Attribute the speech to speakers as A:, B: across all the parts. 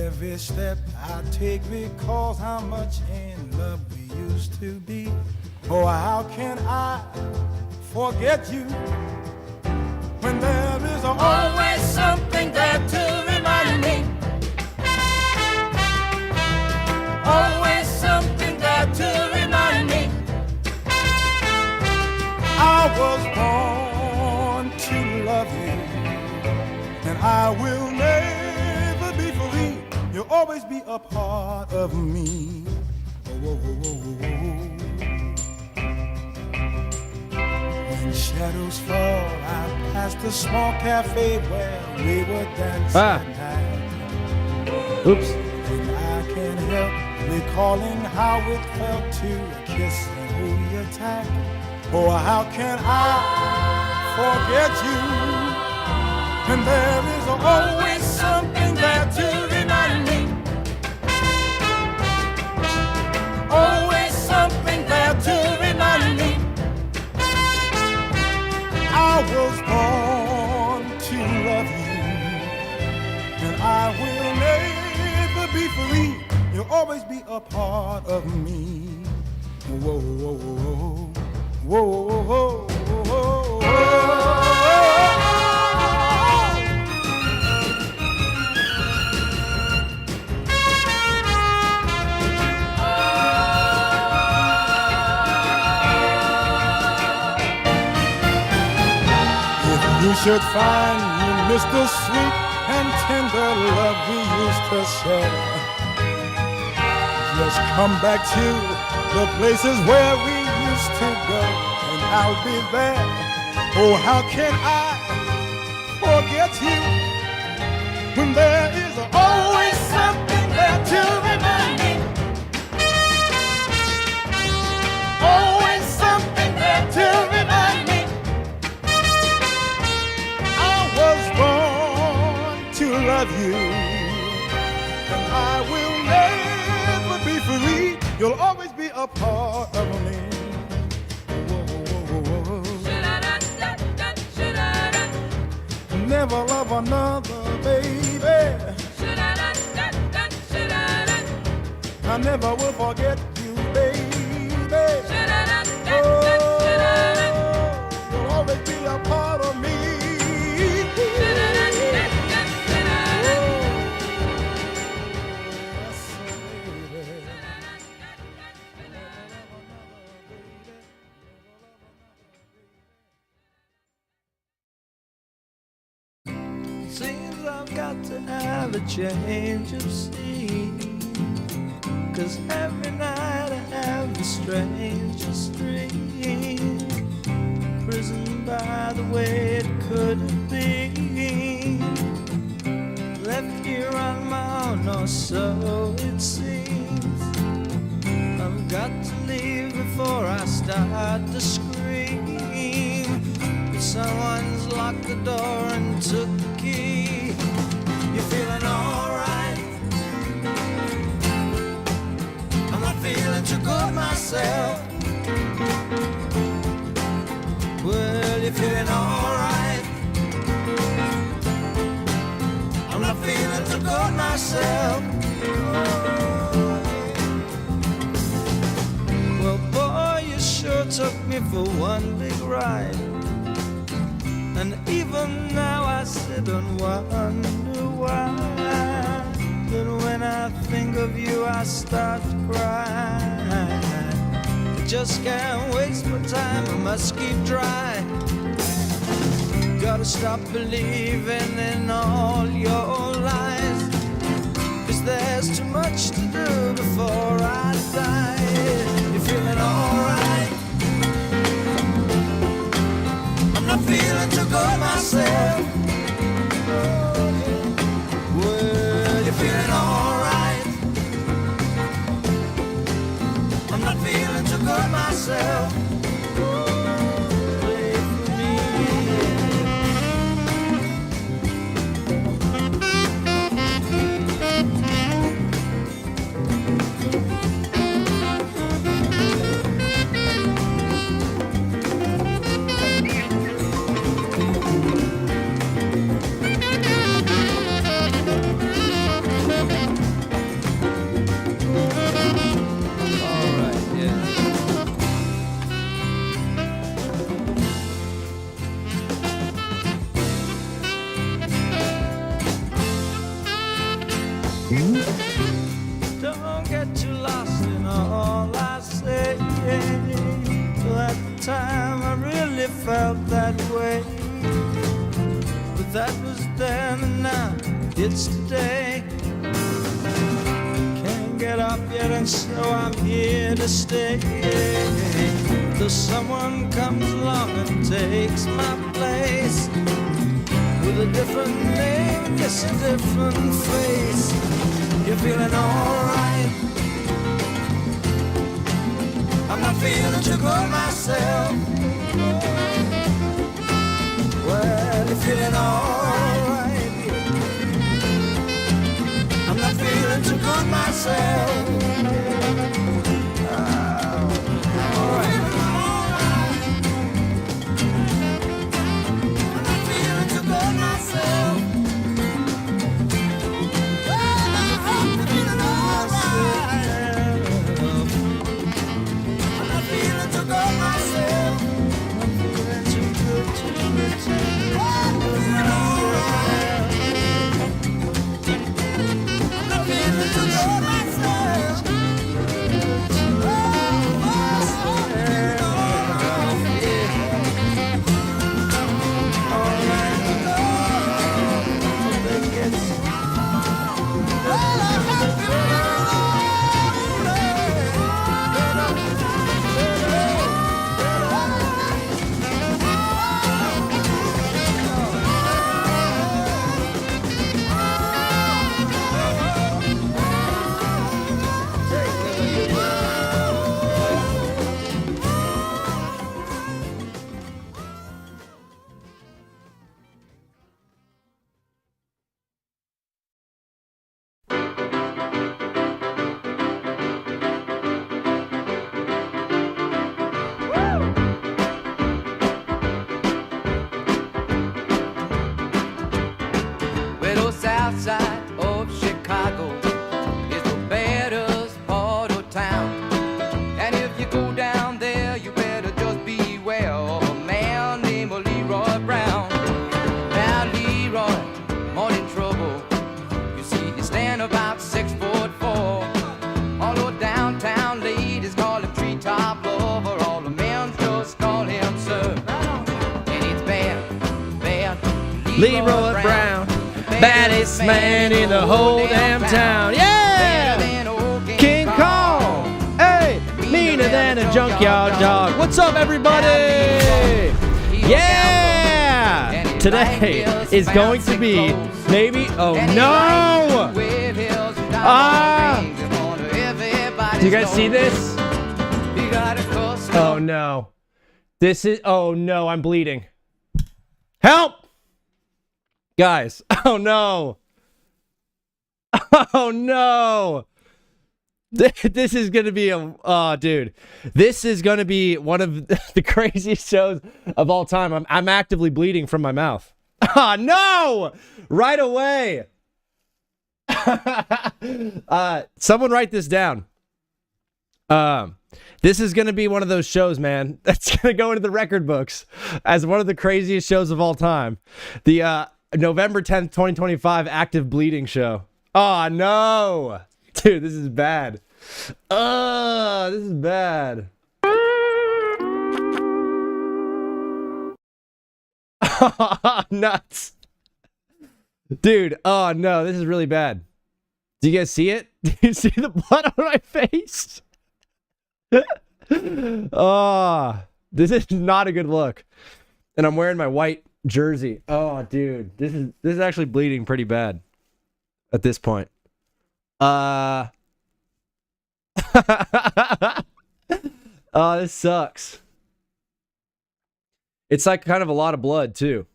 A: Every step I take recalls how much in love we used to be. Oh, how can I forget you when there is always something there to remind me? Always something there to remind me. I was born to love you, and I will never be free. You'll always be a part of me. Oh, oh, oh, oh, oh. When shadows fall, I passed the small cafe where we were dancing at night.
B: Oops.
A: And I can't help recalling how it felt to kiss and hold you tight. Oh, how can I forget you when there is always something there to remind me? Always something there to remind me. I was born to love you, and I will never be free. You'll always be a part of me. Whoa, whoa, whoa, whoa, whoa, whoa, whoa, whoa. You should find you miss the sweet and tender love we used to share. Just come back to the places where we used to go, and I'll be there. Oh, how can I forget you when there is always something there to remind me? Always something there to remind me. Love you, and I will never be free. You'll always be a part of me. Never love another, baby. I never will forget you, baby. You'll always be a part of me.
C: Seems I've got to have a change of scene, 'cause every night I have the strangest dream. Prisoned by the way it couldn't be, left here on my own, or so it seems. I've got to leave before I start to scream. Someone's locked the door and took the key. You feeling alright? I'm not feeling too good myself. Well, you feeling alright? I'm not feeling too good myself. Well, boy, you sure took me for one big ride. And even now I sit and wonder why. But when I think of you I start to cry. I just can't waste my time, I must keep trying. Gotta stop believing in all your lies, 'cause there's too much to do before I die. You feeling alright? I'm feeling too good myself. Well, you're feeling alright. I'm not feeling too good myself. Play for me. Don't get too lost in all I say. At the time I really felt that way, but that was then and now it's today. Can't get up yet and so I'm here to stay. Till someone comes along and takes my place, with a different name, just a different face. You're feeling alright. I'm not feeling too good myself. Well, you're feeling alright. I'm not feeling too good myself. Alright. I'm not feeling too good myself.
B: Outside of Chicago is the baddest part of town. And if you go down there, you better just beware of a man named Leroy Brown. Now Leroy, morning trouble. You see, he stand about 6'4". Although downtown ladies call him treetop lover, all the men just call him sir. And it's bad,
D: Leroy Brown. Baddest man in the whole damn town. Yeah! King Kong. Hey! Meaner than a junkyard dog. What's up, everybody? Yeah! Today is going to be maybe. Oh no! Do you guys see this? Oh no. This is. Oh no, I'm bleeding. Help! Guys, oh no. Oh no. This is going to be dude. This is going to be one of the craziest shows of all time. I'm actively bleeding from my mouth. Oh no! Right away. Someone write this down. This is going to be one of those shows, man, that's going to go into the record books as one of the craziest shows of all time. The November 10th, 2025 active bleeding show. Oh, no. Dude, this is bad. This is bad. Nuts. Dude, oh, no, this is really bad. Do you guys see it? Do you see the blood on my face? Oh, this is not a good look. And I'm wearing my white jersey. Oh, dude, this is actually bleeding pretty bad at this point. Oh, this sucks. It's like kind of a lot of blood too.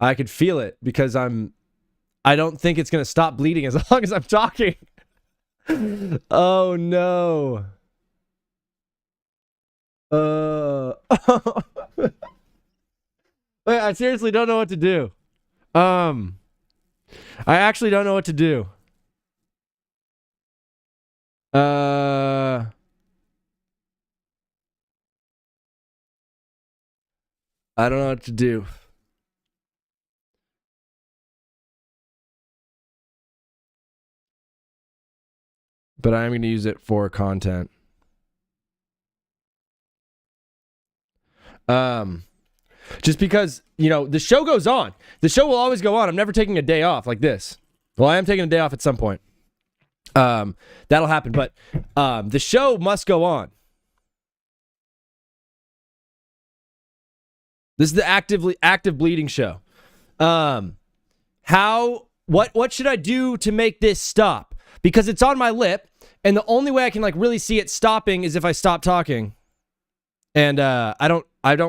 D: I could feel it because I don't think it's gonna stop bleeding as long as I'm talking. Oh no. Wait, I seriously don't know what to do. I actually don't know what to do. I don't know what to do. but I'm going to use it for content. Just because, the show goes on. The show will always go on. I'm never taking a day off like this. Well, I am taking a day off at some point. That'll happen, but the show must go on. This is the active bleeding show. What should I do to make this stop? Because it's on my lip, and the only way I can really see it stopping is if I stop talking. And I don't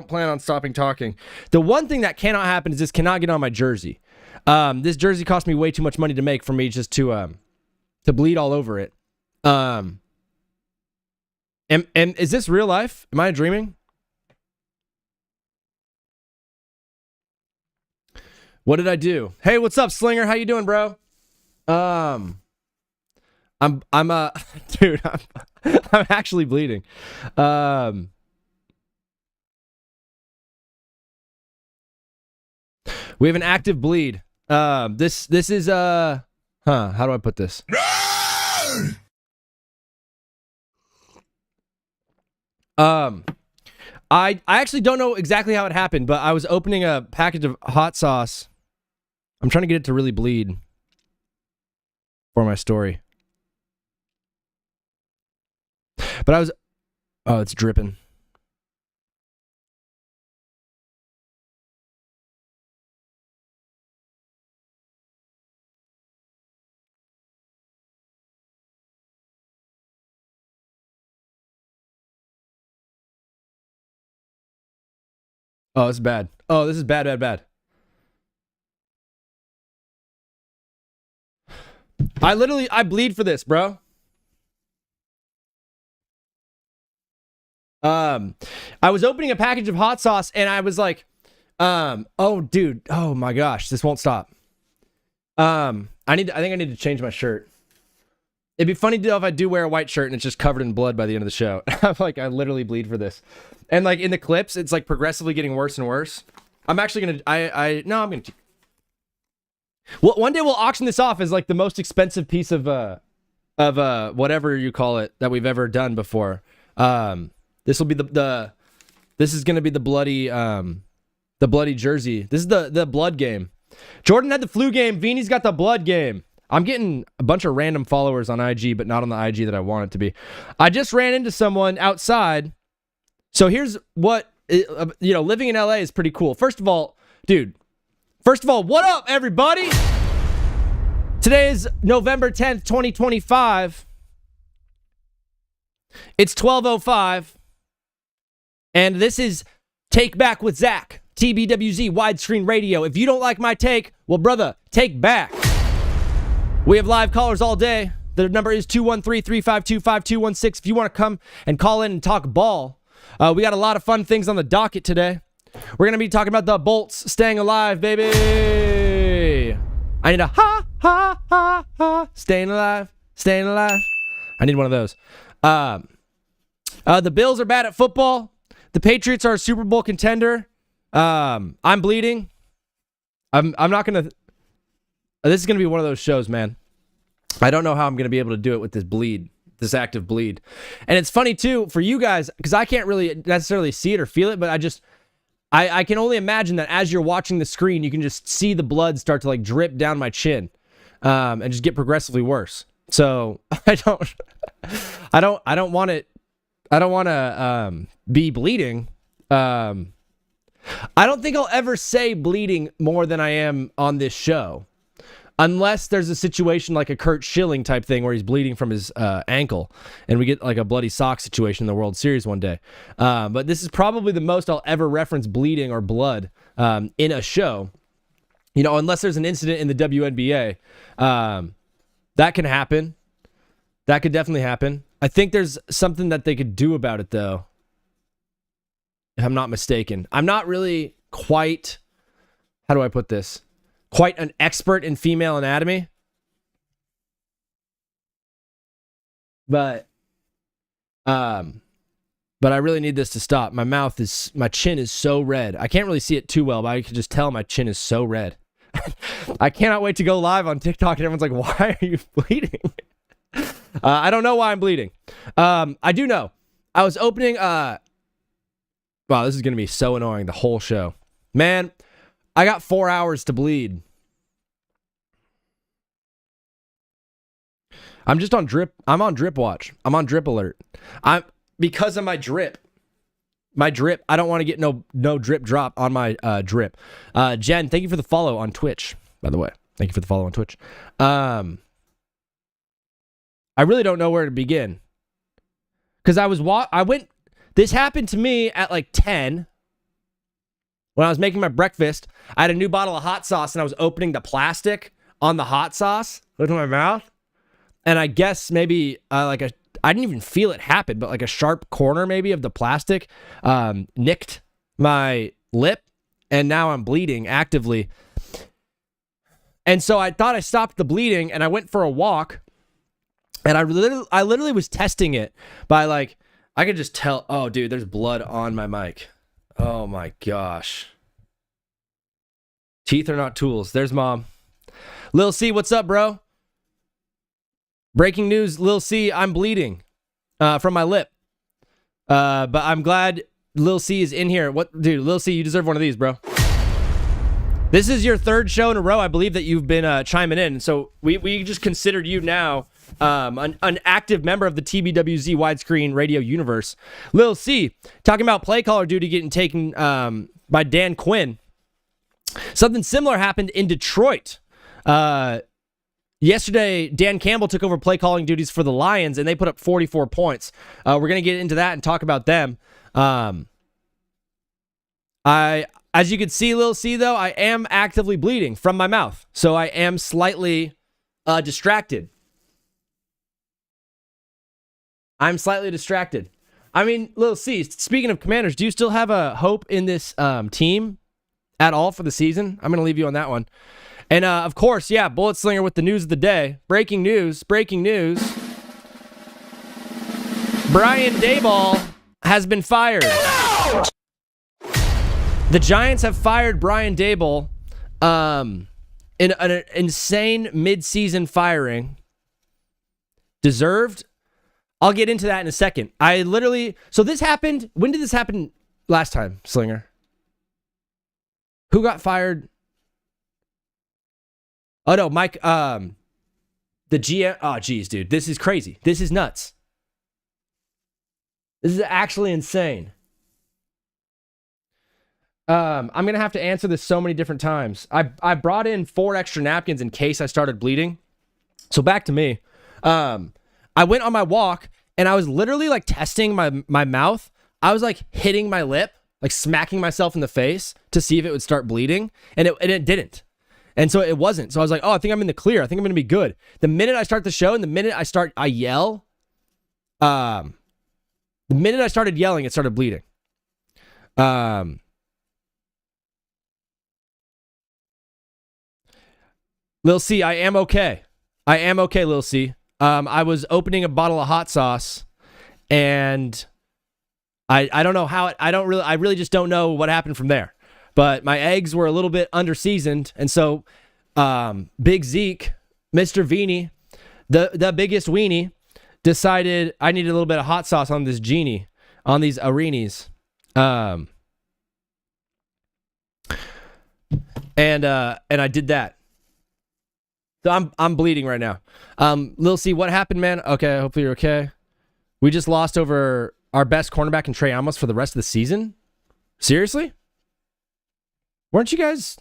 D: plan on stopping talking. The one thing that cannot happen is this cannot get on my jersey. This jersey cost me way too much money to make for me just to bleed all over it. And is this real life? Am I dreaming? What did I do? Hey, what's up, Slinger? How you doing, bro? I'm dude, I'm actually bleeding. We have an active bleed. This is how do I put this? I actually don't know exactly how it happened, but I was opening a package of hot sauce. I'm trying to get it to really bleed for my story. But it's dripping. Oh, this is bad. Oh, this is bad, bad, bad. I bleed for this, bro. I was opening a package of hot sauce and I was like, oh, dude, oh my gosh, this won't stop. I think I need to change my shirt. It'd be funny though if I do wear a white shirt and it's just covered in blood by the end of the show. I'm like, I literally bleed for this. And in the clips, it's progressively getting worse and worse. I'm actually gonna, I'm gonna. Well, one day we'll auction this off as the most expensive piece of whatever you call it that we've ever done before. This will be this is gonna be the bloody jersey. This is the blood game. Jordan had the flu game. Vini's got the blood game. I'm getting a bunch of random followers on IG, but not on the IG that I want it to be. I just ran into someone outside. So here's what, living in LA is pretty cool. First of all, what up, everybody? Today is November 10th, 2025. It's 12:05. And this is Take Back with Zach, TBWZ widescreen radio. If you don't like my take, well, brother, take back. We have live callers all day. The number is 213-352-5216. If you want to come and call in and talk ball, we got a lot of fun things on the docket today. We're going to be talking about the Bolts staying alive, baby. I need a ha, ha, ha, ha. Staying alive. I need one of those. The Bills are bad at football. The Patriots are a Super Bowl contender. I'm bleeding. I'm not going to... This is going to be one of those shows, man. I don't know how I'm going to be able to do it with this active bleed. And it's funny, too, for you guys, because I can't really necessarily see it or feel it, but I can only imagine that as you're watching the screen, you can just see the blood start to drip down my chin and just get progressively worse. So I don't want to be bleeding. I don't think I'll ever say bleeding more than I am on this show. Unless there's a situation like a Kurt Schilling type thing where he's bleeding from his ankle and we get a bloody sock situation in the World Series one day. But this is probably the most I'll ever reference bleeding or blood in a show. Unless there's an incident in the WNBA. That can happen. That could definitely happen. I think there's something that they could do about it, though. If I'm not mistaken. I'm not really quite... How do I put this? Quite an expert in female anatomy. But I really need this to stop. My chin is so red. I can't really see it too well, but I can just tell my chin is so red. I cannot wait to go live on TikTok and everyone's like, why are you bleeding? I don't know why I'm bleeding. I do know. I was opening. Wow, this is gonna be so annoying. The whole show, man. I got 4 hours to bleed. I'm just on drip. I'm on drip watch. I'm on drip alert. I'm because of my drip. My drip. I don't want to get no drip drop on my drip. Jen, thank you for the follow on Twitch. By the way, thank you for the follow on Twitch. I really don't know where to begin because I went. This happened to me at like 10 when I was making my breakfast. I had a new bottle of hot sauce and I was opening the plastic on the hot sauce with my mouth, and I guess maybe I didn't even feel it happen, but like a sharp corner maybe of the plastic nicked my lip, and now I'm bleeding actively. And so I thought I stopped the bleeding, and I went for a walk, and I literally was testing it by like, I could just tell, oh dude, there's blood on my mic. Oh my gosh. Teeth are not tools. There's mom. Lil C, what's up, bro? Breaking news, Lil C, I'm bleeding from my lip. But I'm glad Lil C is in here. What, dude, Lil C, you deserve one of these, bro. This is your third show in a row, I believe, that you've been chiming in. So we just considered you now an active member of the TBWZ widescreen radio universe. Lil C, talking about play caller duty getting taken by Dan Quinn. Something similar happened in Detroit. Yesterday, Dan Campbell took over play calling duties for the Lions, and they put up 44 points. We're going to get into that and talk about them. As you can see, Lil C, though, I am actively bleeding from my mouth. So I am slightly distracted. I'm slightly distracted. I mean, Lil C, speaking of Commanders, do you still have a hope in this team at all for the season? I'm going to leave you on that one. And, of course, yeah, Bullet Slinger with the news of the day. Breaking news. Brian Daboll has been fired. The Giants have fired Brian Daboll in an insane mid-season firing. Deserved. I'll get into that in a second. So this happened. When did this happen last time, Slinger? Who got fired? Oh, no, Mike, the GM. Oh, geez, dude. This is crazy. This is nuts. This is actually insane. I'm going to have to answer this so many different times. I brought in 4 extra napkins in case I started bleeding. So back to me. I went on my walk, and I was literally, like, testing my mouth. I was, like, hitting my lip, like, smacking myself in the face to see if it would start bleeding, and it didn't. And so it wasn't. So I was like, oh, I think I'm in the clear. I think I'm going to be good. The minute I start the show and the minute I yell, the minute I started yelling, it started bleeding. Lil C, I am okay. Lil C. I was opening a bottle of hot sauce, and I don't know how I really just don't know what happened from there. But my eggs were a little bit under-seasoned, and so Big Zeke, Mr. Veenie, the biggest weenie, decided I needed a little bit of hot sauce on this genie, on these arenas. And I did that. So I'm bleeding right now. Lil C, what happened, man? Okay, hopefully you're okay. We just lost over our best cornerback in Trey Amos for the rest of the season? Seriously? Weren't you guys...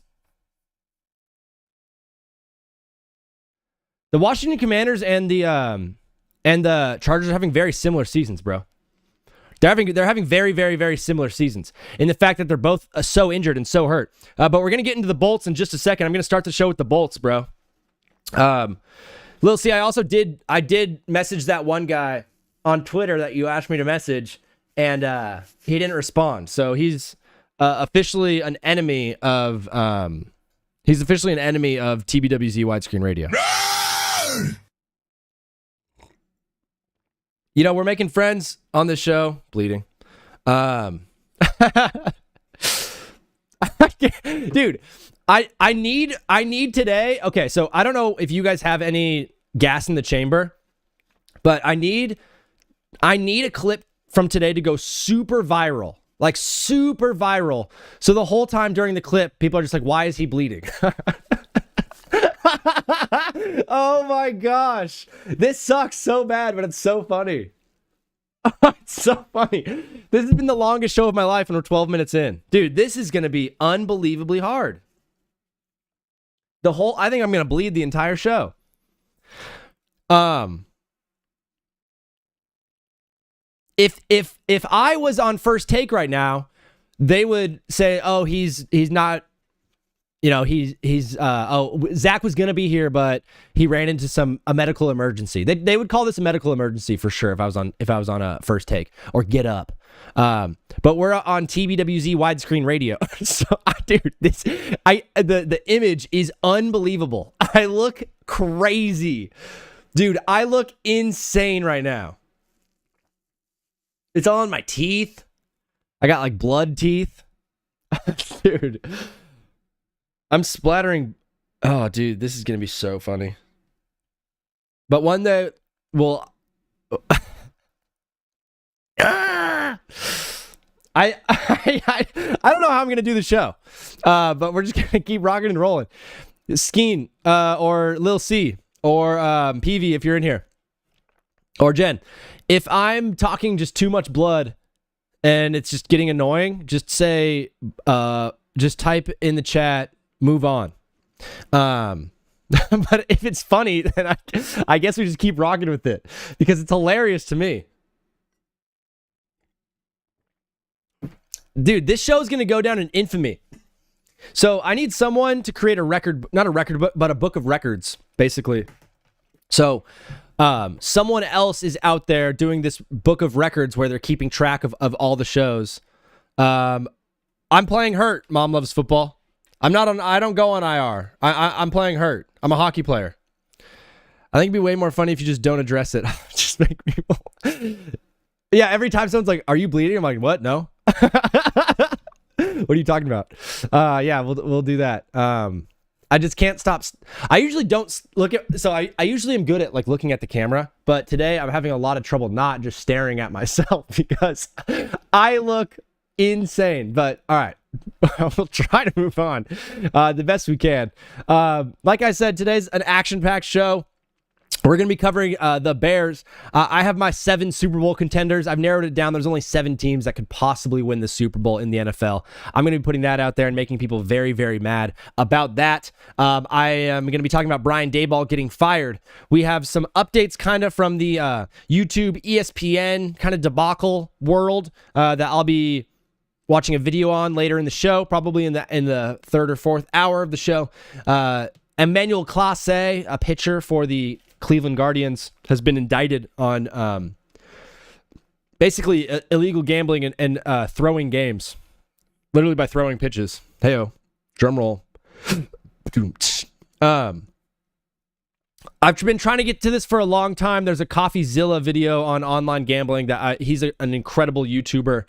D: The Washington Commanders and the Chargers are having very similar seasons, bro. They're having very, very, very similar seasons in the fact that they're both so injured and so hurt. But we're going to get into the Bolts in just a second. I'm going to start the show with the Bolts, bro. Lil C, I did message that one guy on Twitter that you asked me to message, and he didn't respond. So he's officially an enemy of TBWZ widescreen radio. You know, we're making friends on this show. Bleeding. Dude, I need today. Okay, so I don't know if you guys have any gas in the chamber, But I need a clip from today to go super viral. Like super viral. So the whole time during the clip, people are just like, why is he bleeding? Oh my gosh. This sucks so bad, but it's so funny. It's so funny. This has been the longest show of my life and we're 12 minutes in. Dude, this is going to be unbelievably hard. I think I'm going to bleed the entire show. If I was on First Take right now, they would say, "Oh, he's not, Zach was gonna be here, but he ran into a medical emergency." They would call this a medical emergency for sure if I was on a First Take or Get Up. But we're on TBWZ widescreen radio, so dude, the image is unbelievable. I look crazy, dude. I look insane right now. It's all in my teeth. I got like blood teeth. Dude. I'm splattering. Oh, dude, this is going to be so funny. But one day, well, I don't know how I'm going to do the show. But we're just going to keep rocking and rolling. Skeen, or Lil C, or PV if you're in here. Or Jen. If I'm talking just too much blood and it's just getting annoying, just say, just type in the chat, move on. But if it's funny, then I guess we just keep rocking with it because it's hilarious to me. Dude, this show is going to go down in infamy. So I need someone to create a record, not a record, but a book of records, basically. So someone else is out there doing this book of records where they're keeping track of all the shows. I'm playing hurt. Mom Loves Football. I don't go on IR. I'm playing hurt. I'm a hockey player. I think it'd be way more funny if you just don't address it. Just make people. Yeah, every time someone's like, "Are you bleeding?" I'm like, "What? No." What are you talking about? Yeah, we'll do that. I just can't stop. I usually don't look at, so I usually am good at like looking at the camera, but today I'm having a lot of trouble not just staring at myself because I look insane. But all right, we'll try to move on the best we can. Like I said, today's an action-packed show. We're going to be covering the Bears. I have my 7 Super Bowl contenders. I've narrowed it down. There's only 7 teams that could possibly win the Super Bowl in the NFL. I'm going to be putting that out there and making people very, very mad about that. I am going to be talking about Brian Daboll getting fired. We have some updates kind of from the YouTube, ESPN kind of debacle world that I'll be watching a video on later in the show, probably in the third or fourth hour of the show. Emmanuel Clase, a pitcher for the Cleveland Guardians, has been indicted on basically illegal gambling and throwing games, literally by throwing pitches. Hey-o, drum roll. I've been trying to get to this for a long time. There's a CoffeeZilla video on online gambling that he's an incredible YouTuber,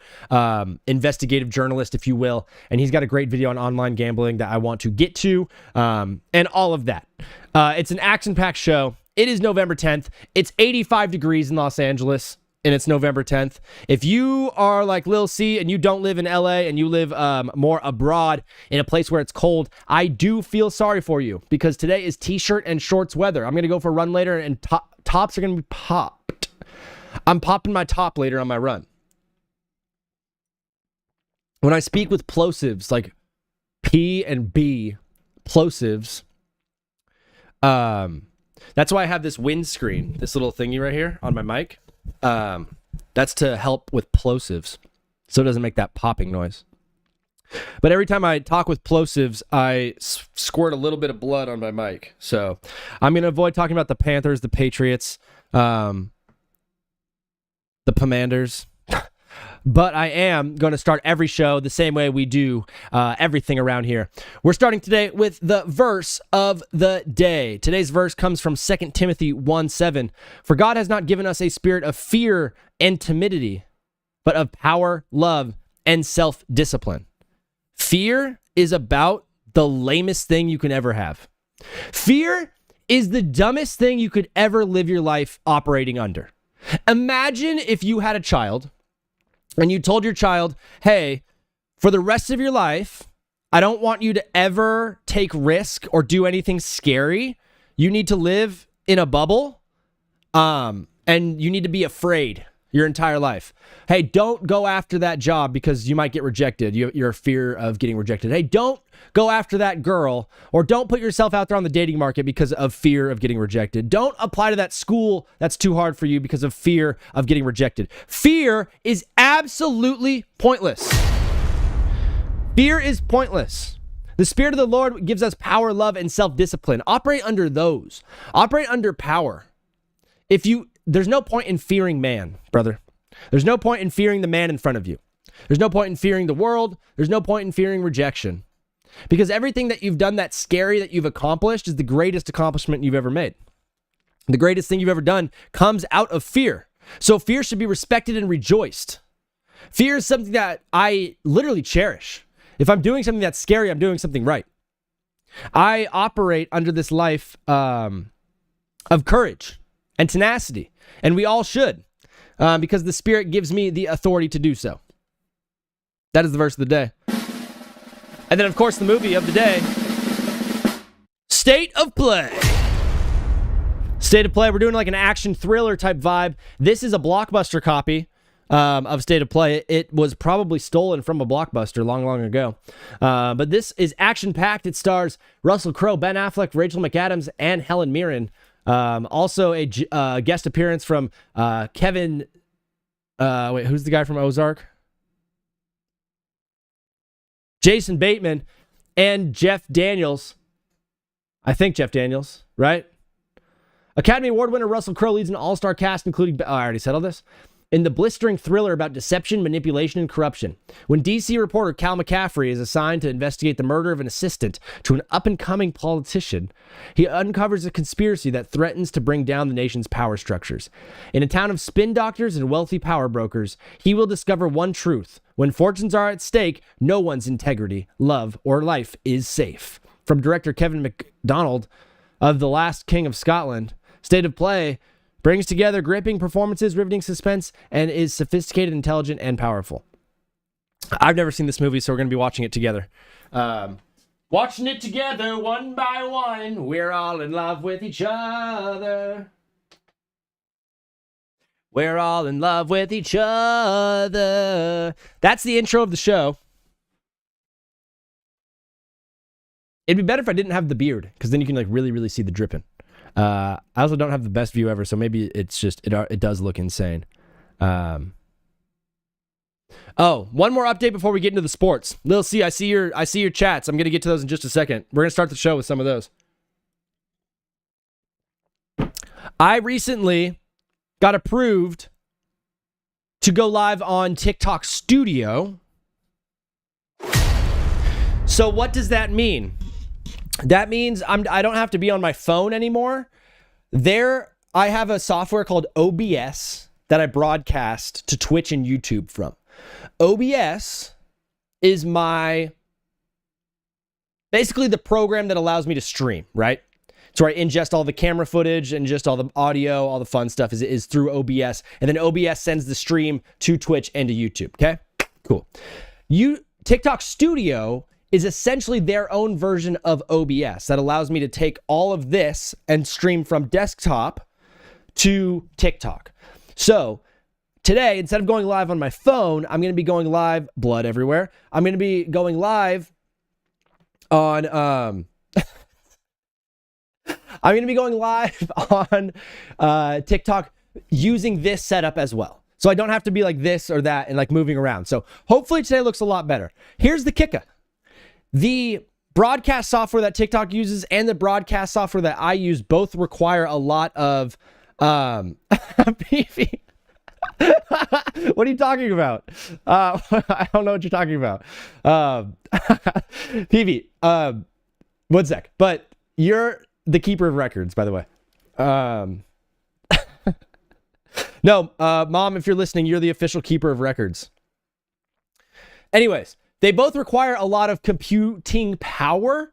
D: investigative journalist, if you will, and he's got a great video on online gambling that I want to get to, and all of that. It's an action-packed show. It is November 10th. It's 85 degrees in Los Angeles, and it's November 10th. If you are like Lil C and you don't live in LA and you live more abroad in a place where it's cold, I do feel sorry for you because today is t-shirt and shorts weather. I'm going to go for a run later and tops are going to be popped. I'm popping my top later on my run. When I speak with plosives, like P and B plosives, that's why I have this windscreen, this little thingy right here on my mic. That's to help with plosives, so it doesn't make that popping noise. But every time I talk with plosives, I squirt a little bit of blood on my mic. So I'm going to avoid talking about the Panthers, the Patriots, the Commanders. But I am going to start every show the same way we do everything around here. We're starting today with the verse of the day. Today's verse comes from 2 Timothy 1:7. For God has not given us a spirit of fear and timidity, but of power, love, and self-discipline. Fear is about the lamest thing you can ever have. Fear is the dumbest thing you could ever live your life operating under. Imagine if you had a child and you told your child, hey, for the rest of your life, I don't want you to ever take risk or do anything scary. You need to live in a bubble, and you need to be afraid your entire life. Hey, don't go after that job because you might get rejected. You're a fear of getting rejected. Hey, don't go after that girl, or don't put yourself out there on the dating market because of fear of getting rejected. Don't apply to that school that's too hard for you because of fear of getting rejected. Fear is absolutely pointless. Fear is pointless. The Spirit of the Lord gives us power, love, and self-discipline. Operate under those. Operate under power. There's no point in fearing man, brother. There's no point in fearing the man in front of you. There's no point in fearing the world. There's no point in fearing rejection. Because everything that you've done that's scary that you've accomplished is the greatest accomplishment you've ever made. The greatest thing you've ever done comes out of fear. So fear should be respected and rejoiced. Fear is something that I literally cherish. If I'm doing something that's scary, I'm doing something right. I operate under this life of courage and tenacity, and we all should, because the Spirit gives me the authority to do so. That is the verse of the day. And then, of course, the movie of the day, State of Play. State of Play, we're doing like an action thriller type vibe. This is a Blockbuster copy of State of Play. It was probably stolen from a Blockbuster long, long ago. But this is action-packed. It stars Russell Crowe, Ben Affleck, Rachel McAdams, and Helen Mirren. Also a guest appearance from Kevin... who's the guy from Ozark? Jason Bateman and Jeff Daniels. I think Jeff Daniels, right? Academy Award winner Russell Crowe leads an all-star cast, including... I already said all this. In the blistering thriller about deception, manipulation, and corruption. When DC reporter Cal McCaffrey is assigned to investigate the murder of an assistant to an up-and-coming politician, he uncovers a conspiracy that threatens to bring down the nation's power structures. In a town of spin doctors and wealthy power brokers, he will discover one truth. When fortunes are at stake, no one's integrity, love, or life is safe. From director Kevin MacDonald of The Last King of Scotland, State of Play brings together gripping performances, riveting suspense, and is sophisticated, intelligent, and powerful. I've never seen this movie, so we're going to be watching it together. Watching it together, one by one. We're all in love with each other. We're all in love with each other. That's the intro of the show. It'd be better if I didn't have the beard, because then you can like really, really see the dripping. I also don't have the best view ever, so maybe it's just it does look insane. One more update before we get into the sports. Lil C, I see your chats. I'm gonna get to those in just a second. We're gonna start the show with some of those. I recently got approved to go live on TikTok Studio. So what does that mean? That means I don't have to be on my phone anymore. I have a software called OBS that I broadcast to Twitch and YouTube from. OBS is basically the program that allows me to stream, right? So I ingest all the camera footage and just all the audio, all the fun stuff is through OBS. And then OBS sends the stream to Twitch and to YouTube, okay? Cool. TikTok Studio is essentially their own version of OBS that allows me to take all of this and stream from desktop to TikTok. So today, instead of going live on my phone, I'm going to be going live, blood everywhere. I'm going to be going live on, I'm going to be going live on TikTok using this setup as well. So I don't have to be like this or that and like moving around. So hopefully today looks a lot better. Here's the kicker. The broadcast software that TikTok uses and the broadcast software that I use both require a lot of PV. What are you talking about? I don't know what you're talking about. PV, 1 sec. But you're the keeper of records, by the way. No, Mom, if you're listening, you're the official keeper of records. Anyways, they both require a lot of computing power.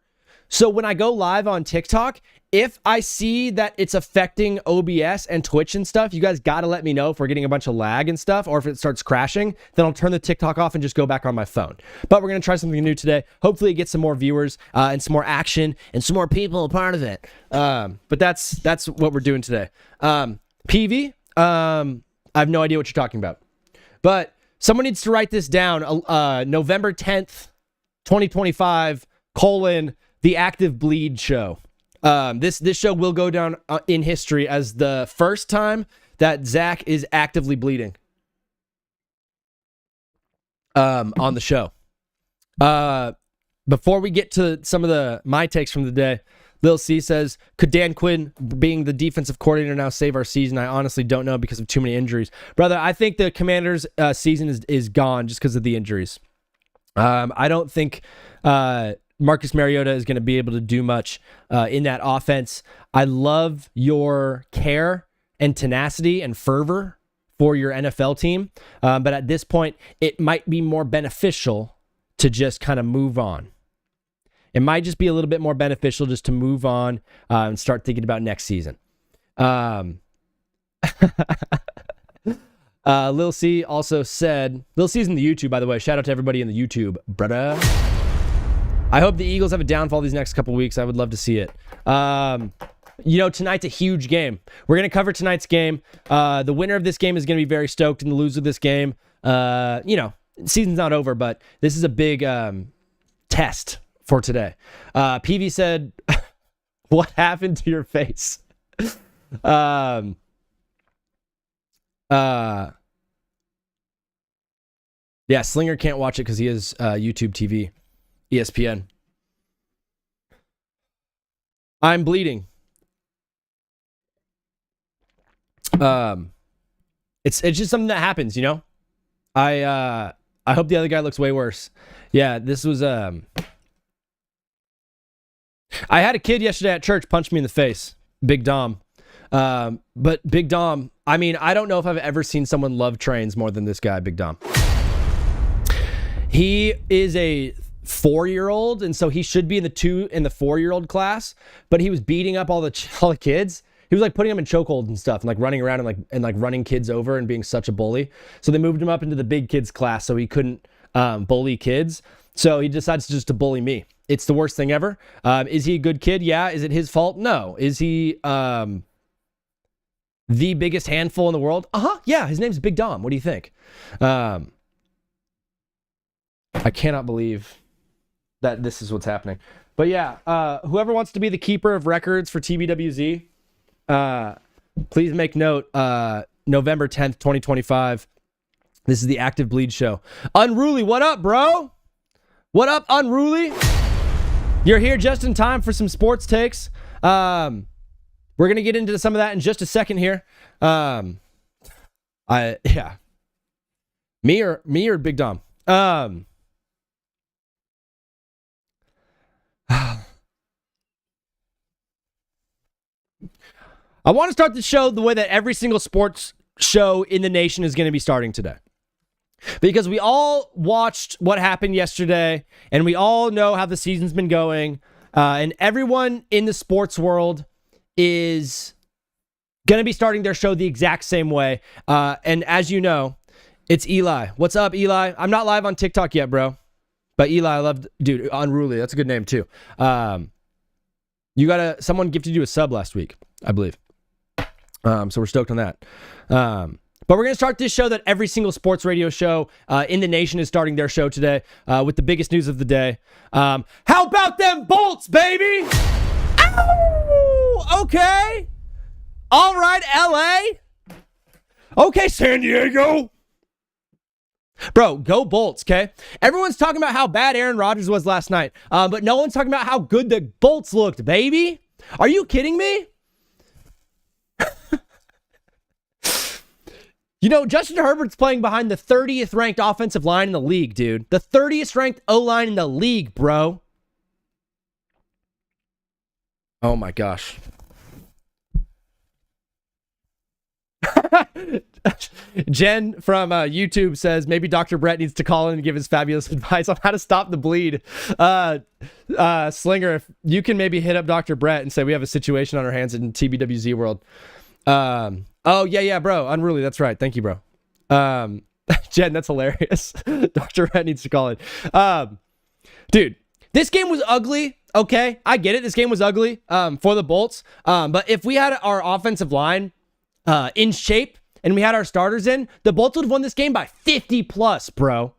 D: So when I go live on TikTok, if I see that it's affecting OBS and Twitch and stuff, you guys got to let me know if we're getting a bunch of lag and stuff, or if it starts crashing, then I'll turn the TikTok off and just go back on my phone. But we're going to try something new today. Hopefully it gets some more viewers and some more action and some more people a part of it. But that's what we're doing today. PV, I have no idea what you're talking about. But someone needs to write this down. November 10th, 2025, the Active Bleed Show. This show will go down in history as the first time that Zach is actively bleeding on the show. Before we get to some of my takes from the day, Lil C says, could Dan Quinn being the defensive coordinator now save our season? I honestly don't know because of too many injuries. Brother, I think the Commanders' season is gone just because of the injuries. I don't think Marcus Mariota is going to be able to do much in that offense. I love your care and tenacity and fervor for your NFL team. But at this point, it might be more beneficial to just kind of move on. It might just be a little bit more beneficial just to move on and start thinking about next season. Lil C also said, Lil C's in the YouTube, by the way. Shout out to everybody in the YouTube, brother. I hope the Eagles have a downfall these next couple weeks. I would love to see it. Tonight's a huge game. We're going to cover tonight's game. The winner of this game is going to be very stoked, and the loser of this game, season's not over, but this is a big test for today. PV said, what happened to your face? Yeah, Slinger can't watch it because he has YouTube TV, ESPN. I'm bleeding. It's just something that happens, you know. I hope the other guy looks way worse. Yeah, this was I had a kid yesterday at church punch me in the face, Big Dom. But Big Dom, I mean, I don't know if I've ever seen someone love trains more than this guy, Big Dom. He is a 4-year-old, and so he should be in the 2 and the 4-year-old class, but he was beating up all the kids. He was like putting them in chokeholds and stuff, and like running around and running kids over and being such a bully. So they moved him up into the big kids class so he couldn't bully kids. So he decides just to bully me. It's the worst thing ever. Is he a good kid? Yeah. Is it his fault? No. Is he the biggest handful in the world? Yeah. His name's Big Dom. What do you think? I cannot believe that this is what's happening. But yeah, whoever wants to be the keeper of records for TBWZ, please make note, November 10th, 2025. This is the Active Bleed Show. Unruly, what up, bro? What up, Unruly? You're here just in time for some sports takes. We're going to get into some of that in just a second here. Yeah. Me or Big Dom? I want to start the show the way that every single sports show in the nation is going to be starting today. Because we all watched what happened yesterday, and we all know how the season's been going, and everyone in the sports world is going to be starting their show the exact same way. And as you know, it's Eli. What's up, Eli? I'm not live on TikTok yet, bro. But Eli, I love, dude, Unruly. That's a good name, too. Someone gifted you a sub last week, I believe. So we're stoked on that. But we're going to start this show that every single sports radio show in the nation is starting their show today with the biggest news of the day. How about them Bolts, baby? Ow! Okay. All right, LA. Okay, San Diego. Bro, go Bolts, okay? Everyone's talking about how bad Aaron Rodgers was last night, but no one's talking about how good the Bolts looked, baby. Are you kidding me? You know, Justin Herbert's playing behind the 30th ranked offensive line in the league, dude. The 30th ranked O-line in the league, bro. Oh my gosh. Jen from YouTube says maybe Dr. Brett needs to call in and give his fabulous advice on how to stop the bleed. Slinger, if you can maybe hit up Dr. Brett and say we have a situation on our hands in TBWZ world. Oh, yeah, bro. Unruly. That's right. Thank you, bro. Jen, that's hilarious. Dr. Brett needs to call in. Dude, this game was ugly. Okay, I get it. This game was ugly for the Bolts. But if we had our offensive line in shape and we had our starters in, the Bolts would have won this game by 50 plus, bro.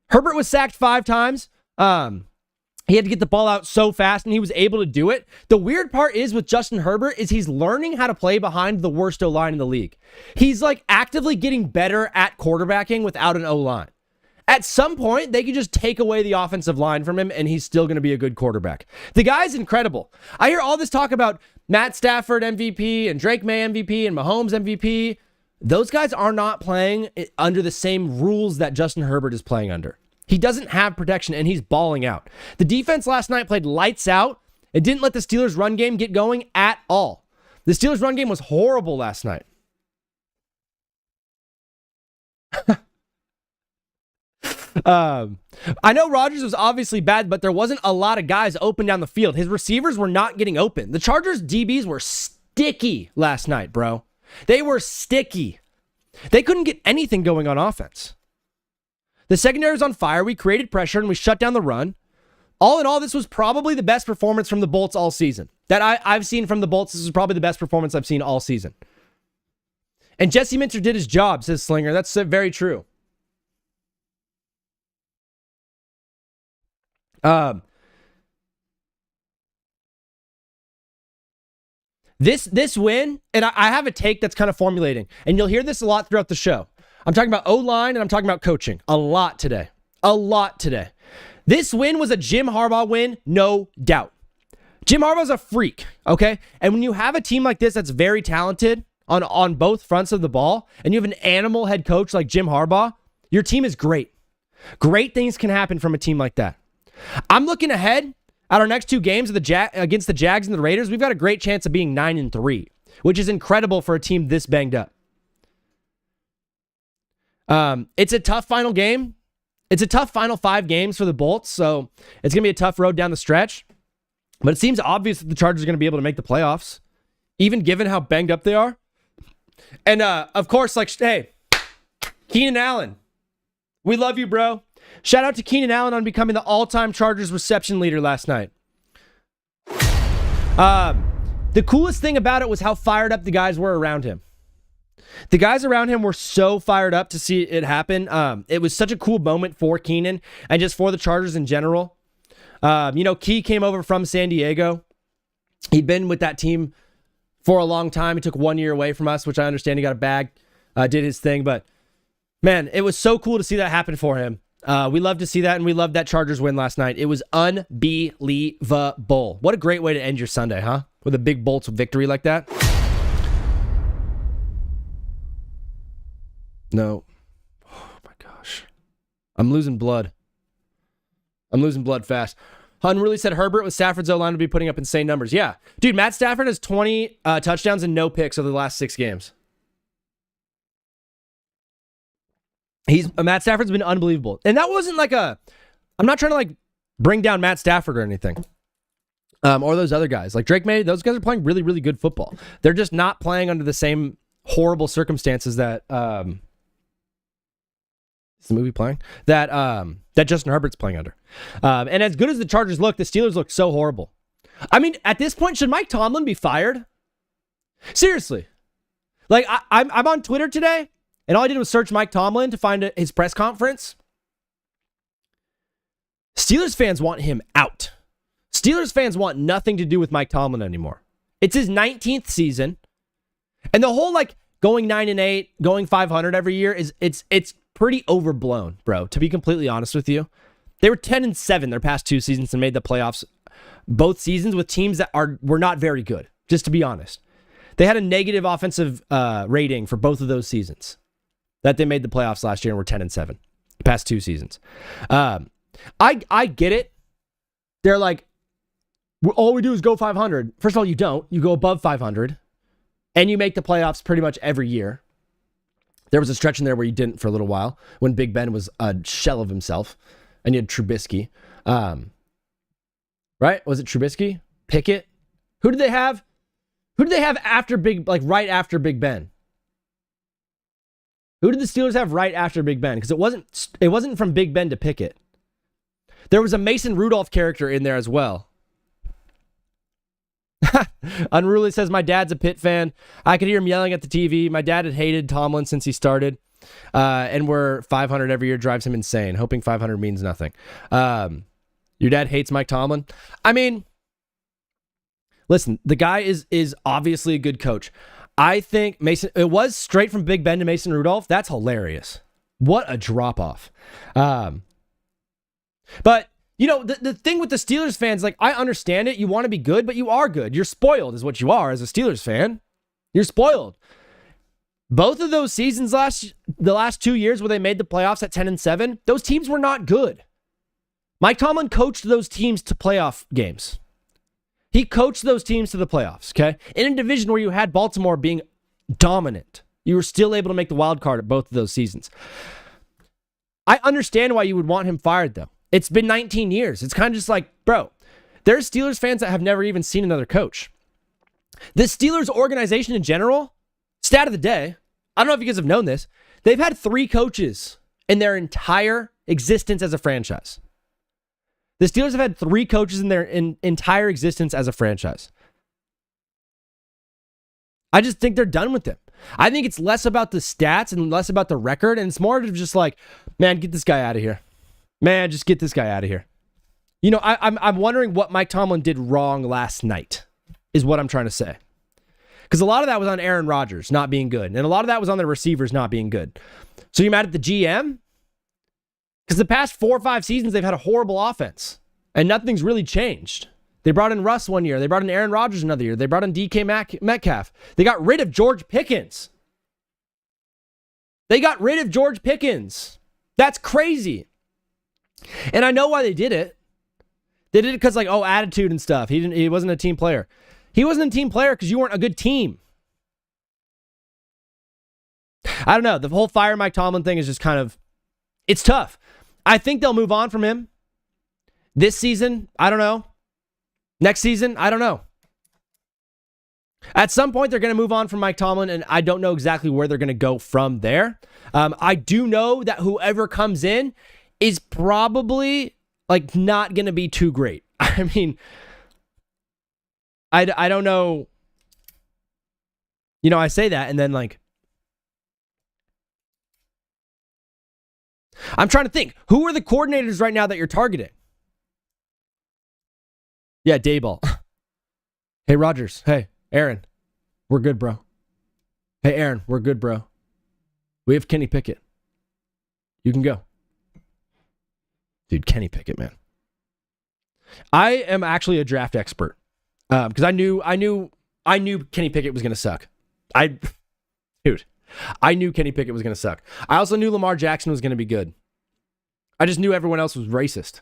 D: Herbert was sacked 5 times. He had to get the ball out so fast, and he was able to do it. The weird part is with Justin Herbert is he's learning how to play behind the worst O-line in the league. He's like actively getting better at quarterbacking without an O-line. At some point, they could just take away the offensive line from him, and he's still going to be a good quarterback. The guy's incredible. I hear all this talk about Matt Stafford MVP and Drake May MVP and Mahomes MVP. Those guys are not playing under the same rules that Justin Herbert is playing under. He doesn't have protection, and he's balling out. The defense last night played lights out and didn't let the Steelers' run game get going at all. The Steelers' run game was horrible last night. I know Rodgers was obviously bad, but there wasn't a lot of guys open down the field. His receivers were not getting open. The Chargers' DBs were sticky last night, bro. They were sticky. They couldn't get anything going on offense. The secondary was on fire. We created pressure and we shut down the run. All in all, this was probably the best performance from the Bolts all season. That I've seen from the Bolts, this is probably the best performance I've seen all season. And Jesse Minter did his job, says Slinger. That's very true. This win, and I have a take that's kind of formulating, and you'll hear this a lot throughout the show. I'm talking about O-line and I'm talking about coaching a lot today. This win was a Jim Harbaugh win, no doubt. Jim Harbaugh's a freak, okay? And when you have a team like this that's very talented on both fronts of the ball, and you have an animal head coach like Jim Harbaugh, your team is great. Great things can happen from a team like that. I'm looking ahead at our next 2 games against the Jags and the Raiders. We've got a great chance of being 9-3, which is incredible for a team this banged up. It's a tough final game. It's a tough final 5 games for the Bolts, so it's going to be a tough road down the stretch. But it seems obvious that the Chargers are going to be able to make the playoffs, even given how banged up they are. And, of course, hey, Keenan Allen. We love you, bro. Shout out to Keenan Allen on becoming the all-time Chargers reception leader last night. The coolest thing about it was how fired up the guys were around him. The guys around him were so fired up to see it happen. It was such a cool moment for Keenan and just for the Chargers in general. Key came over from San Diego. He'd been with that team for a long time. He took 1 year away from us, which I understand he got a bag, did his thing. But, man, it was so cool to see that happen for him. We love to see that, and we loved that Chargers win last night. It was unbelievable. What a great way to end your Sunday, huh? With a big Bolts victory like that. No. Oh, my gosh. I'm losing blood. Fast. Unruly said Herbert with Stafford's O-line would be putting up insane numbers. Yeah. Dude, Matt Stafford has 20 touchdowns and no picks over the last 6 games. Matt Stafford's been unbelievable. And that wasn't I'm not trying to bring down Matt Stafford or anything. Or those other guys. Like Drake May, those guys are playing really, really good football. They're just not playing under the same horrible circumstances that is the movie playing? That Justin Herbert's playing under. And as good as the Chargers look, the Steelers look so horrible. I mean, at this point, should Mike Tomlin be fired? Seriously. I'm on Twitter today, and all I did was search Mike Tomlin to find his press conference. Steelers fans want him out. Steelers fans want nothing to do with Mike Tomlin anymore. It's his 19th season. And the whole going 9-8, going 500 every year it's pretty overblown, bro, to be completely honest with you. They were 10-7 their past 2 seasons and made the playoffs both seasons with teams that were not very good, just to be honest. They had a negative offensive rating for both of those seasons that they made the playoffs last year and were 10-7 the past 2 seasons. I get it. They're all we do is go 500. First of all, you don't. You go above 500. and you make the playoffs pretty much every year. There was a stretch in there where you didn't for a little while when Big Ben was a shell of himself, and you had Trubisky. Right? Was it Trubisky? Pickett? Who did they have? Who did they have after right after Big Ben? Who did the Steelers have right after Big Ben? Because it wasn't from Big Ben to Pickett. There was a Mason Rudolph character in there as well. Unruly says, my dad's a Pitt fan. I could hear him yelling at the TV. My dad had hated Tomlin since he started. And we're 500 every year drives him insane. Hoping 500 means nothing. Your dad hates Mike Tomlin? I mean, listen, the guy is obviously a good coach. I think it was straight from Big Ben to Mason Rudolph. That's hilarious. What a drop-off. But, the thing with the Steelers fans, like, I understand it. You want to be good, but you are good. You're spoiled is what you are as a Steelers fan. You're spoiled. Both of those seasons the last 2 years where they made the playoffs at 10-7, those teams were not good. Mike Tomlin coached those teams to playoff games. He coached those teams to the playoffs, okay? In a division where you had Baltimore being dominant, you were still able to make the wild card at both of those seasons. I understand why you would want him fired, though. It's been 19 years. It's kind of just like, bro, there's Steelers fans that have never even seen another coach. The Steelers organization in general, stat of the day, I don't know if you guys have known this, they've had 3 coaches in their entire existence as a franchise. The Steelers have had 3 coaches in their entire existence as a franchise. I just think they're done with them. I think it's less about the stats and less about the record, and it's more of just like, man, get this guy out of here. Man, just get this guy out of here. I'm wondering what Mike Tomlin did wrong last night, is what I'm trying to say. Because a lot of that was on Aaron Rodgers not being good, and a lot of that was on the receivers not being good. So you mad at the GM? Because the past 4 or 5 seasons, they've had a horrible offense, and nothing's really changed. They brought in Russ one year. They brought in Aaron Rodgers another year. They brought in DK Metcalf. They got rid of George Pickens. That's crazy. And I know why they did it. They did it because, attitude and stuff. He wasn't a team player. He wasn't a team player because you weren't a good team. I don't know. The whole fire Mike Tomlin thing is just kind of, it's tough. I think they'll move on from him. This season, I don't know. Next season, I don't know. At some point, they're going to move on from Mike Tomlin, and I don't know exactly where they're going to go from there. I do know that whoever comes in is probably not going to be too great. I mean, I don't know. I say that, and then I'm trying to think. Who are the coordinators right now that you're targeting? Yeah, Dayball. Hey, Rodgers. Hey, Aaron. We're good, bro. Hey, Aaron. We're good, bro. We have Kenny Pickett. You can go. Dude, Kenny Pickett, man. I am actually a draft expert because I knew Kenny Pickett was going to suck. I knew Kenny Pickett was going to suck. I also knew Lamar Jackson was going to be good. I just knew everyone else was racist.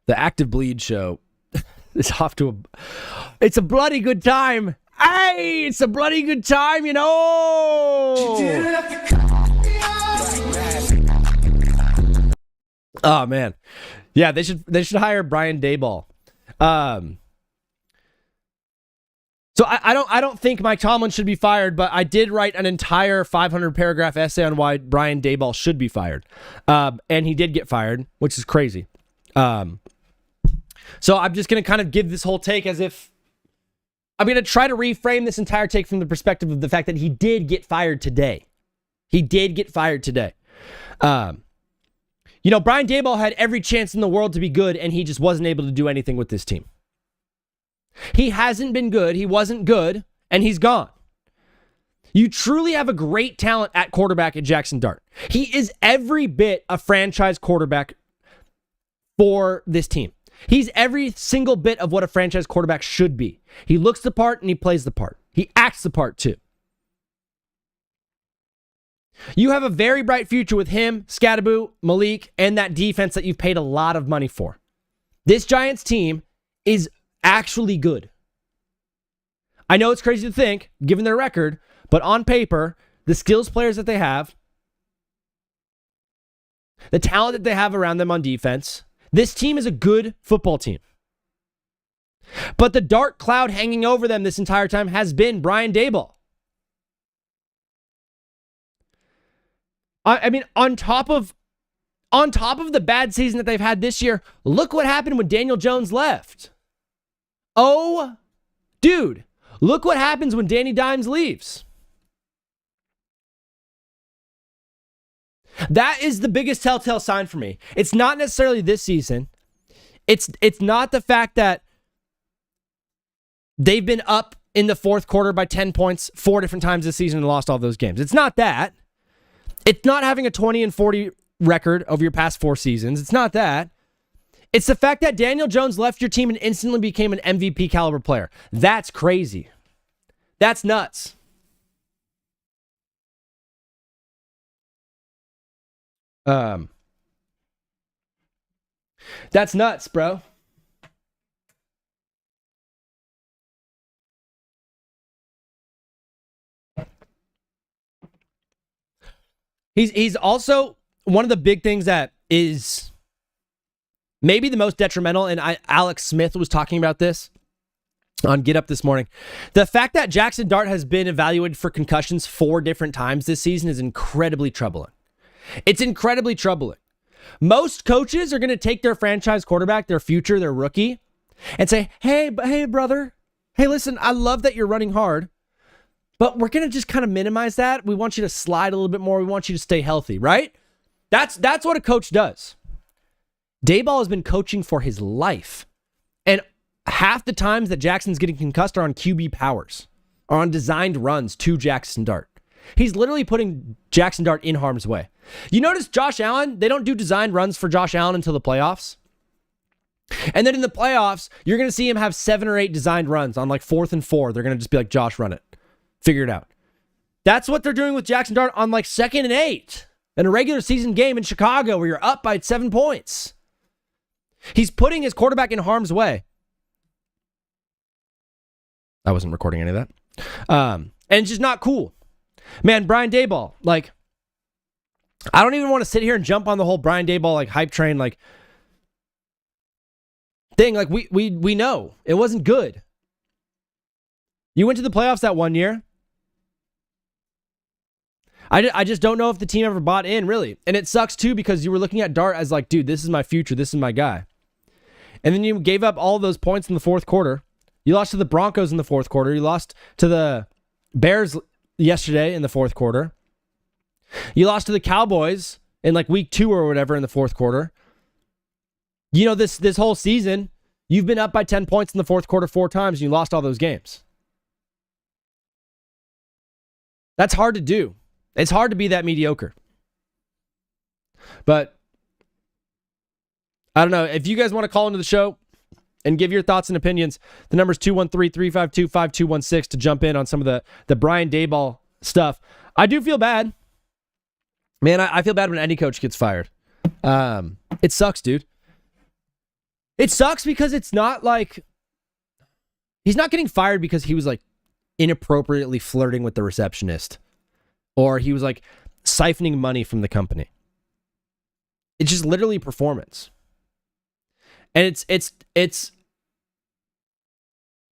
D: The Active Bleed show is off to it's a bloody good time. Hey, it's a bloody good time, Oh man. Yeah, they should hire Brian Dayball. So I don't think Mike Tomlin should be fired, but I did write an entire 500 paragraph essay on why Brian Dayball should be fired. And he did get fired, which is crazy. So I'm just going to kind of give this whole take as if I'm going to try to reframe this entire take from the perspective of the fact that he did get fired today. Brian Dayball had every chance in the world to be good, and he just wasn't able to do anything with this team. He hasn't been good. He wasn't good, and he's gone. You truly have a great talent at quarterback at Jackson Dart. He is every bit a franchise quarterback for this team. He's every single bit of what a franchise quarterback should be. He looks the part and he plays the part. He acts the part too. You have a very bright future with him, Scadaboo, Malik, and that defense that you've paid a lot of money for. This Giants team is actually good. I know it's crazy to think, given their record, but on paper, the skills players that they have, the talent that they have around them on defense, this team is a good football team. But the dark cloud hanging over them this entire time has been Brian Daboll. I mean, on top of the bad season that they've had this year, look what happened when Daniel Jones left. Oh, dude, look what happens when Danny Dimes leaves. That is the biggest telltale sign for me. It's not necessarily this season. It's not the fact that they've been up in the fourth quarter by 10 points 4 different times this season and lost all those games. It's not that. It's not having a 20-40 record over your past 4 seasons. It's not that. It's the fact that Daniel Jones left your team and instantly became an MVP caliber player. That's crazy. That's nuts. That's nuts, bro. He's also one of the big things that is maybe the most detrimental, and Alex Smith was talking about this on Get Up this morning. The fact that Jackson Dart has been evaluated for concussions 4 different times this season is incredibly troubling. It's incredibly troubling. Most coaches are going to take their franchise quarterback, their future, their rookie, and say, hey, brother, hey, listen, I love that you're running hard, but we're going to just kind of minimize that. We want you to slide a little bit more. We want you to stay healthy, right? That's what a coach does. Daboll has been coaching for his life. And half the times that Jackson's getting concussed are on QB powers, or on designed runs to Jackson Dart. He's literally putting Jackson Dart in harm's way. You notice Josh Allen, they don't do designed runs for Josh Allen until the playoffs. And then in the playoffs, you're going to see him have 7 or 8 designed runs on like 4th and 4. They're going to just be like, Josh, run it. Figure it out. That's what they're doing with Jackson Dart on like 2nd and 8 in a regular season game in Chicago where you're up by 7 points. He's putting his quarterback in harm's way. I wasn't recording any of that. And it's just not cool. Man, Brian Daboll, like, I don't even want to sit here and jump on the whole Brian Daboll like hype train like thing. Like we know it wasn't good. You went to the playoffs that one year. I just don't know if the team ever bought in, really. And it sucks too because you were looking at Dart as like, dude, this is my future. This is my guy. And then you gave up all those points in the fourth quarter. You lost to the Broncos in the fourth quarter. You lost to the Bears yesterday in the fourth quarter. You lost to the Cowboys in like week 2 or whatever in the fourth quarter. You know, this whole season, you've been up by 10 points in the fourth quarter 4 times and you lost all those games. That's hard to do. It's hard to be that mediocre. But I don't know. If you guys want to call into the show and give your thoughts and opinions, the number's 213-352-5216 to jump in on some of the Brian Daboll stuff. I do feel bad. Man, I feel bad when any coach gets fired. It sucks, dude. It sucks because it's not like he's not getting fired because he was like inappropriately flirting with the receptionist or he was like siphoning money from the company. It's just literally performance. And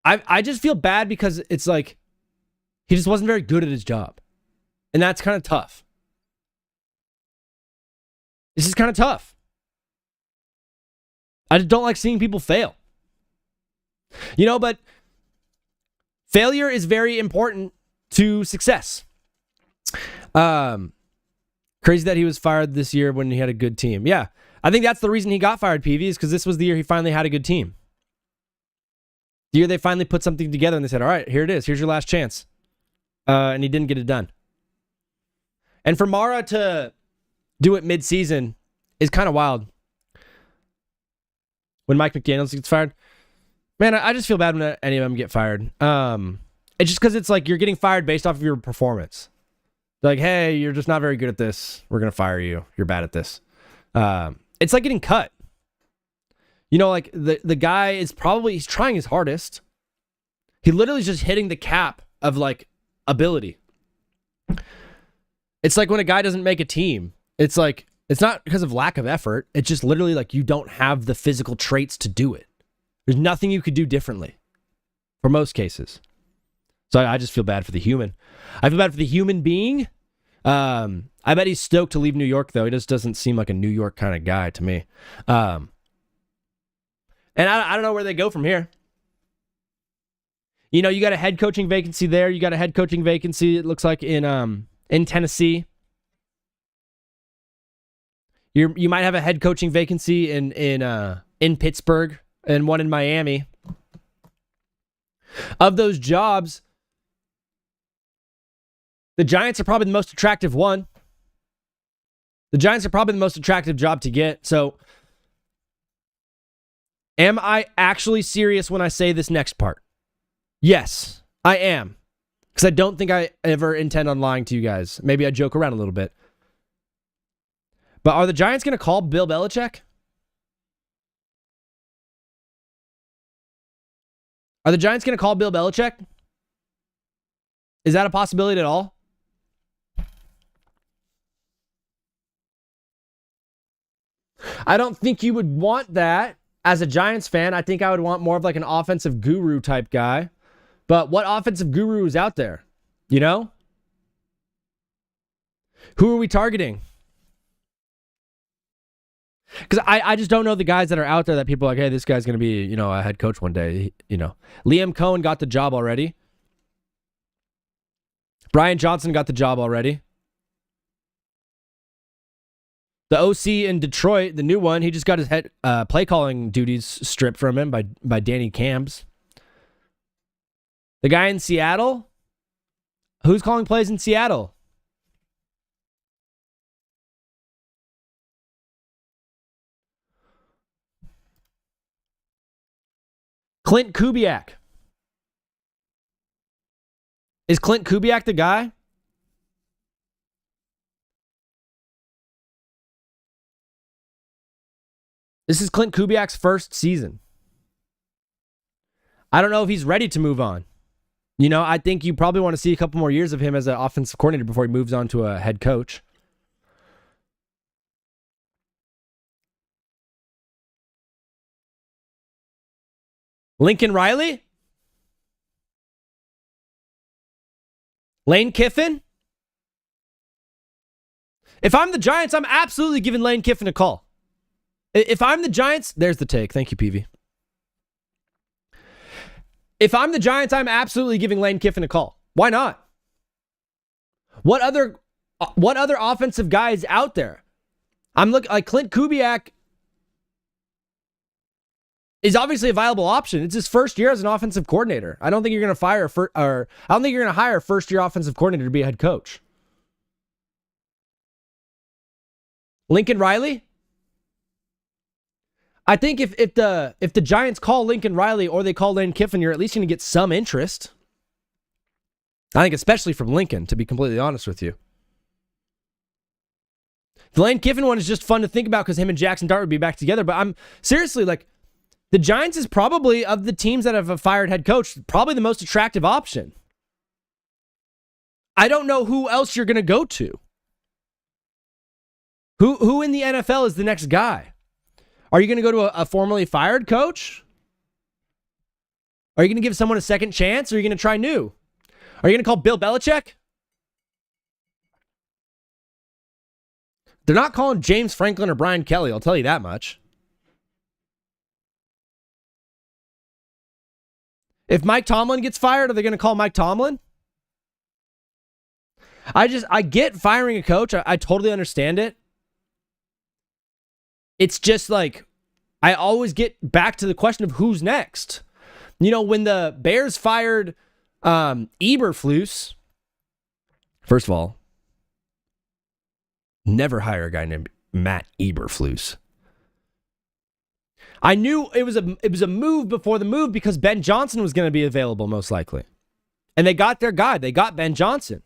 D: I just feel bad because it's like he just wasn't very good at his job. And that's kind of tough. This is kind of tough. I just don't like seeing people fail. You know, but failure is very important to success. Crazy that he was fired this year when he had a good team. Yeah, I think that's the reason he got fired, PV, is because this was the year he finally had a good team. The year they finally put something together and they said, all right, here it is. Here's your last chance. And he didn't get it done. And for Mara to do it mid-season is kind of wild. When Mike McDaniels gets fired, man, I just feel bad when any of them get fired. It's just because it's like you're getting fired based off of your performance. Like, hey, you're just not very good at this. We're going to fire you. You're bad at this. It's like getting cut. You know, like the guy is he's trying his hardest. He literally is just hitting the cap of like ability. It's like when a guy doesn't make a team. It's like, it's not because of lack of effort. It's just literally like you don't have the physical traits to do it. There's nothing you could do differently for most cases. So I just feel bad for the human. I feel bad for the human being. I bet he's stoked to leave New York, though. He just doesn't seem like a New York kind of guy to me. And I don't know where they go from here. You know, you got a head coaching vacancy there. You got a head coaching vacancy, it looks like, in Tennessee. You might have a head coaching vacancy in Pittsburgh and one in Miami. Of those jobs, the Giants are probably the most attractive one. The Giants are probably the most attractive job to get. So, am I actually serious when I say this next part? Yes, I am. Because I don't think I ever intend on lying to you guys. Maybe I joke around a little bit. But are the Giants going to call Bill Belichick? Are the Giants going to call Bill Belichick? Is that a possibility at all? I don't think you would want that as a Giants fan. I think I would want more of like an offensive guru type guy. But what offensive guru is out there? You know? Who are we targeting? Because I just don't know the guys that are out there that people are like, hey, this guy's going to be, you know, a head coach one day. You know, Liam Cohen got the job already. Brian Johnson got the job already. The OC in Detroit, the new one, he just got his head play calling duties stripped from him by Danny Camps. The guy in Seattle, who's calling plays in Seattle? Clint Kubiak. Is Clint Kubiak the guy? This is Clint Kubiak's first season. I don't know if he's ready to move on. You know, I think you probably want to see a couple more years of him as an offensive coordinator before he moves on to a head coach. Lincoln Riley? Lane Kiffin? If I'm the Giants, I'm absolutely giving Lane Kiffin a call. If I'm the Giants, there's the take. Thank you, PV. If I'm the Giants, I'm absolutely giving Lane Kiffin a call. Why not? What other offensive guys out there? I'm looking like Clint Kubiak is obviously a viable option. It's his first year as an offensive coordinator. I don't think you're going to hire a first-year offensive coordinator to be a head coach. Lincoln Riley? I think if the Giants call Lincoln Riley or they call Lane Kiffin, you're at least going to get some interest. I think especially from Lincoln, to be completely honest with you. The Lane Kiffin one is just fun to think about because him and Jackson Dart would be back together. But I'm seriously like, the Giants is probably, of the teams that have a fired head coach, probably the most attractive option. I don't know who else you're going to go to. Who in the NFL is the next guy? Are you going to go to a formerly fired coach? Are you going to give someone a second chance? Or are you going to try new? Are you going to call Bill Belichick? They're not calling James Franklin or Brian Kelly, I'll tell you that much. If Mike Tomlin gets fired, are they going to call Mike Tomlin? I get firing a coach. I totally understand it. It's just like, I always get back to the question of who's next. You know, when the Bears fired Eberflus, first of all, never hire a guy named Matt Eberflus. I knew it was a move before the move because Ben Johnson was going to be available most likely. And they got their guy. They got Ben Johnson.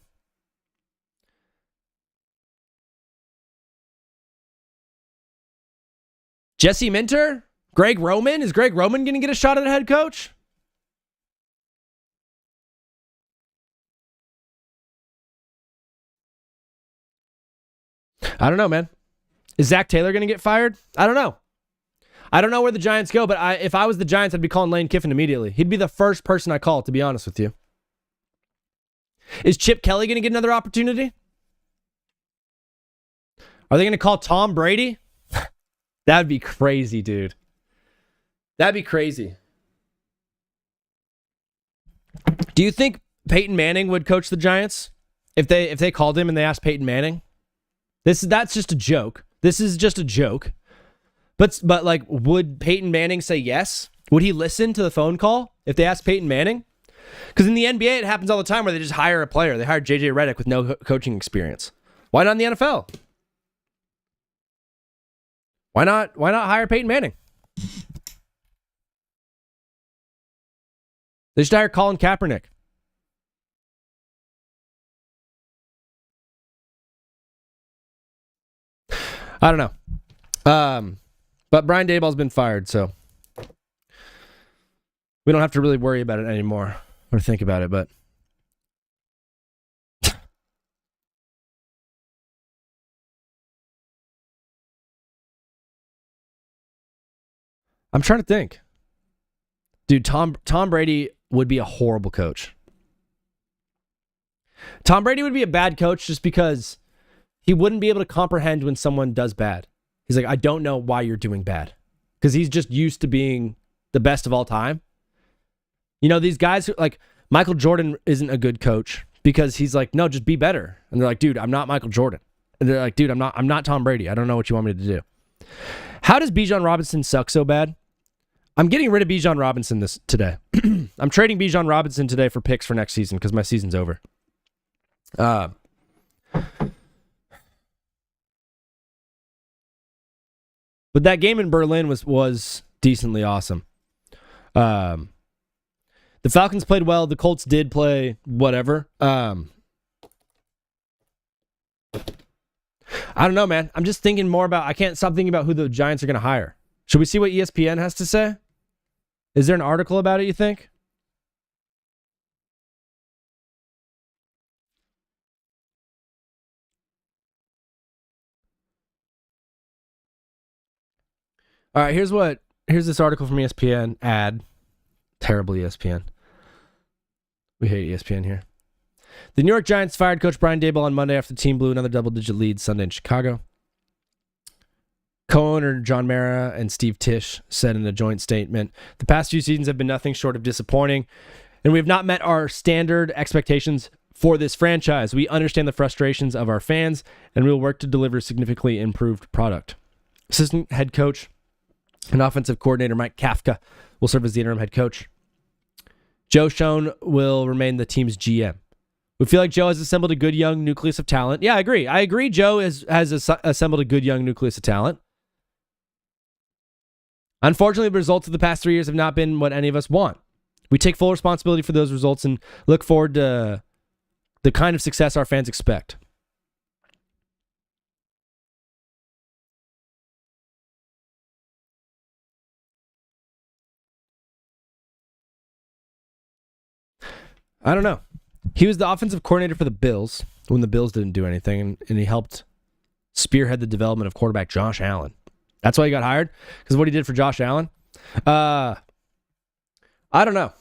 D: Jesse Minter? Greg Roman? Is Greg Roman going to get a shot at a head coach? I don't know, man. Is Zach Taylor going to get fired? I don't know. I don't know where the Giants go, but if I was the Giants, I'd be calling Lane Kiffin immediately. He'd be the first person I call, to be honest with you. Is Chip Kelly going to get another opportunity? Are they going to call Tom Brady? That'd be crazy, dude. That'd be crazy. Do you think Peyton Manning would coach the Giants if they called him and they asked Peyton Manning? That's just a joke. This is just a joke. But like, would Peyton Manning say yes? Would he listen to the phone call if they asked Peyton Manning? Because in the NBA, it happens all the time where they just hire a player. They hired JJ Redick with no coaching experience. Why not in the NFL? Why not hire Peyton Manning? They should hire Colin Kaepernick. I don't know. But Brian Daboll's been fired, so we don't have to really worry about it anymore or think about it, but I'm trying to think. Dude, Tom Brady would be a horrible coach. Tom Brady would be a bad coach just because he wouldn't be able to comprehend when someone does bad. He's like, I don't know why you're doing bad. Because he's just used to being the best of all time. You know, these guys who, like, Michael Jordan isn't a good coach because he's like, no, just be better. And they're like, dude, I'm not Michael Jordan. And they're like, dude, I'm not Tom Brady. I don't know what you want me to do. How does Bijan Robinson suck so bad? I'm getting rid of Bijan Robinson today. I'm trading Bijan Robinson today for picks for next season because my season's over. But that game in Berlin was decently awesome. The Falcons played well. The Colts did play whatever. I don't know, man. I'm just thinking more about... I can't stop thinking about who the Giants are going to hire. Should we see what ESPN has to say? Is there an article about it, you think? All right, here's this article from ESPN. Terrible ESPN. We hate ESPN here. The New York Giants fired Coach Brian Daboll on Monday after the team blew another double-digit lead Sunday in Chicago. Co-owner John Mara and Steve Tisch said in a joint statement, the past few seasons have been nothing short of disappointing, and we have not met our standard expectations for this franchise. We understand the frustrations of our fans, and we will work to deliver a significantly improved product. Assistant head coach and offensive coordinator Mike Kafka will serve as the interim head coach. Joe Schoen will remain the team's GM. We feel like Joe has assembled a good young nucleus of talent. Yeah, I agree. Joe has assembled a good young nucleus of talent. Unfortunately, the results of the past 3 years have not been what any of us want. We take full responsibility for those results and look forward to the kind of success our fans expect. I don't know. He was the offensive coordinator for the Bills when the Bills didn't do anything, and he helped spearhead the development of quarterback Josh Allen. That's why he got hired? Because of what he did for Josh Allen? I don't know.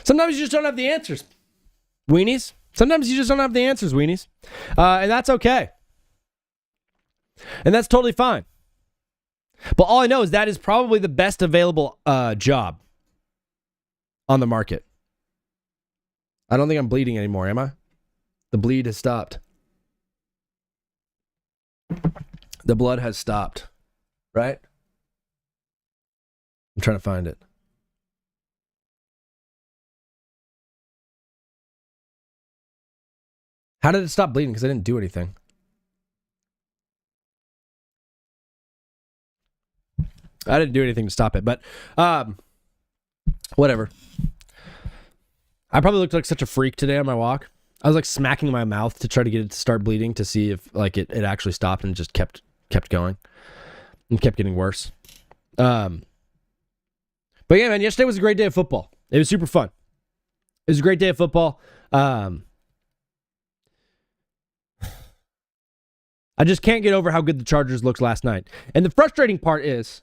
D: Sometimes you just don't have the answers, weenies. Sometimes you just don't have the answers, weenies. And that's okay. And that's totally fine. But all I know is that is probably the best available job on the market. I don't think I'm bleeding anymore, am I? The bleed has stopped. The blood has stopped. Right? I'm trying to find it. How did it stop bleeding? Because I didn't do anything. I didn't do anything to stop it, but whatever. I probably looked like such a freak today on my walk. I was like smacking my mouth to try to get it to start bleeding to see if like it actually stopped and just kept going. and kept getting worse. But yeah, man, yesterday was a great day of football. It was super fun. It was a great day of football. I just can't get over how good the Chargers looked last night. And the frustrating part is,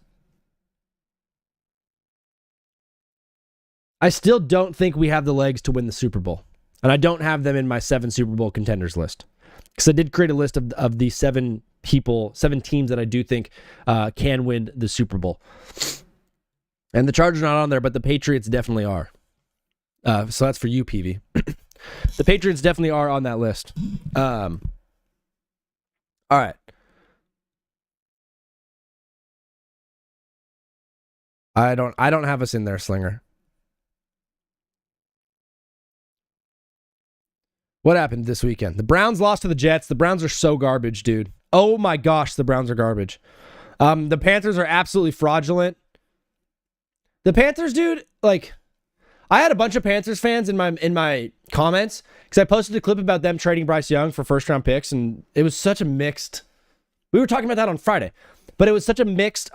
D: I still don't think we have the legs to win the Super Bowl. And I don't have them in my 7 Super Bowl contenders list. Because I did create a list of the 7 teams that I do think can win the Super Bowl. And the Chargers are not on there, but the Patriots definitely are. So that's for you, PV. The Patriots definitely are on that list. All right. I don't have us in there, Slinger. What happened this weekend? The Browns lost to the Jets. The Browns are so garbage, dude. Oh my gosh, the Browns are garbage. The Panthers are absolutely fraudulent. The Panthers, dude, like, I had a bunch of Panthers fans in my comments because I posted a clip about them trading Bryce Young for first-round picks, and it was such a mixed... We were talking about that on Friday, but it was such a mixed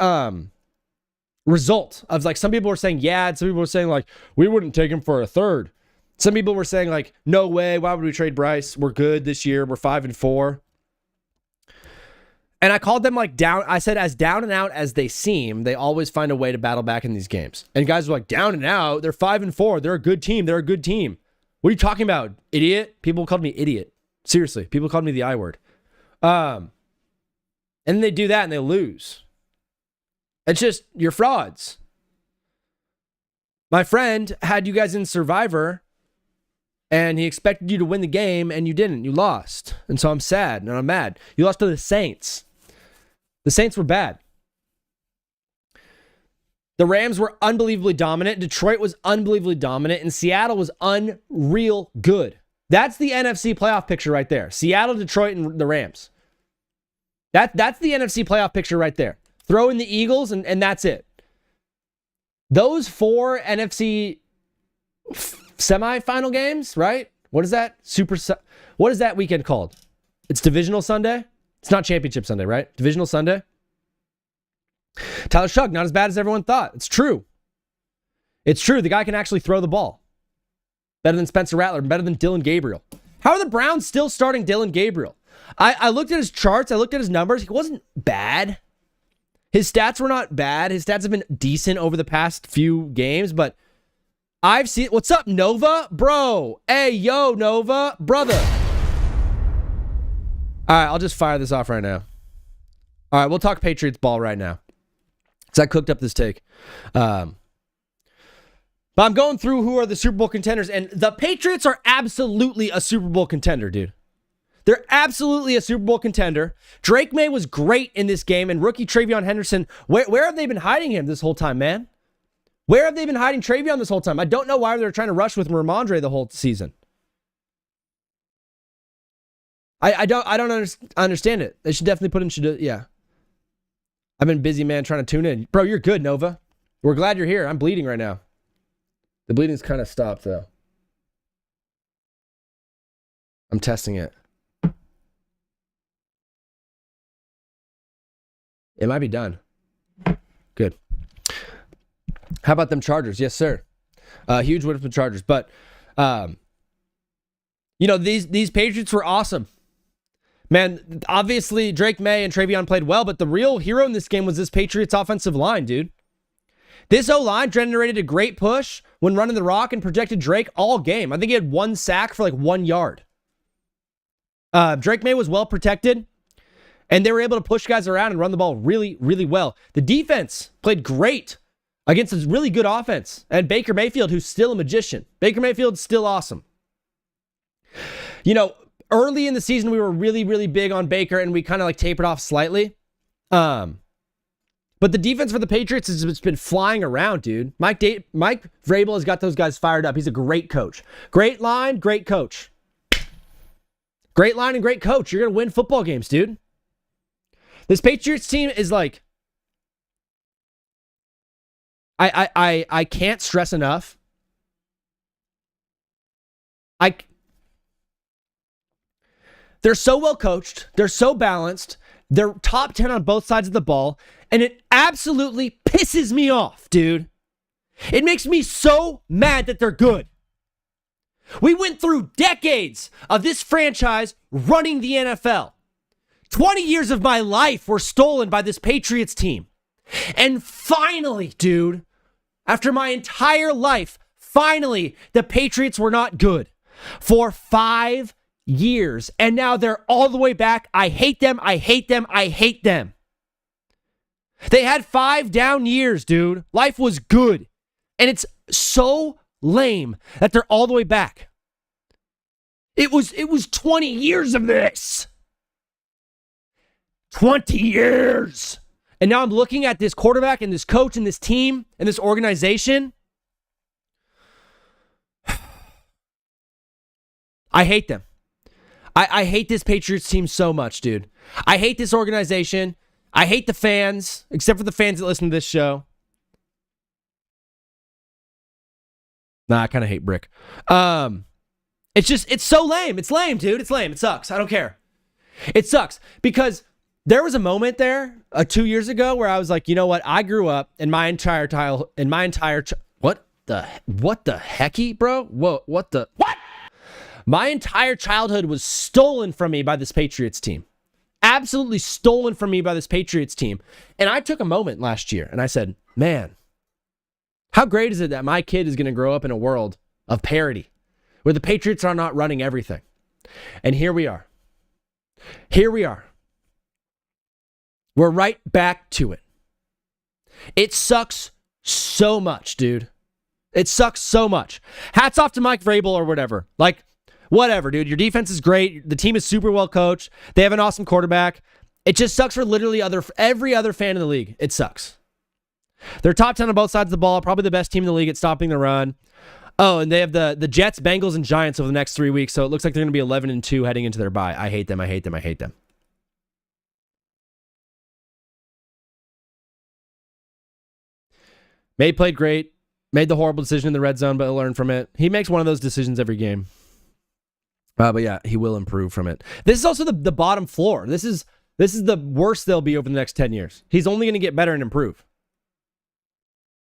D: result of, like, some people were saying yeah, and some people were saying, like, we wouldn't take him for a third. Some people were saying, like, no way, why would we trade Bryce? We're good this year. We're 5-4. And I called them, like, down. I said, as down and out as they seem, they always find a way to battle back in these games. And guys were like, down and out? They're 5-4. They're a good team. They're a good team. What are you talking about, idiot? People called me idiot. Seriously. People called me the I word. And then they do that and they lose. It's just, you're frauds. My friend had you guys in Survivor, and he expected you to win the game, and you didn't. You lost. And so I'm sad, and I'm mad. You lost to the Saints. The Saints were bad. The Rams were unbelievably dominant. Detroit was unbelievably dominant, and Seattle was unreal good. That's the NFC playoff picture right there. Seattle, Detroit, and the Rams. That's the NFC playoff picture right there. Throw in the Eagles, and that's it. Those 4 NFC semifinal games, right? What is that? What is that weekend called? It's Divisional Sunday? It's not Championship Sunday, right? Divisional Sunday? Tyler Shug, not as bad as everyone thought. It's true. It's true. The guy can actually throw the ball. Better than Spencer Rattler, better than Dylan Gabriel. How are the Browns still starting Dylan Gabriel? I looked at his charts. I looked at his numbers. He wasn't bad. His stats were not bad. His stats have been decent over the past few games, but I've seen... What's up, Nova? Bro. Hey, yo, Nova. Brother. All right, I'll just fire this off right now. All right, we'll talk Patriots ball right now. Because I cooked up this take. But I'm going through who are the Super Bowl contenders, and the Patriots are absolutely a Super Bowl contender, dude. They're absolutely a Super Bowl contender. Drake May was great in this game, and rookie Travion Henderson, where have they been hiding him this whole time, man? Where have they been hiding Travion this whole time? I don't know why they're trying to rush with Ramondre the whole season. I don't understand it. They should definitely put in, yeah. I've been busy, man, trying to tune in. Bro, you're good, Nova. We're glad you're here. I'm bleeding right now. The bleeding's kind of stopped, though. I'm testing it. It might be done. Good. How about them Chargers? Yes, sir. Huge win for the Chargers. But, these Patriots were awesome. Man, obviously Drake May and Travion played well, but the real hero in this game was this Patriots offensive line, dude. This O-line generated a great push when running the rock and protected Drake all game. I think he had 1 sack for like 1 yard. Drake May was well protected, and they were able to push guys around and run the ball really, really well. The defense played great against a really good offense. And Baker Mayfield, who's still a magician. Baker Mayfield's still awesome. Early in the season, we were really, really big on Baker, and we kind of like tapered off slightly. But the defense for the Patriots has just been flying around, dude. Mike Vrabel has got those guys fired up. He's a great coach. Great line, great coach. Great line and great coach. You're going to win football games, dude. This Patriots team is like... I can't stress enough. They're so well coached. They're so balanced. They're top 10 on both sides of the ball, and it absolutely pisses me off, dude. It makes me so mad that they're good. We went through decades of this franchise running the NFL. 20 years of my life were stolen by this Patriots team. And finally, dude, after my entire life, finally, the Patriots were not good for 5 years. And now they're all the way back. I hate them. I hate them. I hate them. They had 5 down years, dude. Life was good. And it's so lame that they're all the way back. It was 20 years of this. 20 years. And now I'm looking at this quarterback and this coach and this team and this organization. I hate them. I hate this Patriots team so much, dude. I hate this organization. I hate the fans, except for the fans that listen to this show. Nah, I kind of hate Brick. It's so lame. It's lame, dude. It's lame. It sucks. I don't care. It sucks because there was a moment there 2 years ago where I was like, you know what? I grew up in my entire what the hecky, bro? Whoa, what? My entire childhood was stolen from me by this Patriots team. Absolutely stolen from me by this Patriots team. And I took a moment last year and I said, man, how great is it that my kid is going to grow up in a world of parity where the Patriots are not running everything? And here we are. Here we are. We're right back to it. It sucks so much, dude. It sucks so much. Hats off to Mike Vrabel or whatever. Like, whatever, dude. Your defense is great. The team is super well coached. They have an awesome quarterback. It just sucks for literally every other fan in the league. It sucks. They're top 10 on both sides of the ball. Probably the best team in the league at stopping the run. Oh, and they have the Jets, Bengals, and Giants over the next 3 weeks. So it looks like they're going to be 11-2 heading into their bye. I hate them. I hate them. I hate them. May played great. Made the horrible decision in the red zone, but he'll learn from it. He makes one of those decisions every game. But yeah, he will improve from it. This is also the bottom floor. This is the worst they'll be over the next 10 years. He's only going to get better and improve.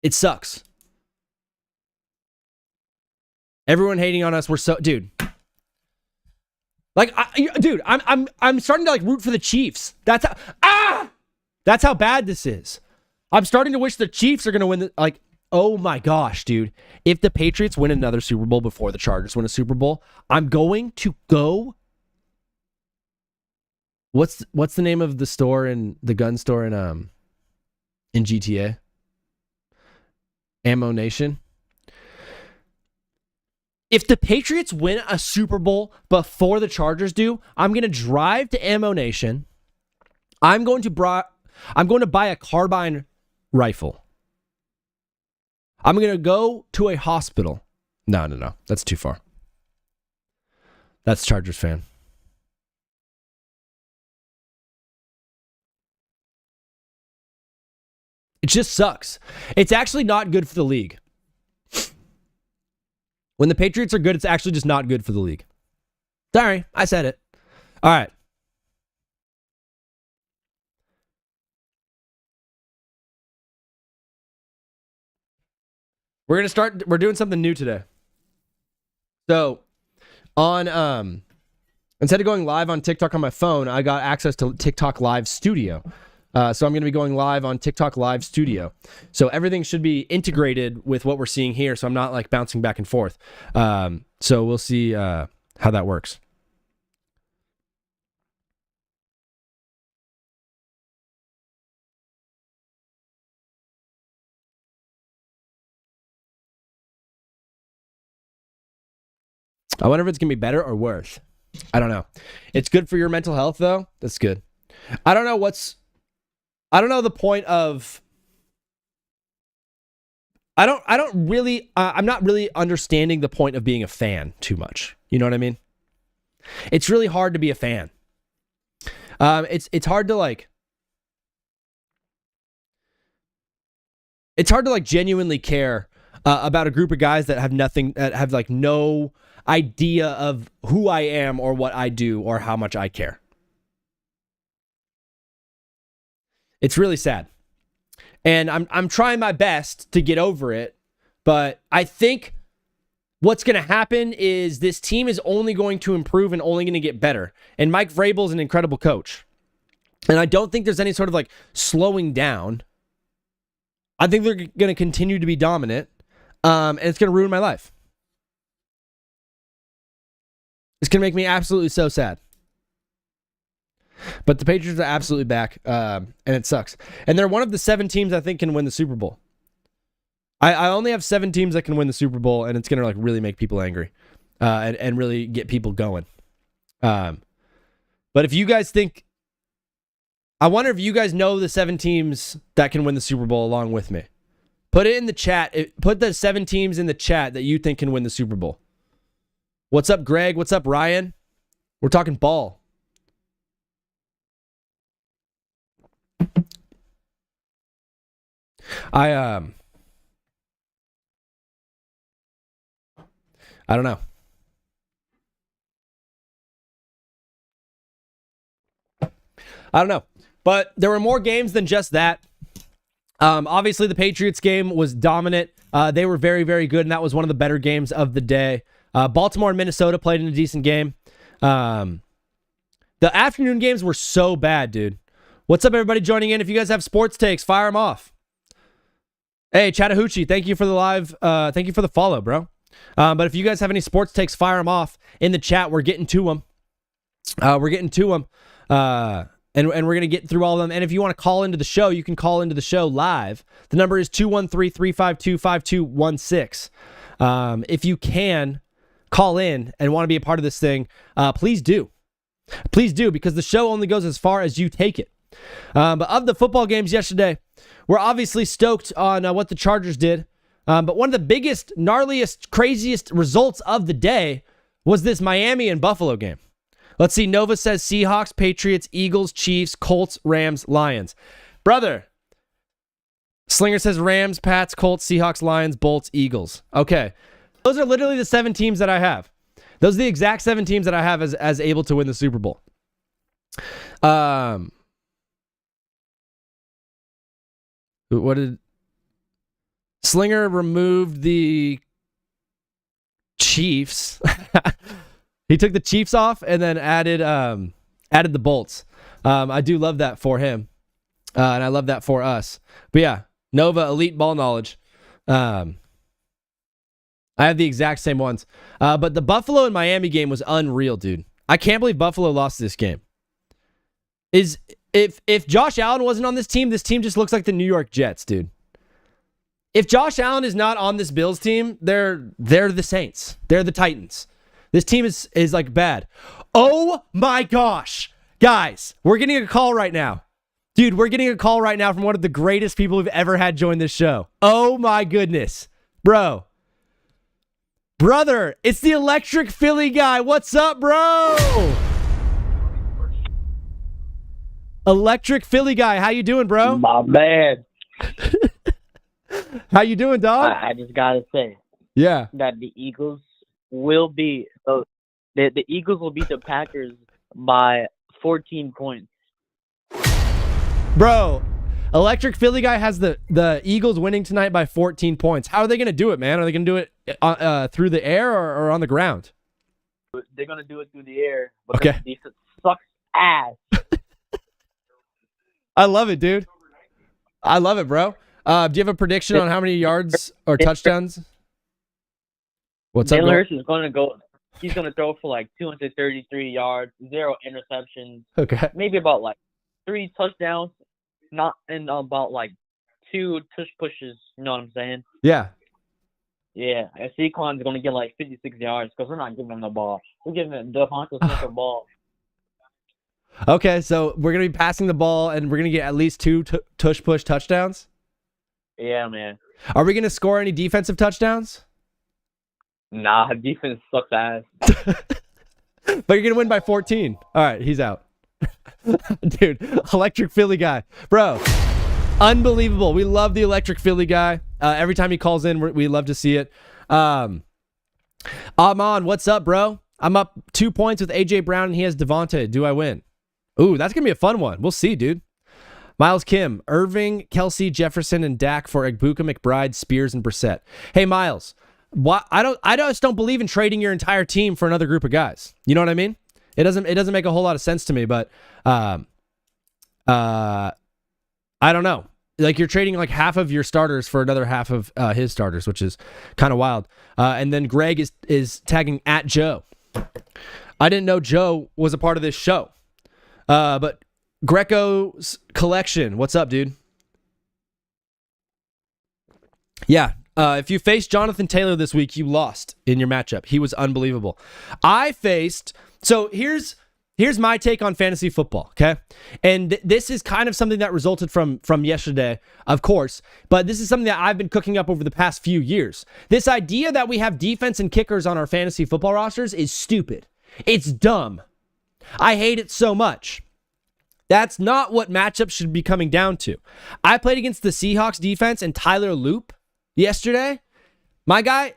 D: It sucks. Everyone hating on us. We're so, dude. Like, I'm starting to like root for the Chiefs. That's how bad this is. I'm starting to wish the Chiefs are going to win. Oh my gosh, dude. If the Patriots win another Super Bowl before the Chargers win a Super Bowl, I'm going to go. What's the name of the store in the gun store in GTA? Ammo Nation. If the Patriots win a Super Bowl before the Chargers do, I'm going to drive to Ammo Nation. I'm going to buy a carbine rifle. I'm going to go to a hospital. No. That's too far. That's Chargers fan. It just sucks. It's actually not good for the league. When the Patriots are good, it's actually just not good for the league. Sorry, I said it. All right. We're doing something new today. So, on instead of going live on TikTok on my phone, I got access to TikTok Live Studio. So I'm going to be going live on TikTok Live Studio. So everything should be integrated with what we're seeing here, so I'm not like bouncing back and forth. So we'll see how that works. I wonder if it's going to be better or worse. I don't know. It's good for your mental health, though. That's good. I don't know the point of... I'm not really understanding the point of being a fan too much. You know what I mean? It's really hard to be a fan. It's hard to like... It's hard to like genuinely care about a group of guys that have nothing, that have like no idea of who I am or what I do or how much I care. It's really sad. And I'm trying my best to get over it, but I think what's going to happen is this team is only going to improve and only going to get better. And Mike Vrabel is an incredible coach. And I don't think there's any sort of like slowing down. I think they're going to continue to be dominant, and it's going to ruin my life. It's going to make me absolutely so sad. But the Patriots are absolutely back, and it sucks. And they're one of the 7 teams I think can win the Super Bowl. I only have 7 teams that can win the Super Bowl, and it's going to like really make people angry, and really get people going. But if you guys think, I wonder if you guys know the 7 teams that can win the Super Bowl along with me. Put it in the chat. Put the 7 teams in the chat that you think can win the Super Bowl. What's up, Greg? What's up, Ryan? We're talking ball. I don't know. I don't know. But there were more games than just that. Obviously, the Patriots game was dominant. They were very, very good, and that was one of the better games of the day. Baltimore and Minnesota played in a decent game. The afternoon games were so bad, dude. What's up, everybody joining in? If you guys have sports takes, fire them off. Hey, Chattahoochee, thank you for the live. Thank you for the follow, bro. But if you guys have any sports takes, fire them off in the chat. We're getting to them. And we're going to get through all of them. And if you want to call into the show, you can call into the show live. The number is 213-352-5216. If you can call in and want to be a part of this thing, please do. Please do, because the show only goes as far as you take it. But of the football games yesterday, we're obviously stoked on what the Chargers did. But one of the biggest, gnarliest, craziest results of the day was this Miami and Buffalo game. Let's see. Nova says Seahawks, Patriots, Eagles, Chiefs, Colts, Rams, Lions. Brother. Slinger says Rams, Pats, Colts, Seahawks, Lions, Bolts, Eagles. Okay. Those are literally the 7 teams that I have. Those are the exact 7 teams that I have as able to win the Super Bowl. What did Slinger removed the Chiefs? He took the Chiefs off and then added the Bolts. I do love that for him, and I love that for us. But yeah, Nova elite ball knowledge. I have the exact same ones. But the Buffalo and Miami game was unreal, dude. I can't believe Buffalo lost this game. If Josh Allen wasn't on this team just looks like the New York Jets, dude. If Josh Allen is not on this Bills team, they're the Saints. They're the Titans. This team is like bad. Oh my gosh. Guys, we're getting a call right now. Dude, we're getting a call right now from one of the greatest people we've ever had join this show. Oh my goodness. Brother, it's the Electric Philly guy. What's up, bro? Electric Philly guy. How you doing, bro?
E: My man.
D: How you doing, dog?
E: I just gotta say,
D: yeah,
E: that the Eagles will be the Eagles will beat the Packers by 14 points.
D: Bro, Electric Philly guy has the Eagles winning tonight by 14 points. How are they gonna do it, man? Are they gonna do it through the air or on the ground?
E: They're gonna do it through the air.
D: Okay.
E: The defense sucks ass.
D: I love it, dude. I love it, bro. Do you have a prediction on how many yards or touchdowns? What's up,
E: Jalen Hurts is gonna go. He's gonna throw for like 233 yards, 0 interceptions.
D: Okay.
E: Maybe about like 3 touchdowns, and about like 2 tush pushes. You know what I'm saying?
D: Yeah.
E: Yeah. Saquon's gonna get like 56 yards because we're not giving him the ball. We're giving Devonta Smith the ball.
D: Okay, so we're going to be passing the ball, and we're going to get at least 2 tush-push touchdowns?
E: Yeah, man.
D: Are we going to score any defensive touchdowns?
E: Nah, defense sucks ass.
D: But you're going to win by 14. All right, he's out. Dude, Electric Philly guy. Bro, unbelievable. We love the Electric Philly guy. Every time he calls in, we love to see it. Amon, what's up, bro? I'm up 2 points with A.J. Brown, and he has Devontae. Do I win? Ooh, that's going to be a fun one. We'll see, dude. Miles Kim, Irving, Kelsey, Jefferson, and Dak for Egbuka, McBride, Spears, and Brissett. Hey, Miles, I just don't believe in trading your entire team for another group of guys. You know what I mean? It doesn't make a whole lot of sense to me, but I don't know. Like, you're trading like half of your starters for another half of his starters, which is kind of wild. And then Greg is tagging at Joe. I didn't know Joe was a part of this show. But Greco's collection, what's up, dude? Yeah. If you faced Jonathan Taylor this week, you lost in your matchup. He was unbelievable. So here's my take on fantasy football, okay? And this is kind of something that resulted from yesterday, of course, but this is something that I've been cooking up over the past few years. This idea that we have defense and kickers on our fantasy football rosters is stupid. It's dumb. I hate it so much. That's not what matchups should be coming down to. I played against the Seahawks defense and Tyler Loop yesterday. My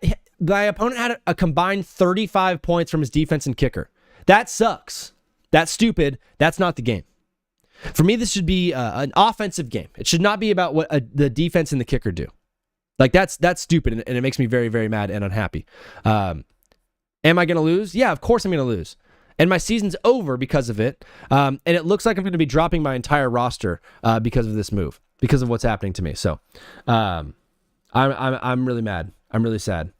D: opponent had a combined 35 points from his defense and kicker. That sucks. That's stupid. That's not the game. For me, this should be an offensive game. It should not be about what the defense and the kicker do. Like, that's stupid, and it makes me very, very mad and unhappy. Am I going to lose? Yeah, of course I'm going to lose. And my season's over because of it. And it looks like I'm going to be dropping my entire roster because of this move, because of what's happening to me. So I'm really mad. I'm really sad.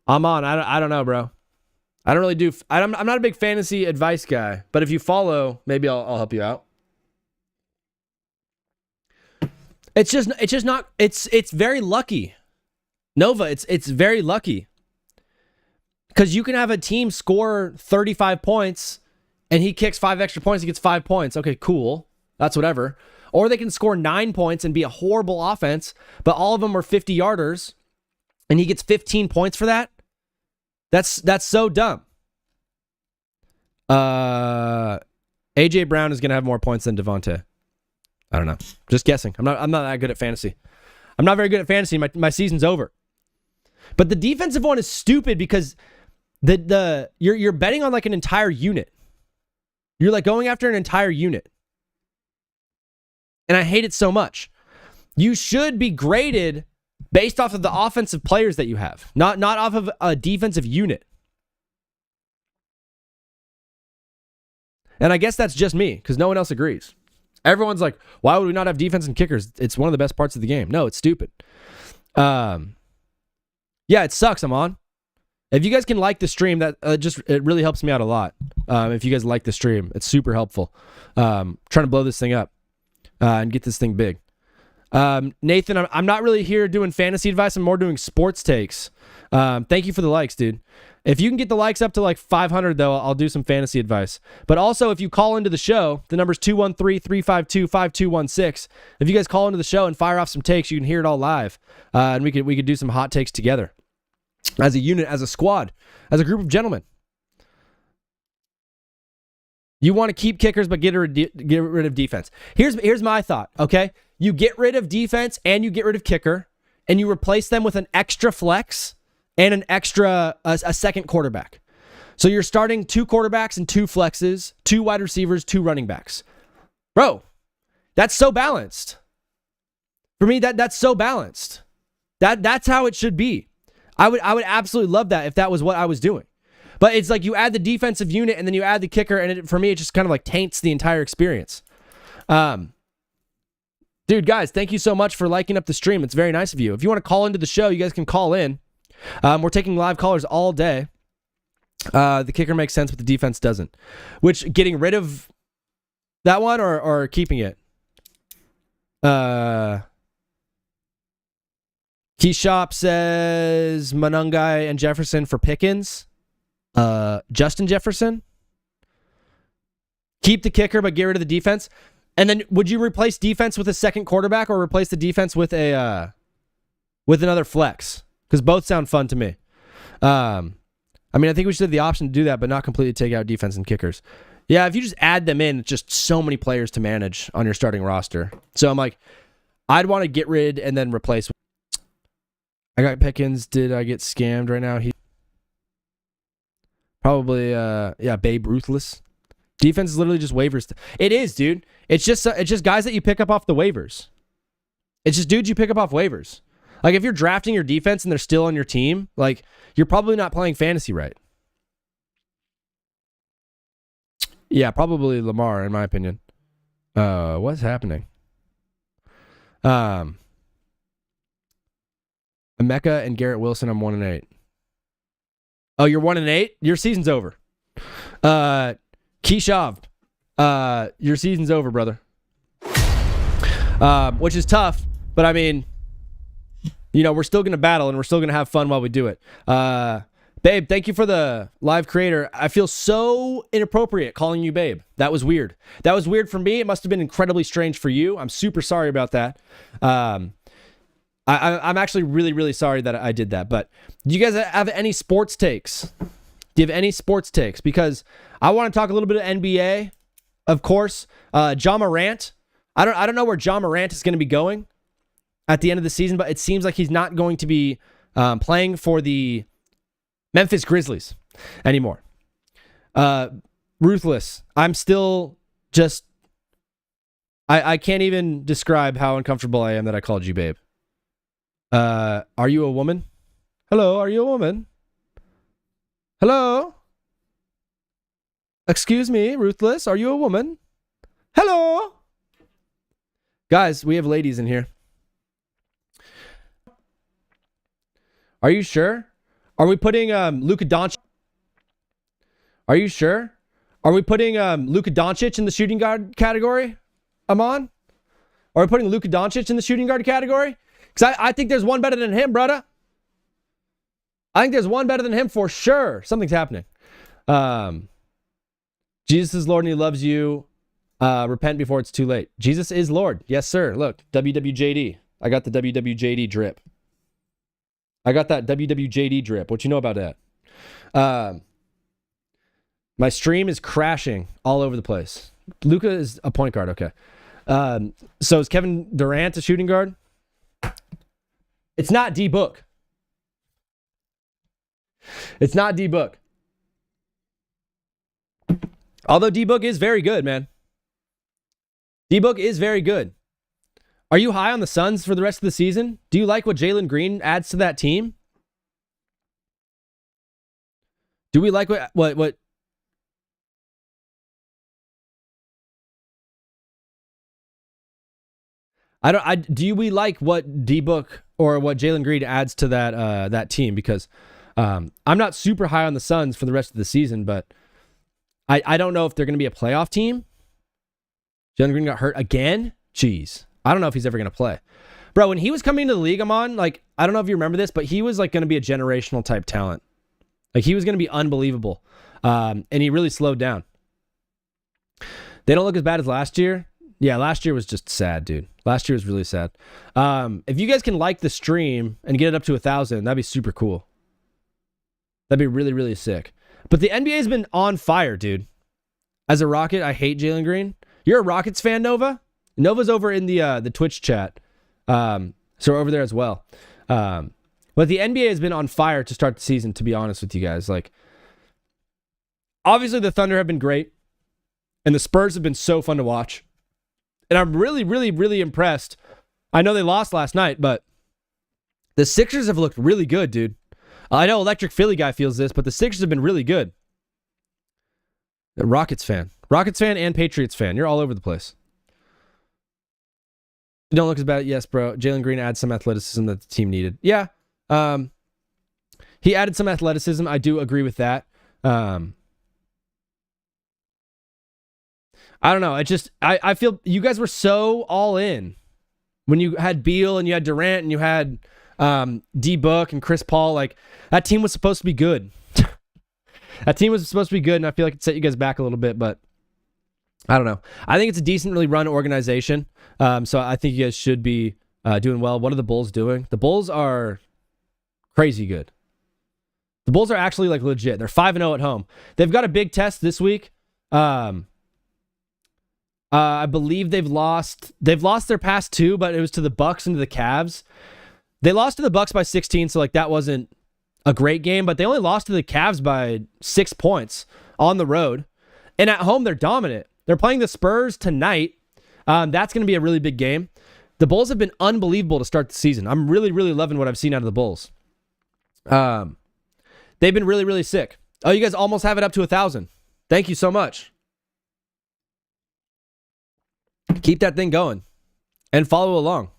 D: I don't know, bro. I don't really do. I'm not a big fantasy advice guy, but if you follow, maybe I'll help you out. It's just not. It's very lucky, Nova. It's very lucky. Because you can have a team score 35 points and he kicks 5 extra points, he gets 5 points. Okay, cool. That's whatever. Or they can score 9 points and be a horrible offense, but all of them are 50-yarders and he gets 15 points for that. That's so dumb. AJ Brown is going to have more points than Devontae. I don't know. Just guessing. I'm not that good at fantasy. I'm not very good at fantasy. My season's over. But the defensive one is stupid because you're betting on like an entire unit. You're like going after an entire unit. And I hate it so much. You should be graded based off of the offensive players that you have, not off of a defensive unit. And I guess that's just me, because no one else agrees. Everyone's like, why would we not have defense and kickers? It's one of the best parts of the game. No, it's stupid. Yeah, it sucks. I'm on. If you guys can like the stream, that it really helps me out a lot. If you guys like the stream, it's super helpful. Trying to blow this thing up and get this thing big. Nathan, I'm not really here doing fantasy advice. I'm more doing sports takes. Thank you for the likes, dude. If you can get the likes up to like 500, though, I'll do some fantasy advice. But also, if you call into the show, the number's 213-352-5216. If you guys call into the show and fire off some takes, you can hear it all live. And we could do some hot takes together. As a unit, as a squad, as a group of gentlemen. You want to keep kickers, but get rid of defense. Here's my thought, okay? You get rid of defense and you get rid of kicker, and you replace them with an extra flex and an extra a second quarterback. So you're starting 2 quarterbacks and 2 flexes, 2 wide receivers, 2 running backs. Bro, that's so balanced. For me, that's so balanced. That's how it should be. I would absolutely love that if that was what I was doing. But it's like you add the defensive unit and then you add the kicker, and for me, it just kind of like taints the entire experience. Dude, guys, thank you so much for liking up the stream. It's very nice of you. If you want to call into the show, you guys can call in. We're taking live callers all day. The kicker makes sense, but the defense doesn't. Which, getting rid of that one or keeping it? Keyshop says Monungai and Jefferson for Pickens. Justin Jefferson. Keep the kicker, but get rid of the defense. And then would you replace defense with a second quarterback or replace the defense with with another flex? Because both sound fun to me. I think we should have the option to do that, but not completely take out defense and kickers. Yeah, if you just add them in, it's just so many players to manage on your starting roster. So I'm like, I'd want to get rid and then replace. I got Pickens. Did I get scammed right now? He probably, Babe Ruthless. Defense is literally just waivers. It is, dude. It's just guys that you pick up off the waivers. It's just dudes you pick up off waivers. Like if you're drafting your defense and they're still on your team, like you're probably not playing fantasy right. Yeah, probably Lamar in my opinion. What's happening? Emeka and Garrett Wilson, I'm 1-8. Oh, you're 1-8? Your season's over. Keyshav, your season's over, brother. Which is tough, but I mean, you know, we're still going to battle and we're still going to have fun while we do it. Babe, thank you for the live creator. I feel so inappropriate calling you babe. That was weird. That was weird for me. It must have been incredibly strange for you. I'm super sorry about that. I'm actually really, really sorry that I did that. But do you guys have any sports takes? Do you have any sports takes? Because I want to talk a little bit of NBA, of course. Ja Morant. I don't know where Ja Morant is going to be going at the end of the season, but it seems like he's not going to be playing for the Memphis Grizzlies anymore. Ruthless. I'm still just... I can't even describe how uncomfortable I am that I called you babe. Are you a woman? Hello, are you a woman? Hello? Excuse me, Ruthless, are you a woman? Hello? Guys, we have ladies in here. Are you sure? Are we putting Luka Doncic? Are you sure? Are we putting Luka Doncic in the shooting guard category? Amon? Are we putting Luka Doncic in the shooting guard category? Because I think there's one better than him, brother. I think there's one better than him for sure. Something's happening. Jesus is Lord and he loves you. Repent before it's too late. Jesus is Lord. Yes, sir. Look, WWJD. I got the WWJD drip. I got that WWJD drip. What you know about that? My stream is crashing all over the place. Luka is a point guard. Okay. So is Kevin Durant a shooting guard? It's not D-Book. It's not D-Book. Although D-Book is very good, man. D-Book is very good. Are you high on the Suns for the rest of the season? Do you like what Jalen Green adds to that team? Do we like what do we like what D-Book or what Jalen Green adds to that team? Because I'm not super high on the Suns for the rest of the season, but I don't know if they're going to be a playoff team. Jalen Green got hurt again? Jeez. I don't know if he's ever going to play. Bro, when he was coming to the league, Amon, like, I don't know if you remember this, but he was like going to be a generational type talent. Like, he was going to be unbelievable. And he really slowed down. They don't look as bad as last year. Yeah, last year was just sad, dude. Last year was really sad. If you guys can like the stream and get it up to 1,000, that'd be super cool. That'd be really, really sick. But the NBA has been on fire, dude. As a Rocket, I hate Jalen Green. You're a Rockets fan, Nova? Nova's over in the Twitch chat. So we're over there as well. But the NBA has been on fire to start the season, to be honest with you guys. Like, obviously the Thunder have been great. And the Spurs have been so fun to watch. And I'm really, really, really impressed. I know they lost last night, but the Sixers have looked really good, dude. I know Electric Philly guy feels this, but the Sixers have been really good. A Rockets fan and Patriots fan. You're all over the place. Don't look as bad. Yes, bro. Jalen Green adds some athleticism that the team needed. Yeah. He added some athleticism. I do agree with that. I don't know. I feel you guys were so all in when you had Beal and you had Durant and you had D-Book and Chris Paul. Like, that team was supposed to be good. That team was supposed to be good, and I feel like it set you guys back a little bit, but I don't know. I think it's a decently run organization, so I think you guys should be doing well. What are the Bulls doing? The Bulls are crazy good. The Bulls are actually like legit. They're 5-0 at home. They've got a big test this week. I believe they've lost their past two, but it was to the Bucks and to the Cavs. They lost to the Bucks by 16, so like that wasn't a great game, but they only lost to the Cavs by 6 points on the road. And at home, they're dominant. They're playing the Spurs tonight. That's going to be a really big game. The Bulls have been unbelievable to start the season. I'm really, really loving what I've seen out of the Bulls. They've been really, really sick. Oh, you guys almost have it up to 1,000. Thank you so much. Keep that thing going and follow along.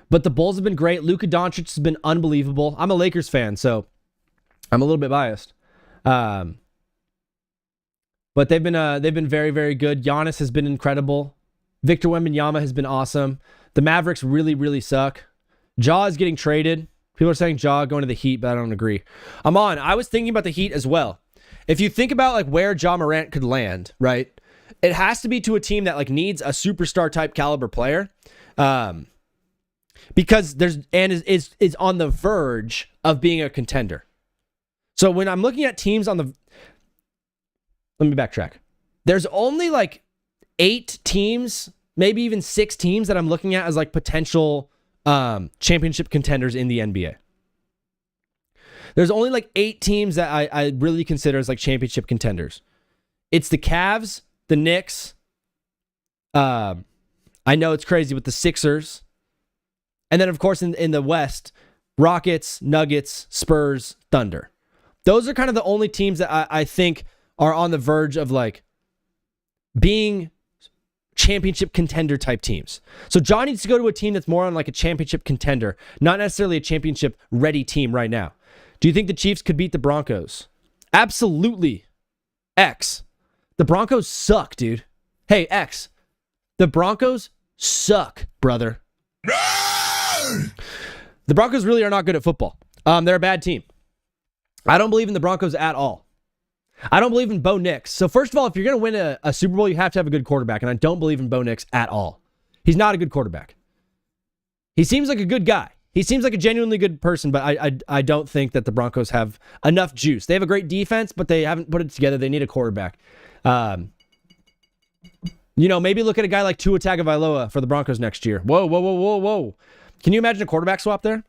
D: But the Bulls have been great. Luka Doncic has been unbelievable. I'm a Lakers fan, so I'm a little bit biased. But they've been very, very good. Giannis has been incredible. Victor Wembanyama has been awesome. The Mavericks really, really suck. Ja is getting traded. People are saying Ja going to the Heat, but I don't agree. I was thinking about the Heat as well. If you think about like where Ja Morant could land, right? It has to be to a team that like needs a superstar type caliber player. Because is on the verge of being a contender. So when I'm looking at teams let me backtrack. There's only like 8 teams, maybe even 6 teams that I'm looking at as like potential championship contenders in the NBA. There's only like 8 teams that I really consider as like championship contenders. It's the Cavs, the Knicks. I know it's crazy with the Sixers. And then, of course, in the West, Rockets, Nuggets, Spurs, Thunder. Those are kind of the only teams that I think are on the verge of like being championship contender type teams. So John needs to go to a team that's more on like a championship contender, not necessarily a championship ready team right now. Do you think the Chiefs could beat the Broncos? Absolutely. X. The Broncos suck, dude. Hey, X. The Broncos suck, brother. The Broncos really are not good at football. They're a bad team. I don't believe in the Broncos at all. I don't believe in Bo Nix. So first of all, if you're going to win a Super Bowl, you have to have a good quarterback, and I don't believe in Bo Nix at all. He's not a good quarterback. He seems like a good guy. He seems like a genuinely good person, but I don't think that the Broncos have enough juice. They have a great defense, but they haven't put it together. They need a quarterback. Maybe look at a guy like Tua Tagovailoa for the Broncos next year. Whoa. Can you imagine a quarterback swap there?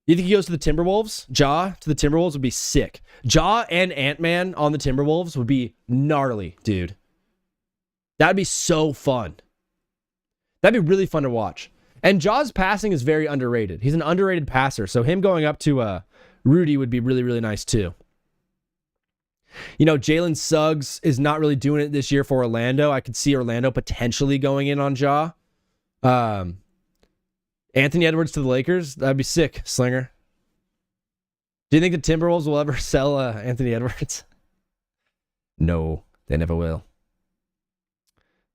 D: You think he goes to the Timberwolves? Ja to the Timberwolves would be sick. Ja and Ant-Man on the Timberwolves would be gnarly, dude. That would be so fun. That'd be really fun to watch. And Ja's passing is very underrated. He's an underrated passer, so him going up to Rudy would be really, really nice too. Jalen Suggs is not really doing it this year for Orlando. I could see Orlando potentially going in on Ja. Anthony Edwards to the Lakers? That'd be sick, Slinger. Do you think the Timberwolves will ever sell Anthony Edwards? No, they never will.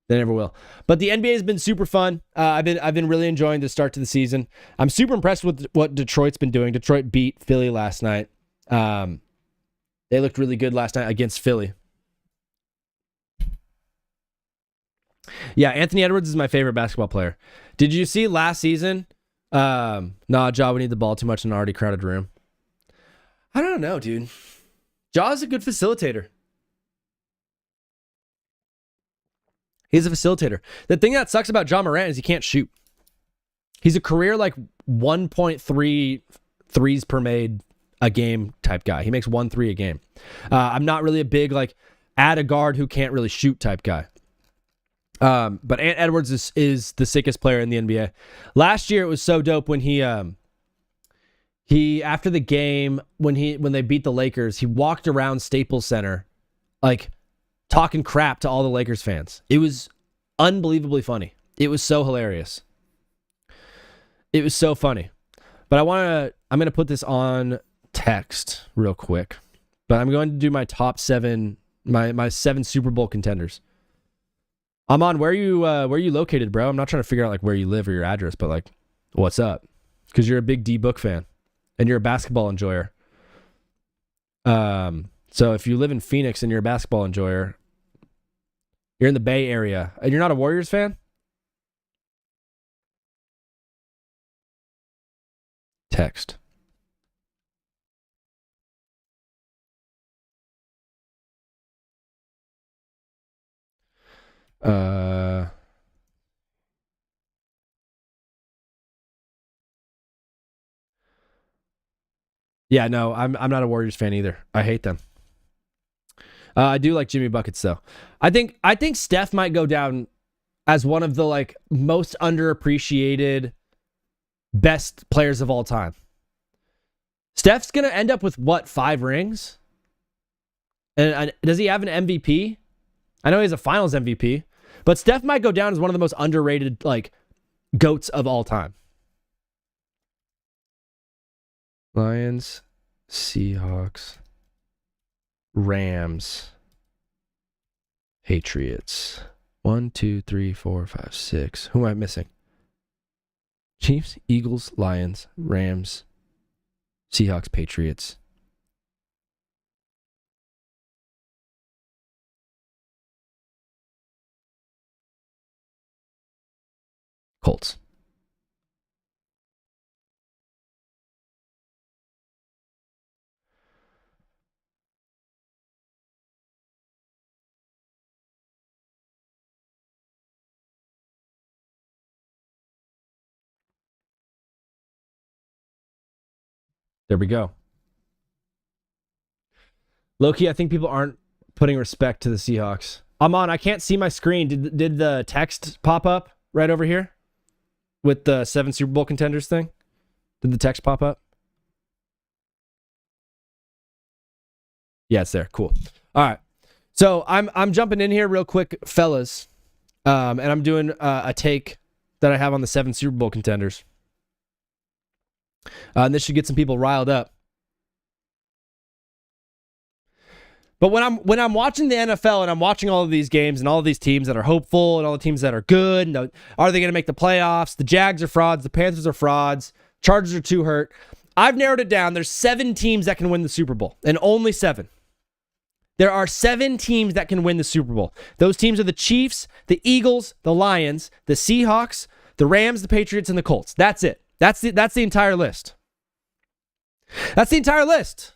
D: They never will. But the NBA has been super fun. I've been really enjoying the start to the season. I'm super impressed with what Detroit's been doing. Detroit beat Philly last night. They looked really good last night against Philly. Yeah, Anthony Edwards is my favorite basketball player. Did you see last season? Ja would need the ball too much in an already crowded room. I don't know, dude. Ja's a good facilitator. He's a facilitator. The thing that sucks about Ja Morant is he can't shoot. He's a career like 1.3 threes per made a game type guy. He makes 1 3 a game. I'm not really a big like add a guard who can't really shoot type guy. But Ant Edwards is the sickest player in the NBA. Last year it was so dope when he after the game when they beat the Lakers, he walked around Staples Center like talking crap to all the Lakers fans. It was unbelievably funny. It was so hilarious. It was so funny. But I'm going to put this on text real quick. But I'm going to do my top 7 my 7 Super Bowl contenders. Amon, where are you located, bro? I'm not trying to figure out like where you live or your address, but like what's up? Because you're a big D Book fan and you're a basketball enjoyer. So if you live in Phoenix and you're a basketball enjoyer, you're in the Bay Area and you're not a Warriors fan? Text. Yeah, no, I'm not a Warriors fan either. I hate them. I do like Jimmy Buckets though. I think Steph might go down as one of the like most underappreciated best players of all time. Steph's going to end up with what, 5 rings? And does he have an MVP? I know he has a finals MVP, but Steph might go down as one of the most underrated like GOATs of all time. Lions, Seahawks, Rams, Patriots. 1, 2, 3, 4, 5, 6. Who am I missing? Chiefs, Eagles, Lions, Rams, Seahawks, Patriots. Colts. There we go. Low-key, I think people aren't putting respect to the Seahawks. Amon, I can't see my screen. Did the text pop up right over here with the 7 Super Bowl contenders thing? Did the text pop up? Yeah, it's there. Cool. All right. So I'm jumping in here real quick, fellas, and I'm doing a take that I have on the 7 Super Bowl contenders. And this should get some people riled up. But when I'm watching the NFL and I'm watching all of these games and all of these teams that are hopeful and all the teams that are good, and are they going to make the playoffs? The Jags are frauds. The Panthers are frauds. Chargers are too hurt. I've narrowed it down. There's 7 teams that can win the Super Bowl, and only 7. There are 7 teams that can win the Super Bowl. Those teams are the Chiefs, the Eagles, the Lions, the Seahawks, the Rams, the Patriots, and the Colts. That's it. That's the entire list. That's the entire list.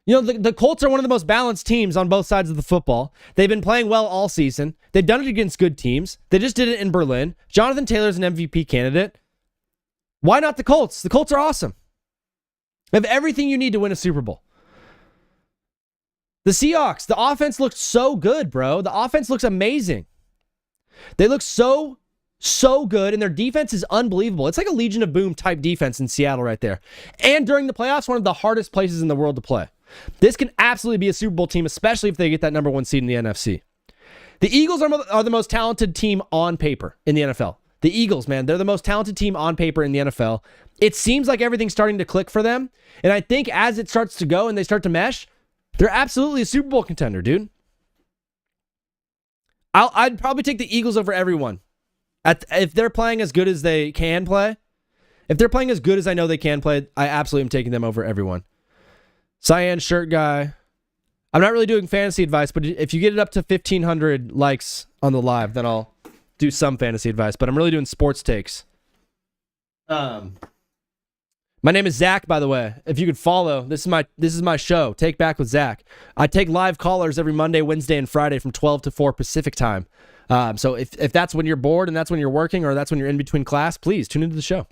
D: You know, the Colts are one of the most balanced teams on both sides of the football. They've been playing well all season. They've done it against good teams. They just did it in Berlin. Jonathan Taylor's an MVP candidate. Why not the Colts? The Colts are awesome. They have everything you need to win a Super Bowl. The Seahawks, the offense looks so good, bro. The offense looks amazing. They look so good, and their defense is unbelievable. It's like a Legion of Boom type defense in Seattle right there. And during the playoffs, one of the hardest places in the world to play. This can absolutely be a Super Bowl team, especially if they get that number 1 seed in the NFC. The Eagles are the most talented team on paper in the NFL. The Eagles, man, they're the most talented team on paper in the NFL. It seems like everything's starting to click for them. And I think as it starts to go and they start to mesh, they're absolutely a Super Bowl contender, dude. I'd probably take the Eagles over everyone. If they're playing as good as they can play, if they're playing as good as I know they can play, I absolutely am taking them over everyone. Cyan shirt guy. I'm not really doing fantasy advice, but if you get it up to 1,500 likes on the live, then I'll do some fantasy advice. But I'm really doing sports takes. My name is Zach, by the way. If you could follow, this is my show, Take Back with Zach. I take live callers every Monday, Wednesday, and Friday from 12 to 4 Pacific time. So if that's when you're bored and that's when you're working or that's when you're in between class, please tune into the show.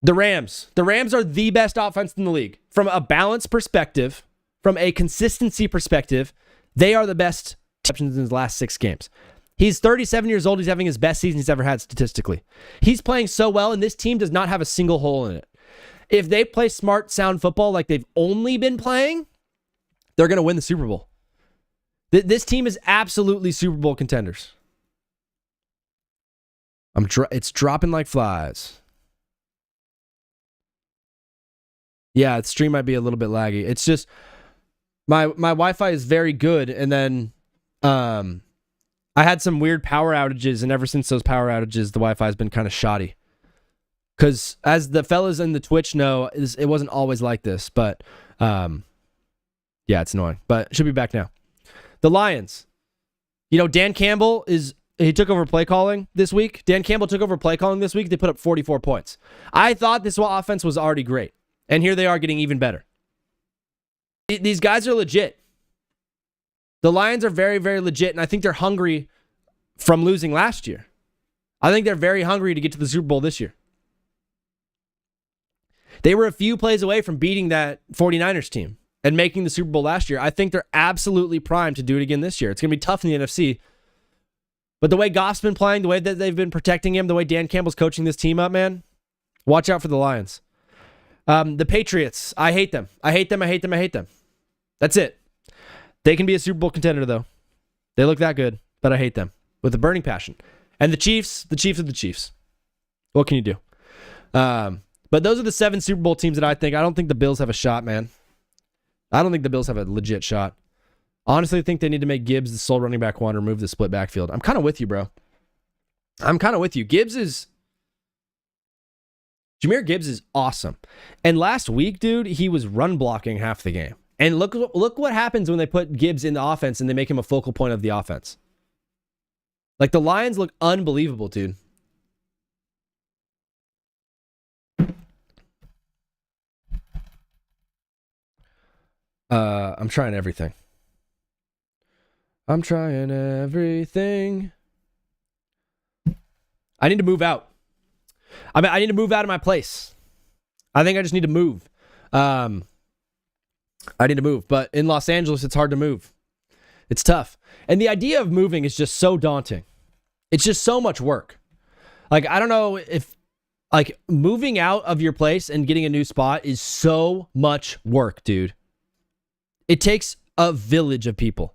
D: The Rams are the best offense in the league. From a balance perspective, from a consistency perspective, they are the best in his last 6 games. He's 37 years old. He's having his best season he's ever had statistically. He's playing so well, and this team does not have a single hole in it. If they play smart, sound football like they've only been playing, they're going to win the Super Bowl. This team is absolutely Super Bowl contenders. It's dropping like flies. Yeah, the stream might be a little bit laggy. It's just my Wi-Fi is very good, and then I had some weird power outages, and ever since those power outages, the Wi-Fi has been kind of shoddy. Because as the fellas in the Twitch know, it wasn't always like this, but yeah, it's annoying. But it should be back now. The Lions. You know, Dan Campbell he took over play calling this week. Dan Campbell took over play calling this week. They put up 44 points. I thought this offense was already great. And here they are getting even better. These guys are legit. The Lions are very, very legit, and I think they're hungry from losing last year. I think they're very hungry to get to the Super Bowl this year. They were a few plays away from beating that 49ers team and making the Super Bowl last year. I think they're absolutely primed to do it again this year. It's going to be tough in the NFC. But the way Goff's been playing, the way that they've been protecting him, the way Dan Campbell's coaching this team up, man, watch out for the Lions. The Patriots, I hate them. I hate them. That's it. They can be a Super Bowl contender, though. They look that good, but I hate them with a burning passion. And the Chiefs are the Chiefs. What can you do? But those are the 7 Super Bowl teams that I don't think the Bills have a shot, man. I don't think the Bills have a legit shot. Honestly, I think they need to make Gibbs the sole running back one or move the split backfield. I'm kind of with you, bro. Jameer Gibbs is awesome. And last week, dude, he was run blocking half the game. And look what happens when they put Gibbs in the offense and they make him a focal point of the offense. Like, the Lions look unbelievable, dude. I'm trying everything. I need to move out. I need to move out of my place. I think I just need to move. I need to move. But in Los Angeles, it's hard to move. It's tough. And the idea of moving is just so daunting. It's just so much work. Like, I don't know if, like, moving out of your place and getting a new spot is so much work, dude. It takes a village of people.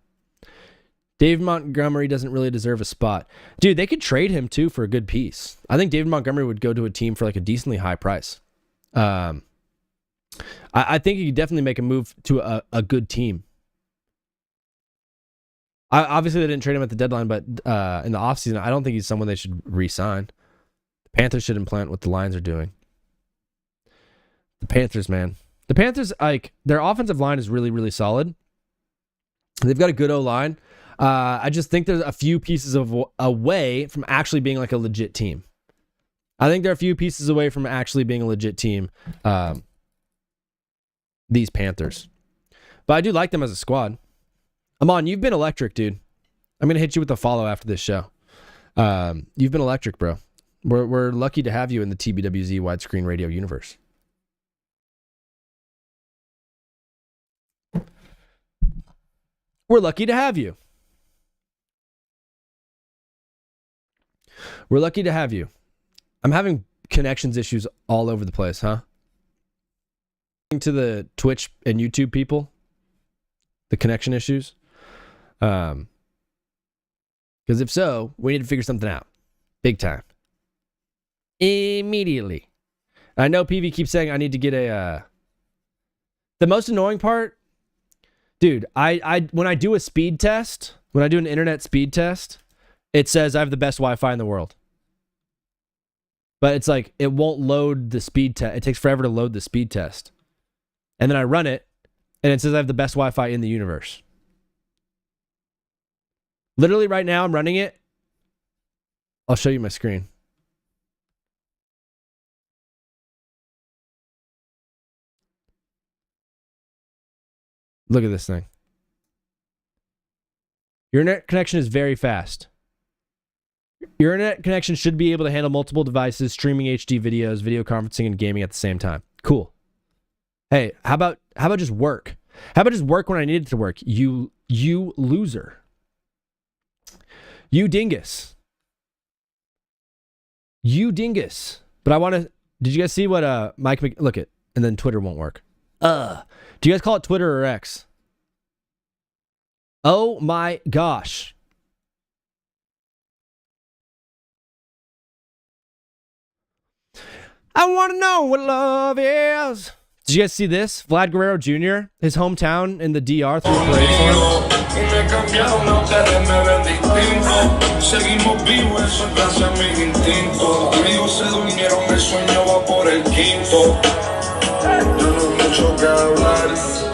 D: David Montgomery doesn't really deserve a spot. Dude, they could trade him, too, for a good piece. I think David Montgomery would go to a team for, like, a decently high price. I think he could definitely make a move to a good team. Obviously, they didn't trade him at the deadline, but in the offseason, I don't think he's someone they should re-sign. The Panthers should implant what the Lions are doing. The Panthers, man. The Panthers, like, their offensive line is really, really solid. They've got a good O-line. I just think there's a few pieces away from actually being like a legit team. I think they're a few pieces away from actually being a legit team. These Panthers. But I do like them as a squad. Amon, you've been electric, dude. I'm going to hit you with a follow after this show. You've been electric, bro. We're lucky to have you in the TBWZ widescreen radio universe. We're lucky to have you. We're lucky to have you. I'm having connections issues all over the place, huh? To the Twitch and YouTube people, the connection issues. Because if so, we need to figure something out. Big time. Immediately. I know PV keeps saying I need to get a... The most annoying part, dude, I when I do a speed test, when I do an internet speed test, it says I have the best Wi-Fi in the world. But it's like, it won't load the speed test. It takes forever to load the speed test. And then I run it, and it says I have the best Wi-Fi in the universe. Literally right now, I'm running it. I'll show you my screen. Look at this thing. Your internet connection is very fast. Your internet connection should be able to handle multiple devices, streaming HD videos, video conferencing, and gaming at the same time. Cool. Hey, how about just work? How about just work when I need it to work? You loser. You dingus. You dingus. But I want to... Did you guys see what Mike... Look it. And then Twitter won't work. Do you guys call it Twitter or X? Oh my gosh. I want to know what love is. Did you guys see this? Vlad Guerrero Jr., his hometown in the DR, threw a parade for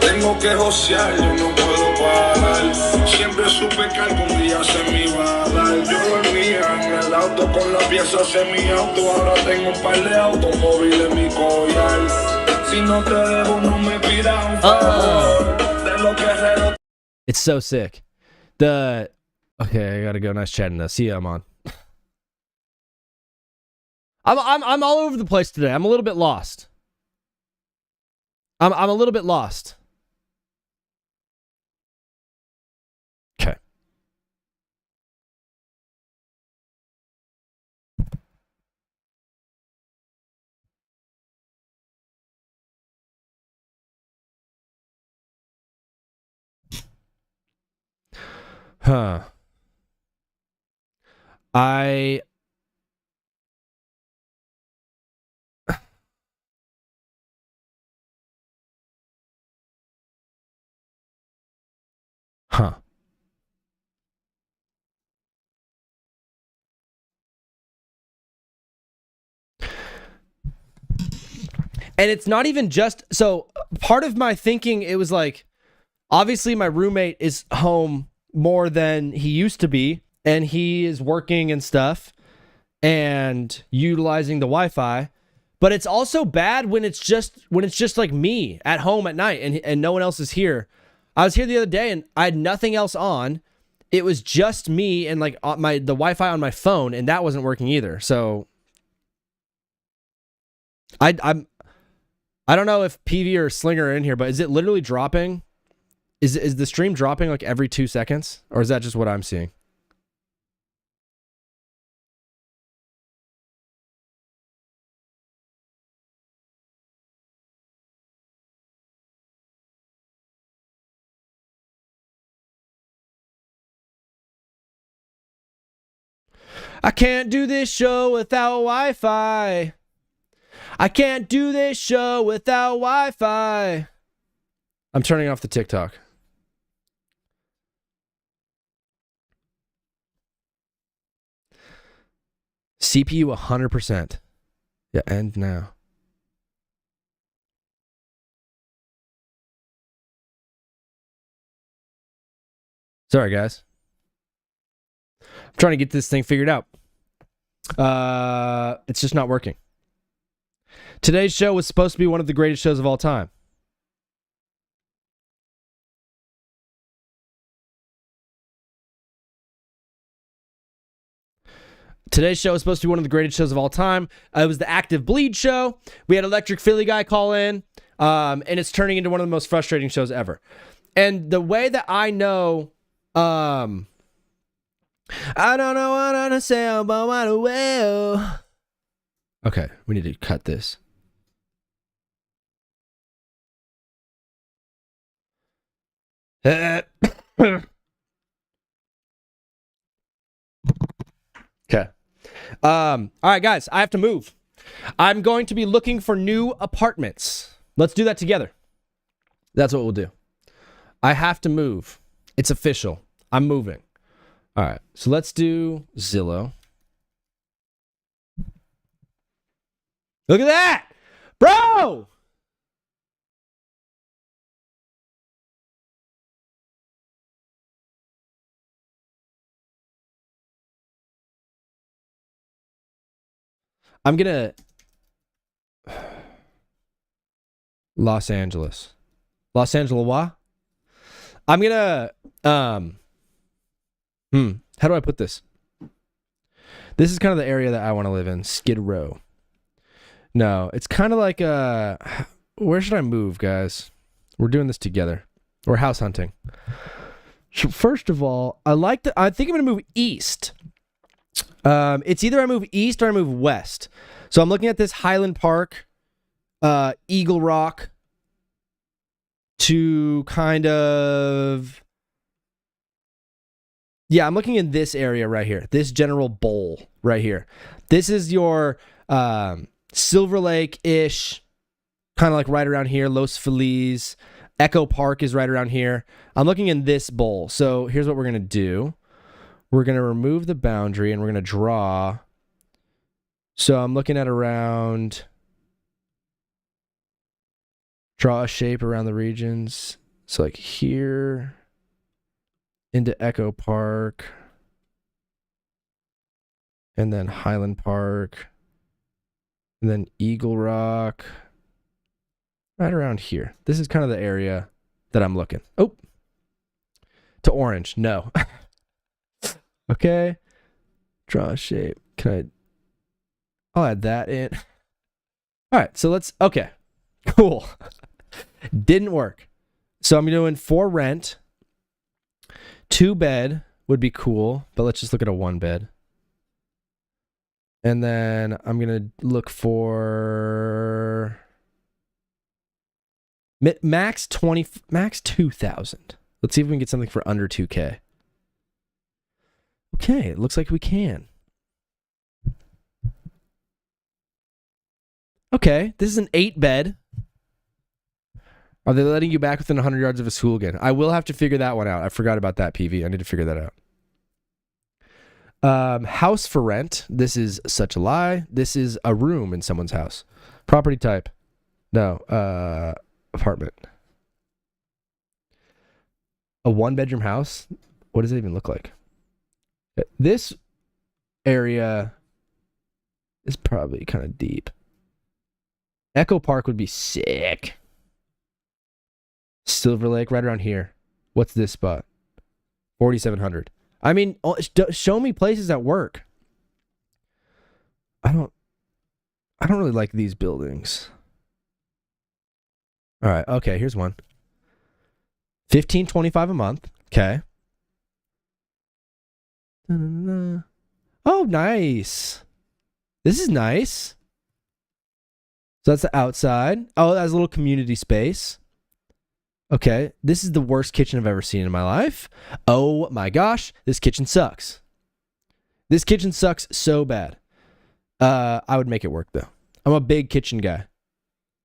F: Tengo que josear, yo no puedo parar. Siempre supe que algún día se me iba a dar. Yo dormía en el auto con la pieza de mi auto. Ahora tengo un par de automóviles en mi collar. Si no te dejo, no me pidas un favor. De lo que
D: It's so sick. Okay, I gotta go. Nice chatting though. See ya, I'm on. I'm all over the place today. I'm a little bit lost. I'm a little bit lost. Okay. Huh. I Huh. And it's not even just so part of my thinking, it was like, obviously my roommate is home more than he used to be, and he is working and stuff and utilizing the Wi-Fi. But it's also bad when it's just like me at home at night and no one else is here. I was here the other day and I had nothing else on. It was just me and like the Wi-Fi on my phone, and that wasn't working either. So I don't know if PV or Slinger are in here, but is it literally dropping? Is the stream dropping like every 2 seconds, or is that just what I'm seeing? I can't do this show without Wi-Fi. I can't do this show without Wi-Fi. I'm turning off the TikTok. CPU 100%. Yeah, end now. Sorry, guys. I'm trying to get this thing figured out. It's just not working. Today's show was supposed to be one of the greatest shows of all time. Today's show is supposed to be one of the greatest shows of all time. It was the Active Bleed show. We had Electric Philly guy call in, and it's turning into one of the most frustrating shows ever. And the way that I know, I don't know what to say about my way. Okay, we need to cut this. Okay. All right, guys, I have to move. I'm going to be looking for new apartments. Let's do that together. That's what we'll do. I have to move. It's official. I'm moving. All right, so let's do Zillow. Look at that, bro. I'm gonna Los Angeles. Los Angeles. What? I'm gonna how do I put this? This is kind of the area that I want to live in. Skid Row. No, it's kind of like where should I move, guys? We're doing this together. We're house hunting. So first of all, I think I'm gonna move east. It's either I move east or I move west. So I'm looking at this Highland Park, Eagle Rock, to kind of, yeah, I'm looking in this area right here, this general bowl right here. This is your Silver Lake-ish, kind of like right around here, Los Feliz. Echo Park is right around here. I'm looking in this bowl. So here's what we're going to do. We're going to remove the boundary and we're going to draw. So I'm looking at draw a shape around the regions. So like here into Echo Park and then Highland Park and then Eagle Rock right around here. This is kind of the area that I'm looking. Oh, to orange. No. Okay. Draw a shape. I'll add that in. All right. So okay. Cool. Didn't work. So I'm doing 4 rent. 2 bed would be cool, but let's just look at a 1 bed. And then I'm going to look for max 2,000. Let's see if we can get something for under 2K. Okay, it looks like we can. Okay, this is an 8 bed. Are they letting you back within 100 yards of a school again? I will have to figure that one out. I forgot about that, PV. I need to figure that out. House for rent. This is such a lie. This is a room in someone's house. Property type. No. Apartment. A 1-bedroom house? What does it even look like? This area is probably kind of deep. Echo Park would be sick. Silver Lake, right around here. What's this spot? 4,700. I mean, show me places that work. I don't really like these buildings. All right, okay, here's one. $1,525 a month. Okay. Oh, nice. This is nice. So that's the outside. Oh, that's a little community space. Okay, this is the worst kitchen I've ever seen in my life. Oh my gosh, this kitchen sucks. This kitchen sucks so bad. I would make it work though. I'm a big kitchen guy.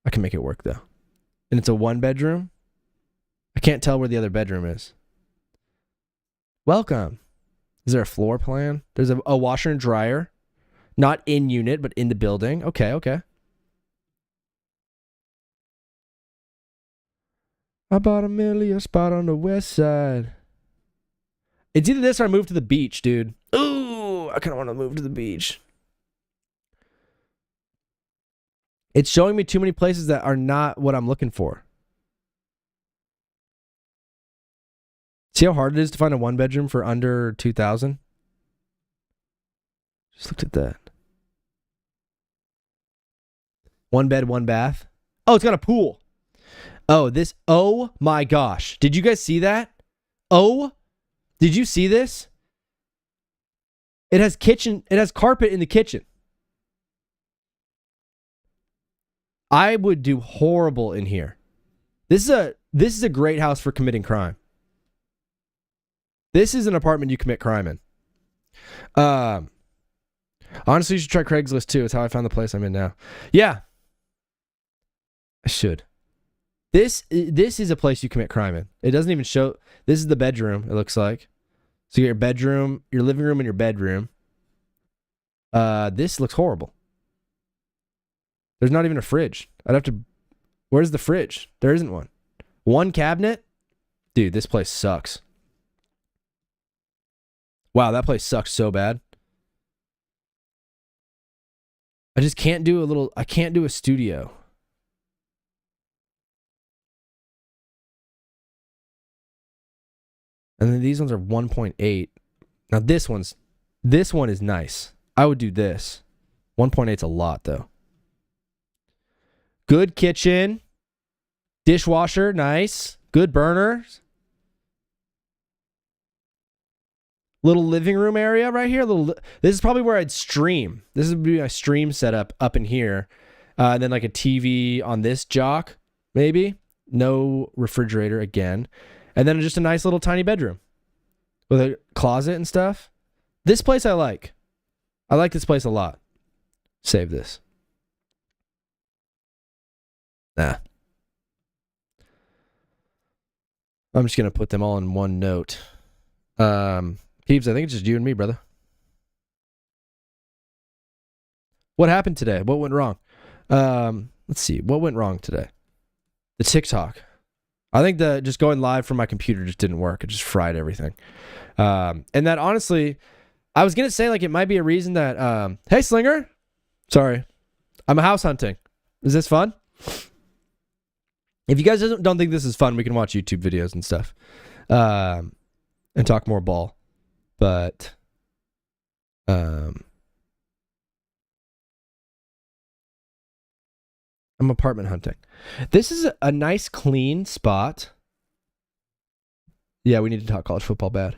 D: I can make it work though. And it's a 1-bedroom. I can't tell where the other bedroom is. Welcome. Is there a floor plan? There's a washer and dryer. Not in unit, but in the building. Okay. I bought a million spot on the west side. It's either this or I move to the beach, dude. Ooh, I kind of want to move to the beach. It's showing me too many places that are not what I'm looking for. See how hard it is to find a 1-bedroom for under 2,000? Just looked at that. 1 bed, 1 bath. Oh, it's got a pool. Oh my gosh. Did you guys see that? Did you see this? It has carpet in the kitchen. I would do horrible in here. This is a great house for committing crime. This is an apartment you commit crime in. Honestly, you should try Craigslist too. It's how I found the place I'm in now. Yeah. I should. This is a place you commit crime in. It doesn't even show. This is the bedroom, it looks like. So you got your bedroom, your living room, and your bedroom. This looks horrible. There's not even a fridge. Where's the fridge? There isn't one. 1 cabinet? Dude, this place sucks. Wow, that place sucks so bad. I just can't do I can't do a studio. And then these ones are 1.8. Now this one is nice. I would do this. 1.8 is a lot though. Good kitchen. Dishwasher, nice. Good burners. Little living room area right here. This is probably where I'd stream. This would be my stream setup up in here. And then like a TV on this jock, maybe. No refrigerator again. And then just a nice little tiny bedroom with a closet and stuff. This place I like. I like this place a lot. Save this. Nah. I'm just going to put them all in one note. Peeps, I think it's just you and me, brother. What happened today? What went wrong? Let's see. What went wrong today? The TikTok. I think just going live from my computer just didn't work. It just fried everything. And that honestly, I was going to say like it might be a reason that, hey Slinger, sorry, I'm house hunting. Is this fun? If you guys don't think this is fun, we can watch YouTube videos and stuff and talk more ball. But I'm apartment hunting. This is a nice, clean spot. Yeah, we need to talk college football bad.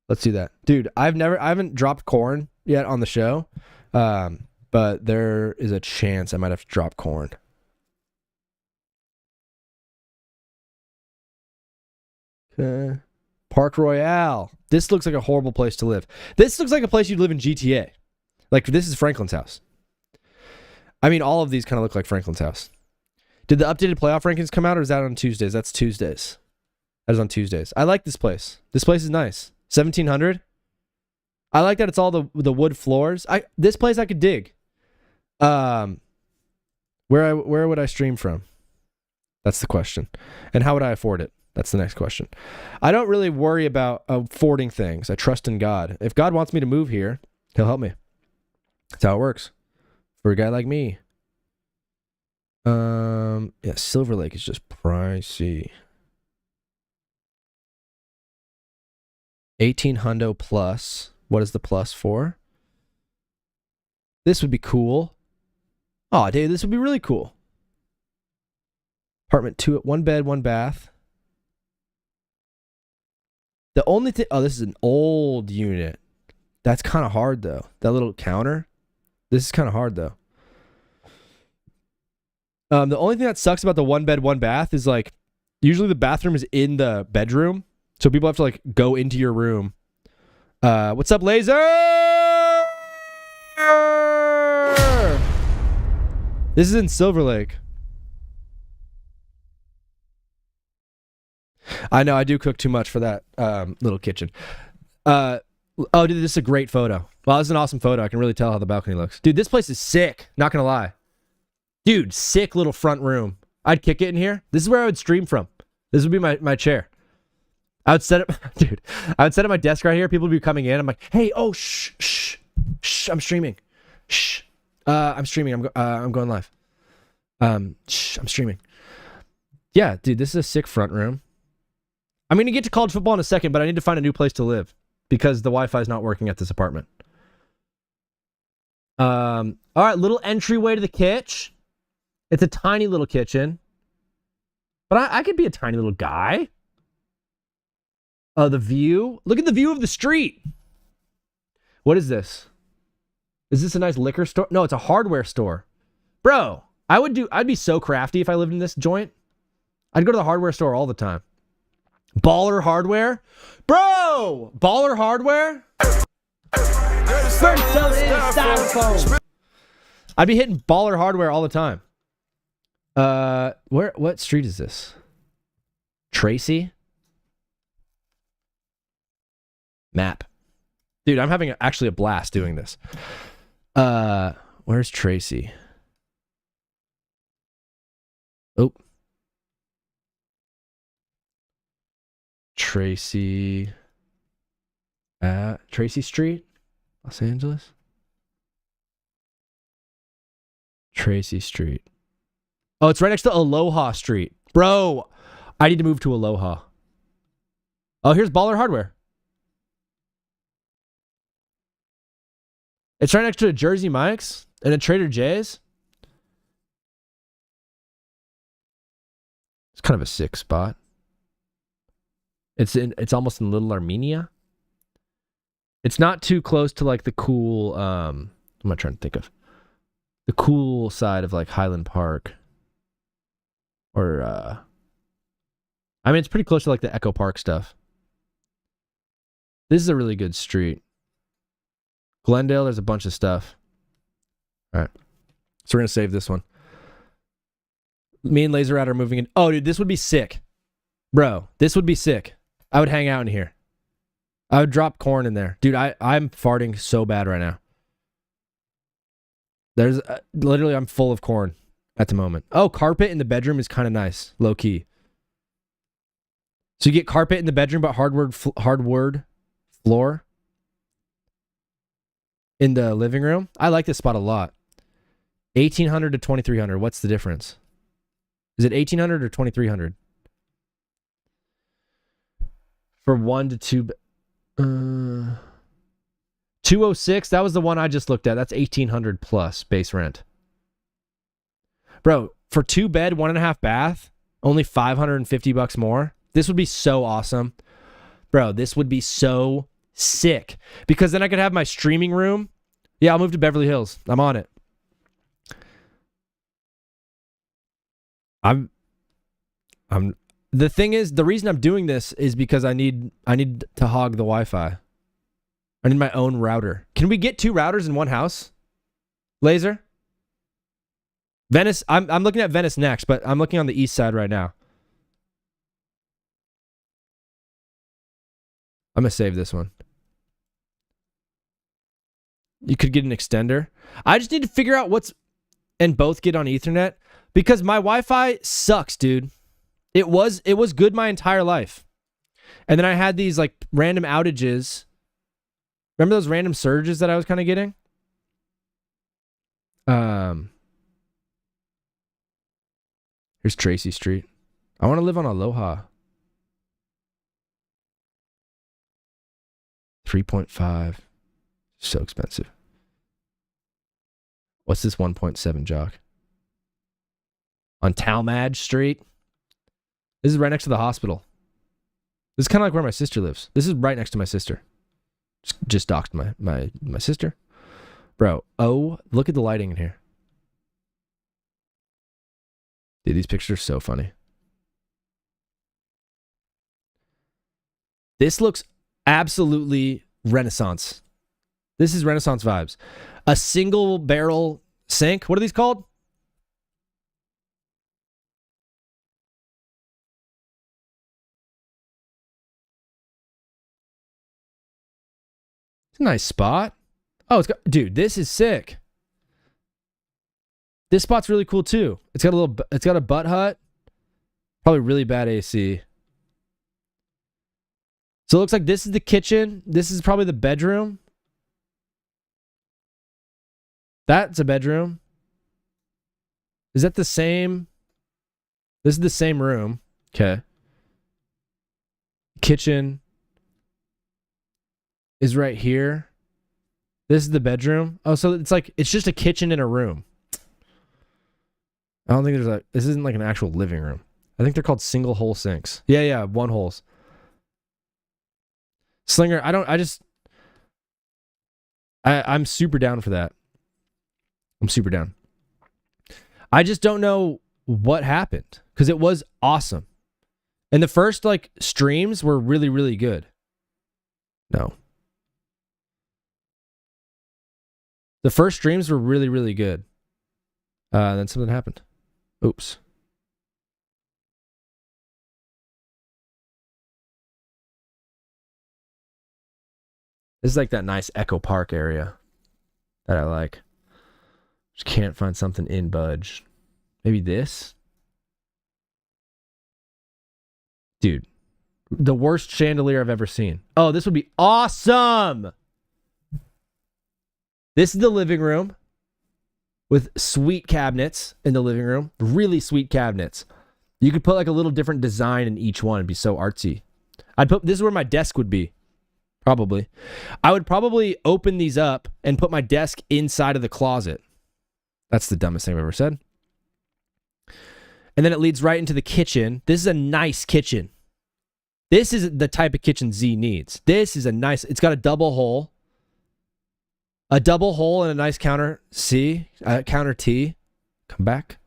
D: Let's do that. Dude, I haven't dropped corn yet on the show. But there is a chance I might have to drop corn. Okay. Park Royale. This looks like a horrible place to live. This looks like a place you'd live in GTA. Like, this is Franklin's house. I mean, all of these kind of look like Franklin's house. Did the updated playoff rankings come out, or is that on Tuesdays? That's Tuesdays. That is on Tuesdays. I like this place. This place is nice. 1,700. I like that it's all the wood floors. This place I could dig. Where would I stream from? That's the question. And how would I afford it? That's the next question. I don't really worry about affording things. I trust in God. If God wants me to move here, he'll help me. That's how it works. For a guy like me. Yeah, Silver Lake is just pricey. 18 hundo plus. What is the plus for? This would be cool. Oh, dude, this would be really cool. Apartment 2, 1 bed, 1 bath. The only thing... Oh, this is an old unit. That's kind of hard, though. That little counter. This is kind of hard, though. The only thing that sucks about the 1 bed, 1 bath is, like, usually the bathroom is in the bedroom. So people have to, like, go into your room. What's up, Laser? This is in Silver Lake. I know, I do cook too much for that little kitchen. Oh, dude, this is a great photo. Wow, this is an awesome photo. I can really tell how the balcony looks. Dude, this place is sick. Not gonna lie. Dude, sick little front room. I'd kick it in here. This is where I would stream from. This would be my chair. I would set up, dude, I would set up my desk right here. People would be coming in. I'm like, hey, oh, shh, I'm streaming. Shh, I'm streaming. I'm going live. Shh, I'm streaming. Yeah, dude, this is a sick front room. I'm going to get to college football in a second, but I need to find a new place to live because the Wi-Fi is not working at this apartment. All right, little entryway to the kitchen. It's a tiny little kitchen. But I could be a tiny little guy. The view. Look at the view of the street. What is this? Is this a nice liquor store? No, it's a hardware store. Bro, I'd be so crafty if I lived in this joint. I'd go to the hardware store all the time. Baller Hardware? Bro! Baller Hardware? First selling styrofoam. I'd be hitting Baller Hardware all the time. What street is this? Tracy? Map. Dude, I'm having actually a blast doing this. Where's Tracy? Oh. Tracy Street, Los Angeles. Tracy Street. Oh, it's right next to Aloha Street. Bro, I need to move to Aloha. Oh, here's Baller Hardware. It's right next to a Jersey Mike's and a Trader Joe's. It's kind of a sick spot. It's almost in Little Armenia. It's not too close to like the cool what am I trying to think of? The cool side of like Highland Park. Or I mean it's pretty close to like the Echo Park stuff. This is a really good street. Glendale, there's a bunch of stuff. All right. So we're going to save this one. Me and Laser Rat are moving in. Oh, dude, this would be sick. Bro, this would be sick. I would hang out in here. I would drop corn in there. Dude, I'm farting so bad right now. There's literally, I'm full of corn at the moment. Oh, carpet in the bedroom is kind of nice. Low key. So you get carpet in the bedroom, but hardwood floor in the living room. I like this spot a lot. 1,800 to 2,300. What's the difference? Is it 1,800 or 2,300? For 1 to 2... 206, that was the one I just looked at. That's 1,800 plus base rent. Bro, for 2-bed, 1.5 bath, only $550 more. This would be so awesome. Bro, this would be so sick. Because then I could have my streaming room. Yeah, I'll move to Beverly Hills. I'm on it. I'm the thing is, the reason I'm doing this is because I need to hog the Wi-Fi. I need my own router. Can we get 2 routers in one house? Laser? Venice, I'm looking at Venice next, but I'm looking on the east side right now. I'm going to save this one. You could get an extender. I just need to figure out and both get on Ethernet because my Wi-Fi sucks, dude. It was good my entire life. And then I had these like random outages. Remember those random surges that I was kind of getting? Here's Tracy Street. I want to live on Aloha. 3.5. So expensive. What's this 1.7 jock? On Talmadge Street. This is right next to the hospital. This is kind of like where my sister lives. This is right next to my sister. Just doxed my sister. Bro, look at the lighting in here. Dude, these pictures are so funny. This looks absolutely Renaissance. This is Renaissance vibes. A single barrel sink. What are these called? It's a nice spot. Oh, dude, this is sick. This spot's really cool too. It's got a butt hut. Probably really bad AC. So it looks like this is the kitchen. This is probably the bedroom. That's a bedroom. Is that the same? This is the same room. Okay. Kitchen is right here. This is the bedroom. Oh, so it's just a kitchen in a room. I don't think this isn't like an actual living room. I think they're called single hole sinks. Yeah, one holes. Slinger, I'm super down for that. I'm super down. I just don't know what happened because it was awesome. And the first like streams were really, really good. No. The first streams were really, really good. Then something happened. Oops. This is like that nice Echo Park area that I like. Just can't find something in Budge. Maybe this? Dude, the worst chandelier I've ever seen. Oh, this would be awesome! This is the living room with sweet cabinets in the living room. Really sweet cabinets. You could put like a little different design in each one. It'd be so artsy. This is where my desk would be. Probably. I would probably open these up and put my desk inside of the closet. That's the dumbest thing I've ever said. And then it leads right into the kitchen. This is a nice kitchen. This is the type of kitchen Z needs. This is it's got a double hole. A double hole and a nice counter counter T. Come back.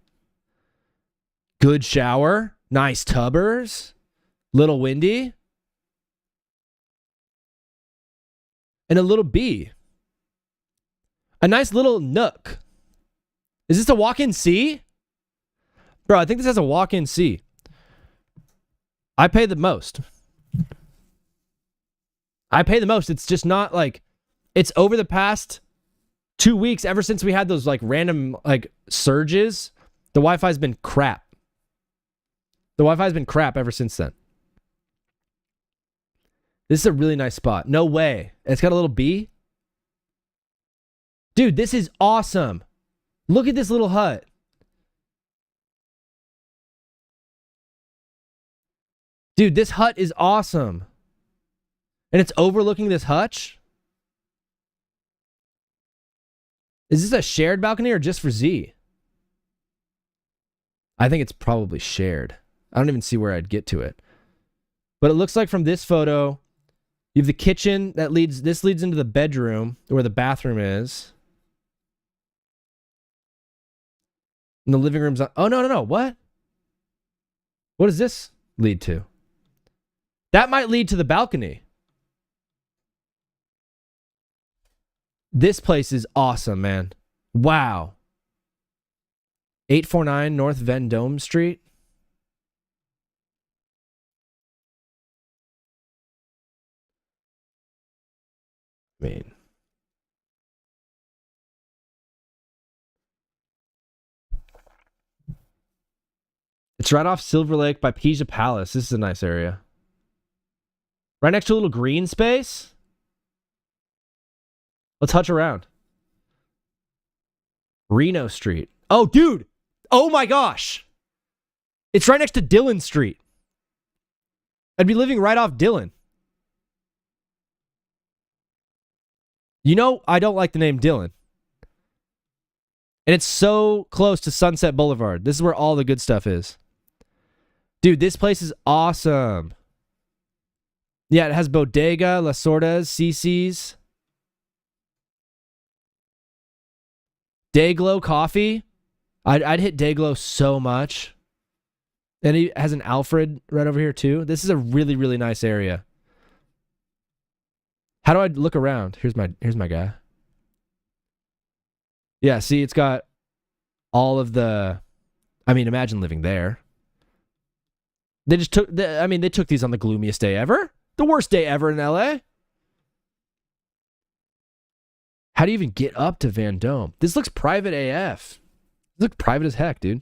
D: Good shower. Nice tubbers. Little windy. And a little B. A nice little nook. Is this a walk-in C? Bro, I think this has a walk-in C. I pay the most. It's just not like... It's over the past 2 weeks, ever since we had those like random like surges, the Wi-Fi's been crap. The Wi-Fi's been crap ever since then. This is a really nice spot. No way. It's got a little B. Dude, this is awesome. Look at this little hut. Dude, this hut is awesome. And it's overlooking this hutch. Is this a shared balcony or just for Z? I think it's probably shared. I don't even see where I'd get to it. But it looks like from this photo, you have the kitchen that leads into the bedroom where the bathroom is. And the living room's on. Oh, no. What? What does this lead to? That might lead to the balcony. This place is awesome, man. Wow. 849 North Vendome Street. I mean, it's right off Silver Lake by Pisa Palace. This is a nice area. Right next to a little green space. Let's hutch around. Reno Street. Oh, dude. Oh my gosh. It's right next to Dillon Street. I'd be living right off Dillon. You know, I don't like the name Dillon. And it's so close to Sunset Boulevard. This is where all the good stuff is. Dude, this place is awesome. Yeah, it has Bodega, La Sordas, CC's. Dayglow Coffee. I'd hit Dayglow so much. And he has an Alfred right over here too. This is a really, really nice area. How do I look around? Here's my guy. Yeah, see, it's got all of the... I mean, imagine living there. They took these on the gloomiest day ever. The worst day ever in LA. How do you even get up to Vendome? This looks private AF. This looks private as heck, dude.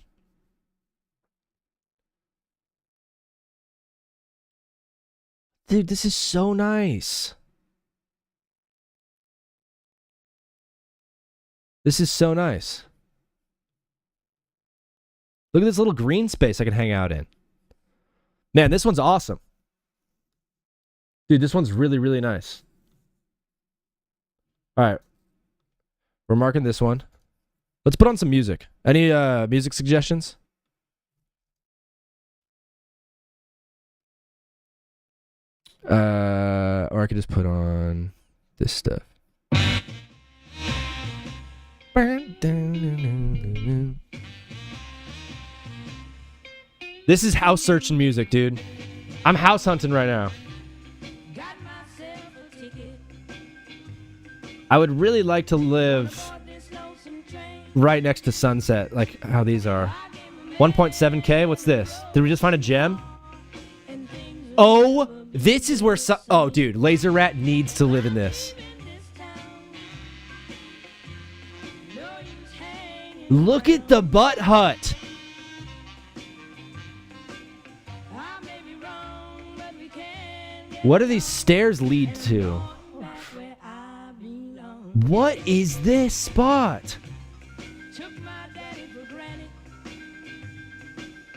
D: Dude, this is so nice. This is so nice. Look at this little green space I can hang out in. Man, this one's awesome. Dude, this one's really, really nice. All right. We're marking this one. Let's put on some music. Any music suggestions? Or I could just put on this stuff. This is house searching music, dude. I'm house hunting right now. I would really like to live right next to Sunset, like how these are. 1.7K, what's this? Did we just find a gem? Oh, this is where... oh, dude, Laser Rat needs to live in this. Look at the butt hut. What do these stairs lead to? What is this spot?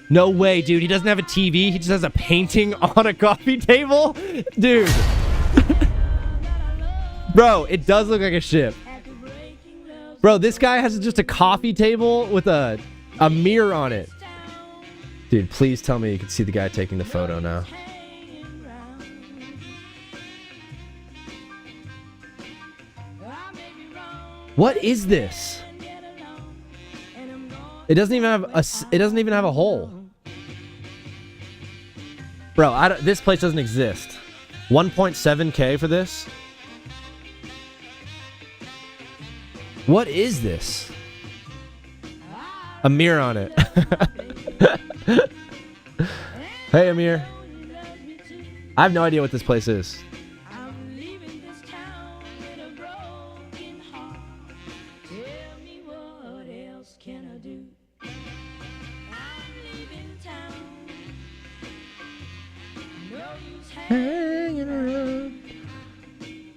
D: No way, dude. He doesn't have a TV. He just has a painting on a coffee table. Dude. Bro, it does look like a ship. Bro, this guy has just a coffee table with a mirror on it. Dude, please tell me you can see the guy taking the photo now. What is this? It doesn't even have a hole. Bro, this place doesn't exist. 1.7K for this? What is this? A mirror on it. Hey, Amir. I have no idea what this place is.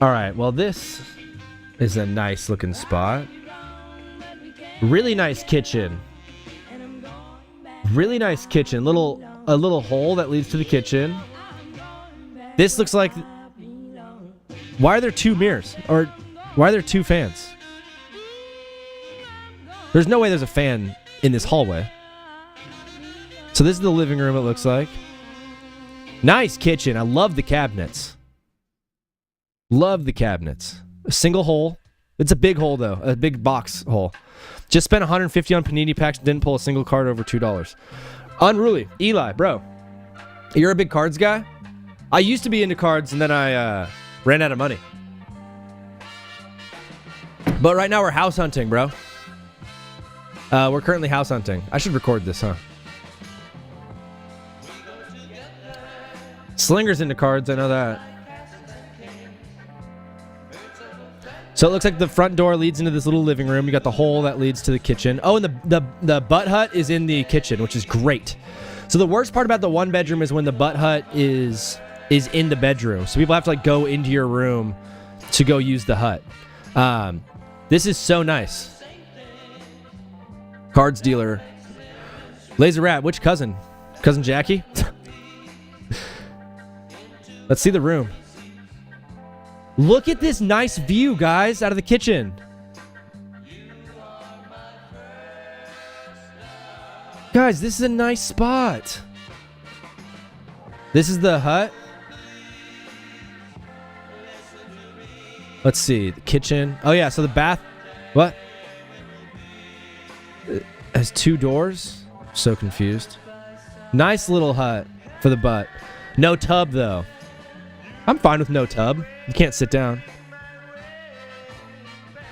D: All right, well, this is a nice looking spot. Really nice kitchen. Really nice kitchen. A little hole that leads to the kitchen. This looks like... Why are there two mirrors? Or why are there two fans? There's no way there's a fan in this hallway. So this is the living room, it looks like. Nice kitchen. I love the cabinets. Love the cabinets. A single hole. It's a big hole, though. A big box hole. Just spent $150 on panini packs. Didn't pull a single card over $2. Unruly. Eli, bro. You're a big cards guy? I used to be into cards, and then I ran out of money. But right now we're house hunting, bro. We're currently house hunting. I should record this, huh? Slinger's into cards, I know that. So it looks like the front door leads into this little living room. You got the hole that leads to the kitchen. Oh, and the butt hut is in the kitchen, which is great. So the worst part about the one bedroom is when the butt hut is in the bedroom. So people have to like go into your room to go use the hut. This is so nice. Cards dealer. Laser Rat, which cousin? Cousin Jackie? Let's see the room. Look at this nice view, guys, out of the kitchen. Guys, this is a nice spot. This is the hut. Let's see, the kitchen. Oh yeah, so the bath. What? It has 2 doors. So confused. Nice little hut for the butt. No tub though. I'm fine with no tub. You can't sit down.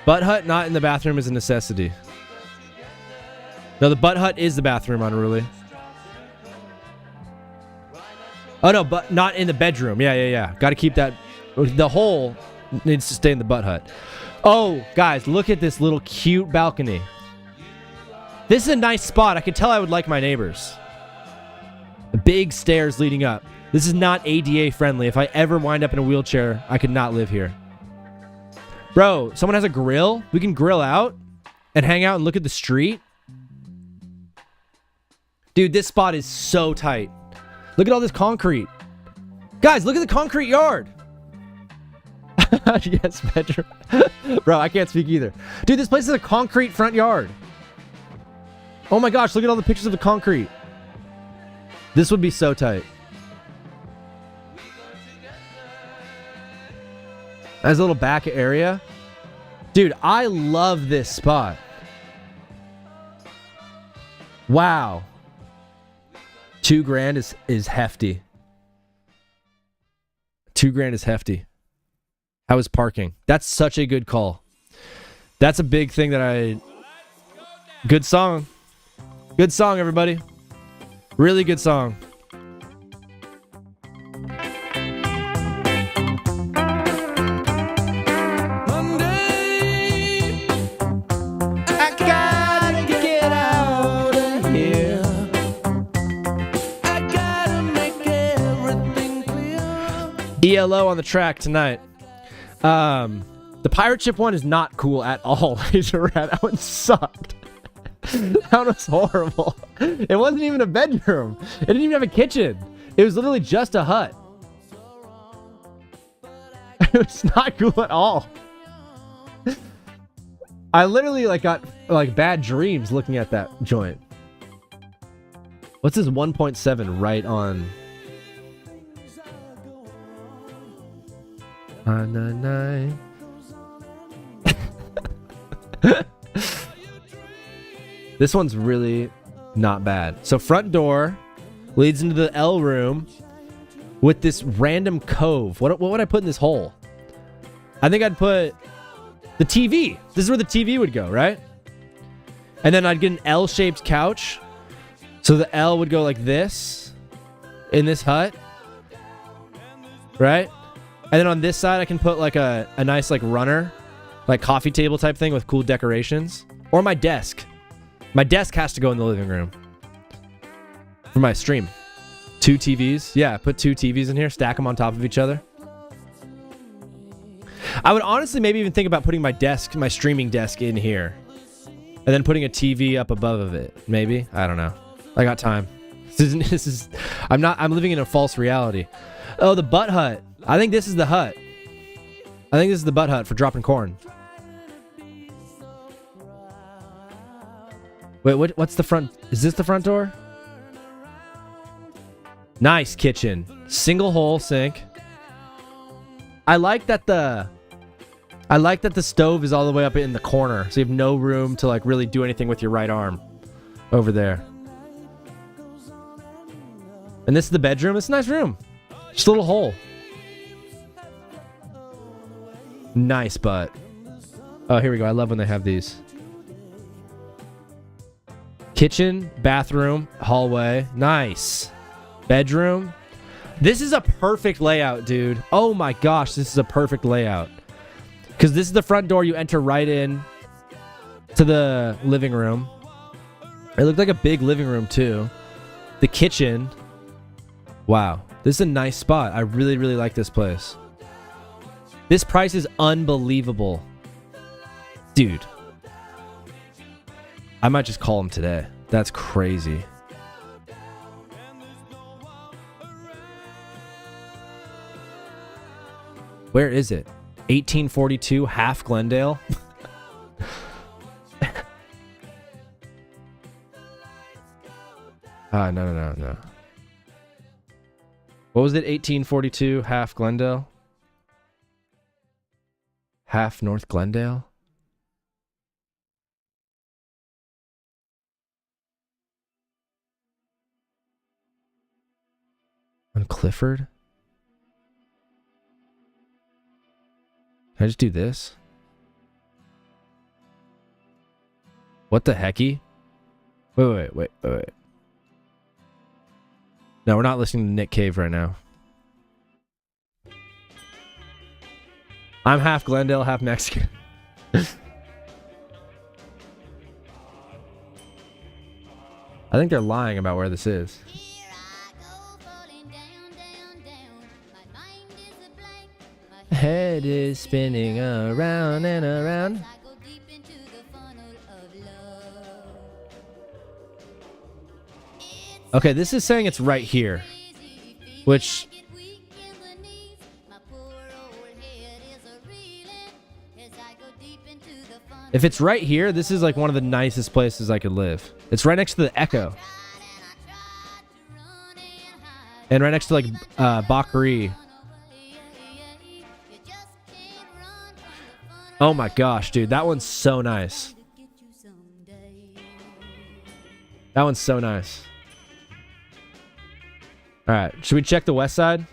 D: Butt hut not in the bathroom is a necessity. No, the butt hut is the bathroom, unruly. Oh no, but not in the bedroom. Yeah. Got to keep that. The hole needs to stay in the butt hut. Oh, guys, look at this little cute balcony. This is a nice spot. I could tell I would like my neighbors. Big stairs leading up. This is not ADA friendly. If I ever wind up in a wheelchair, I could not live here. Bro, someone has a grill? We can grill out and hang out and look at the street? Dude, this spot is so tight. Look at all this concrete. Guys, look at the concrete yard. Yes, bedroom. Bro, I can't speak either. Dude, this place is a concrete front yard. Oh my gosh, look at all the pictures of the concrete. This would be so tight. As a little back area. Dude, I love this spot. Wow. $2,000 is hefty. $2,000 is hefty. How is parking? That's such a good call. That's a big thing that I... Good song. Good song, everybody. Really good song. ELO on the track tonight. The pirate ship one is not cool at all. Laser Rat, that one sucked. That one was horrible. It wasn't even a bedroom. It didn't even have a kitchen. It was literally just a hut. It was not cool at all. I literally got bad dreams looking at that joint. What's this 1.7 right on? This one's really not bad. So front door leads into the L room with this random cove. What would I put in this hole? I think I'd put the TV. This is where the TV would go, right? And then I'd get an L-shaped couch. So the L would go like this in this hut. Right? And then on this side, I can put a nice runner, coffee table type thing with cool decorations. Or my desk. My desk has to go in the living room for my stream. 2 TVs. Yeah, put 2 TVs in here, stack them on top of each other. I would honestly maybe even think about putting my desk, my streaming desk in here. And then putting a TV up above of it. Maybe. I don't know. I got time. I'm living in a false reality. Oh, the butt hut. I think this is the hut. I think this is the butt hut for dropping corn. Wait, what's the front? Is this the front door? Nice kitchen. Single hole sink. I like that the stove is all the way up in the corner, so you have no room to like really do anything with your right arm over there. And this is the bedroom. It's a nice room. Just a little hole. Nice butt. Oh, here we go. I love when they have these. Kitchen, bathroom, hallway. Nice. Bedroom. This is a perfect layout, dude. Oh my gosh, this is a perfect layout. Because this is the front door. You enter right in to the living room. It looked like a big living room, too. The kitchen. Wow. This is a nice spot. I really, really like this place. This price is unbelievable. Dude. I might just call him today. That's crazy. Where is it? 1842 Half Glendale? No. What was it? 1842 Half Glendale? Half North Glendale? On Clifford? Can I just do this? What the hecky? Wait. No, we're not listening to Nick Cave right now. I'm half Glendale, half Mexican. I think they're lying about where this is. Head is spinning around and around. Okay, this is saying it's right here. Which... if it's right here, this is like one of the nicest places I could live. It's right next to the Echo. And right next to like Bakri. Oh my gosh, dude. That one's so nice. That one's so nice. Alright, should we check the west side?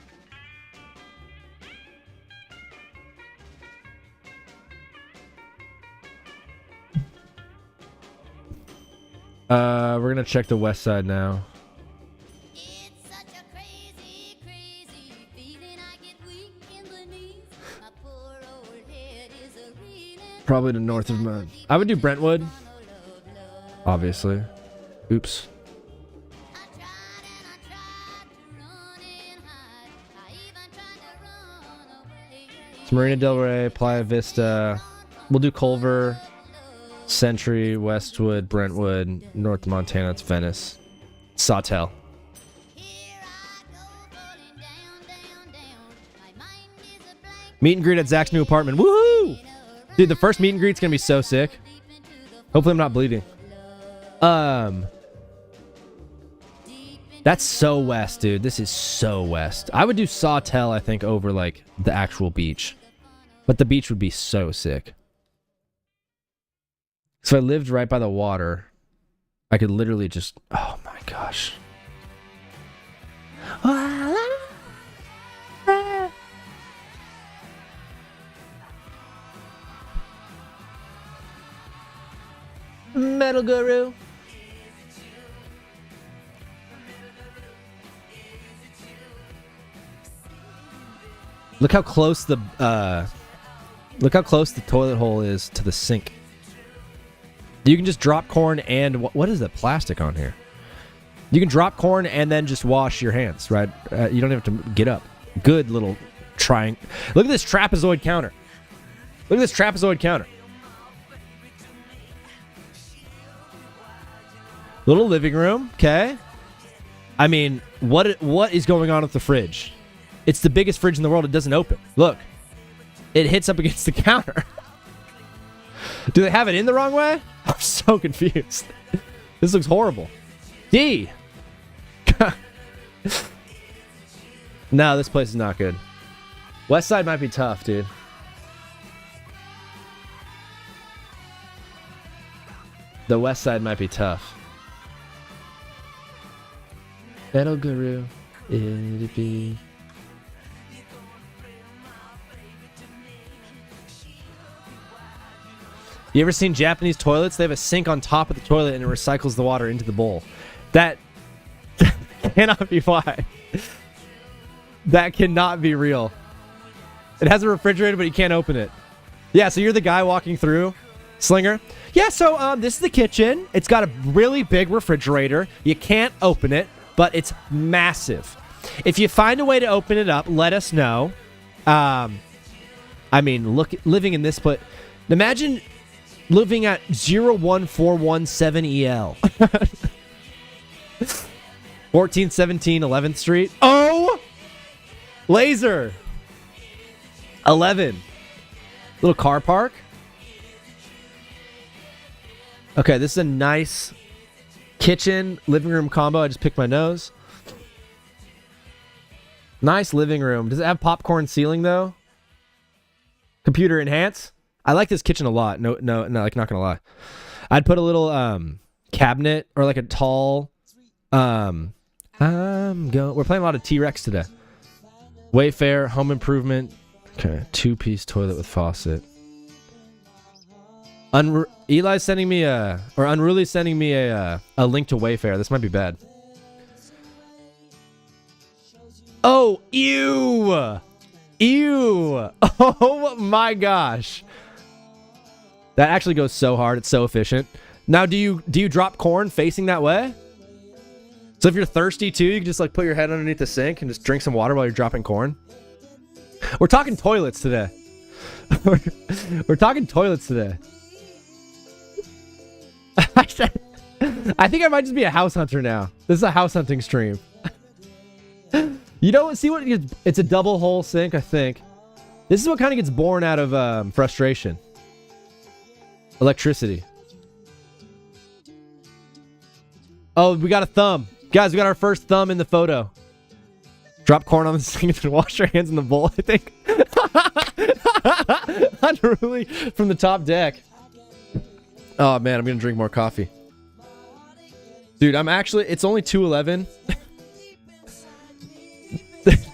D: We're gonna check the west side now. Probably to north of mine. I would do Brentwood. Obviously. Oops. It's Marina Del Rey, Playa Vista. We'll do Culver, Century, Westwood, Brentwood, North Montana. It's Venice. Sawtell. Meet and greet at Zach's new apartment. Woohoo! Dude, the first meet and greet's gonna be so sick. Hopefully I'm not bleeding. That's so west, dude. This is so west. I would do Sawtell, I think, over, like, the actual beach. But the beach would be so sick. So I lived right by the water. I could literally just... oh, my gosh. Metal Guru. Look how close the toilet hole is to the sink. You can just drop corn and what is the plastic on here? You can drop corn and then just wash your hands, right? You don't have to get up. Good little triangle. Look at this trapezoid counter. Look at this trapezoid counter. Little living room, okay. I mean, what is going on with the fridge? It's the biggest fridge in the world. It doesn't open. Look. It hits up against the counter. Do they have it in the wrong way? I'm so confused. This looks horrible. D. No, this place is not good. West Side might be tough, dude. The West Side might be tough. Metal Guru, it'd be. You ever seen Japanese toilets? They have a sink on top of the toilet and it recycles the water into the bowl. That cannot be why. That cannot be real. It has a refrigerator, but you can't open it. Yeah, so you're the guy walking through, Slinger. Yeah, so this is the kitchen. It's got a really big refrigerator. You can't open it, but it's massive. If you find a way to open it up, let us know. I mean, look, living in this place. Imagine living at 01417 EL. 1417 11th Street. Oh! Laser! 11. Little car park. Okay, this is a nice kitchen, living room combo. I just picked my nose. Nice living room. Does it have popcorn ceiling, though? Computer enhance? I like this kitchen a lot. No, like, not gonna lie. I'd put a little cabinet or like a tall we're playing a lot of T-Rex today. Wayfair, home improvement. Okay, 2-piece toilet with faucet. Eli's sending me Unruly's sending me a link to Wayfair. This might be bad. Oh, ew! Ew! Oh my gosh. That actually goes so hard. It's so efficient. Now, do you drop corn facing that way? So if you're thirsty too, you can just like put your head underneath the sink and just drink some water while you're dropping corn. We're talking toilets today. We're talking toilets today. I think I might just be a house hunter now. This is a house hunting stream. You know, see what? It's a double hole sink, I think. This is what kind of gets born out of frustration. Electricity. Oh, we got a thumb. Guys, we got our first thumb in the photo. Drop corn on the sink and wash your hands in the bowl, I think. Unruly from the top deck. Oh, man, I'm going to drink more coffee. Dude, it's only 2:11.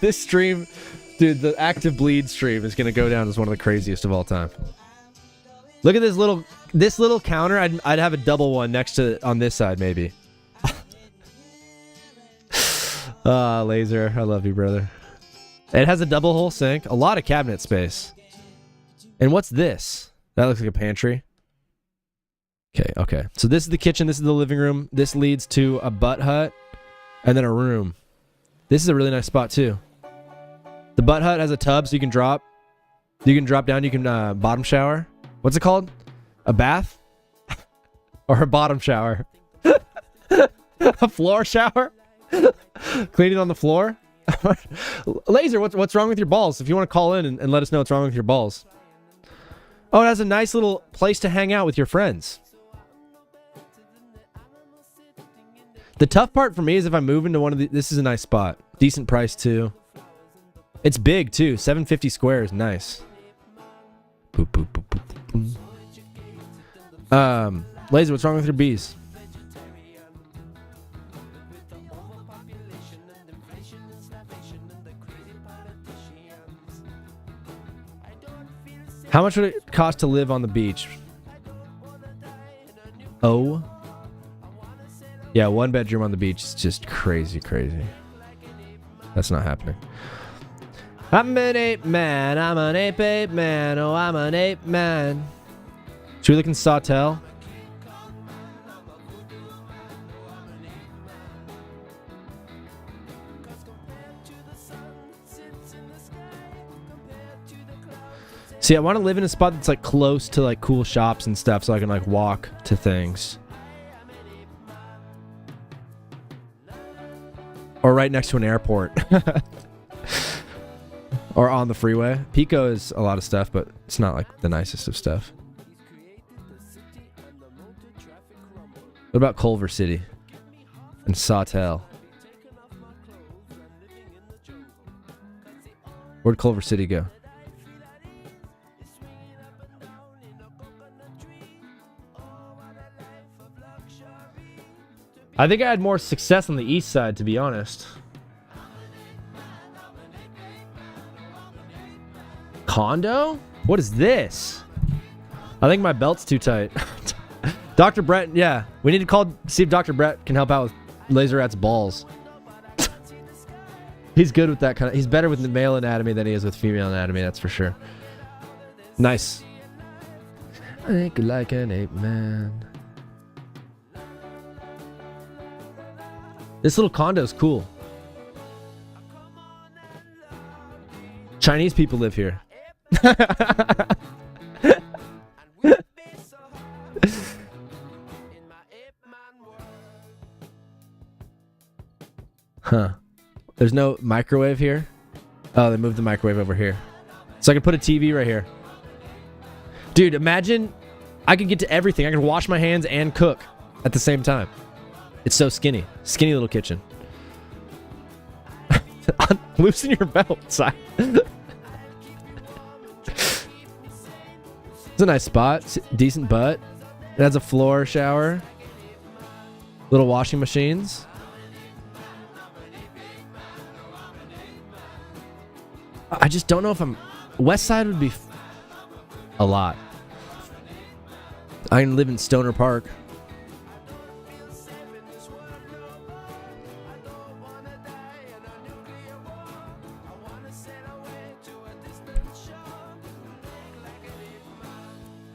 D: This stream, dude, the active bleed stream is going to go down as one of the craziest of all time. Look at this little counter. I'd have a double one next to on this side, maybe. Laser, I love you, brother. It has a double hole sink, a lot of cabinet space. And what's this? That looks like a pantry. Okay. So this is the kitchen, this is the living room. This leads to a butt hut and then a room. This is a really nice spot too. The butt hut has a tub so you can drop. You can drop down, you can bottom shower. What's it called? A bath? Or a bottom shower? A floor shower? Cleaning on the floor? Laser, what's wrong with your balls? If you want to call in and let us know what's wrong with your balls. Oh, it has a nice little place to hang out with your friends. The tough part for me is if I move into one of this is a nice spot. Decent price too. It's big too. 750 squares. Nice. Boop, boop, boop, boop, boop. Laser, what's wrong with your bees? How much would it cost to live on the beach? Oh. Yeah, 1 bedroom on the beach is just crazy. That's not happening. I'm an ape man. I'm an ape man. Oh, I'm an ape man. Should we look in Sawtell? See, I want to live in a spot that's like close to like cool shops and stuff so I can like walk to things. Or right next to an airport. Or on the freeway. Pico is a lot of stuff, but it's not like the nicest of stuff. What about Culver City? And Sawtell? Where'd Culver City go? I think I had more success on the east side, to be honest. Condo? What is this? I think my belt's too tight. Dr. Brett, yeah. We need to call, see if Dr. Brett can help out with Laser Rat's balls. He's good with that kind of, he's better with the male anatomy than he is with female anatomy, that's for sure. Nice. I think like an ape man. This little condo's cool. Chinese people live here. Huh. There's no microwave here? Oh, they moved the microwave over here. So I can put a TV right here. Dude, imagine I could get to everything. I could wash my hands and cook at the same time. It's so skinny. Skinny little kitchen. Loosen your belt, Si. It's a nice spot. Decent butt. It has a floor shower. Little washing machines. I just don't know if I'm... West Side would be a lot. I can live in Stoner Park.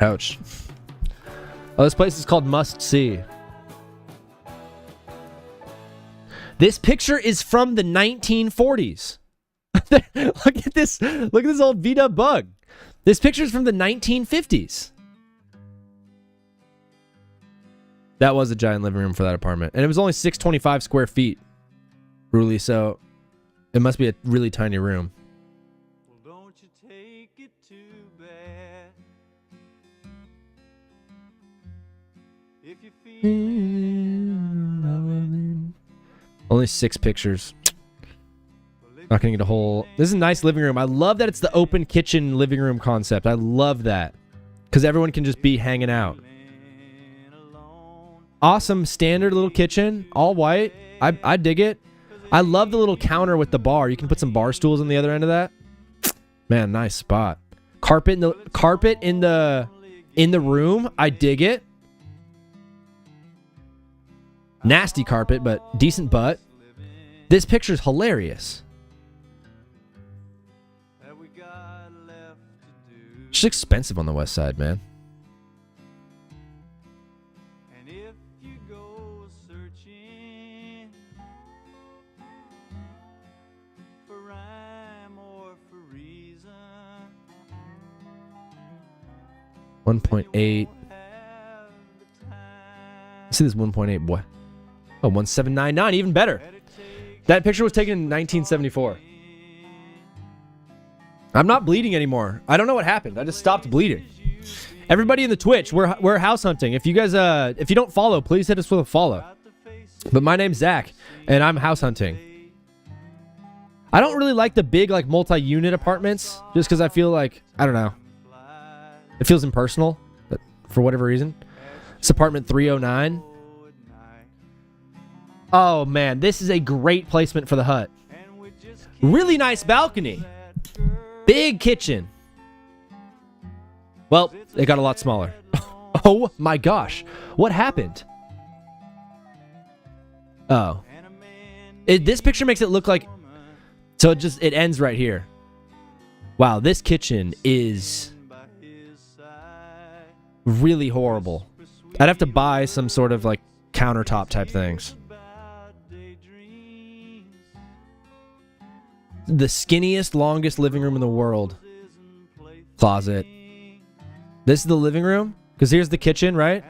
D: Ouch. Oh, this place is called Must See. This picture is from the 1940s. Look at this. Look at this old V-Dub bug. This picture is from the 1950s. That was a giant living room for that apartment. And it was only 625 square feet. Really, so it must be a really tiny room.
C: Well, don't you take it too bad. If you feel
D: Only 6 pictures. Not gonna get a whole... This is a nice living room. I love that it's the open kitchen living room concept. I love that. Because everyone can just be hanging out. Awesome standard little kitchen. All white. I dig it. I love the little counter with the bar. You can put some bar stools on the other end of that. Man, nice spot. Carpet in the room. I dig it. Nasty carpet, but decent butt. This picture's hilarious. It's expensive on the west side, man.
C: And if you go searching for rhyme or for reason,
D: 1.8. See this 1.8, boy. Oh, 1799, even better. That picture was taken in 1974. I'm not bleeding anymore. I don't know what happened. I just stopped bleeding. Everybody in the Twitch, we're house hunting. If you guys, if you don't follow, please hit us with a follow. But my name's Zach, and I'm house hunting. I don't really like the big, like, multi-unit apartments, just because I feel like, I don't know. It feels impersonal, but for whatever reason. It's apartment 309. Oh, man, this is a great placement for the hut. Really nice balcony. Big kitchen. Well, it got a lot smaller. Oh my gosh. What happened? Oh. This picture makes it look like... So it ends right here. Wow, this kitchen is really horrible. I'd have to buy some sort of like countertop type things. The skinniest, longest living room in the world. Closet. This is the living room. Because here's the kitchen, right?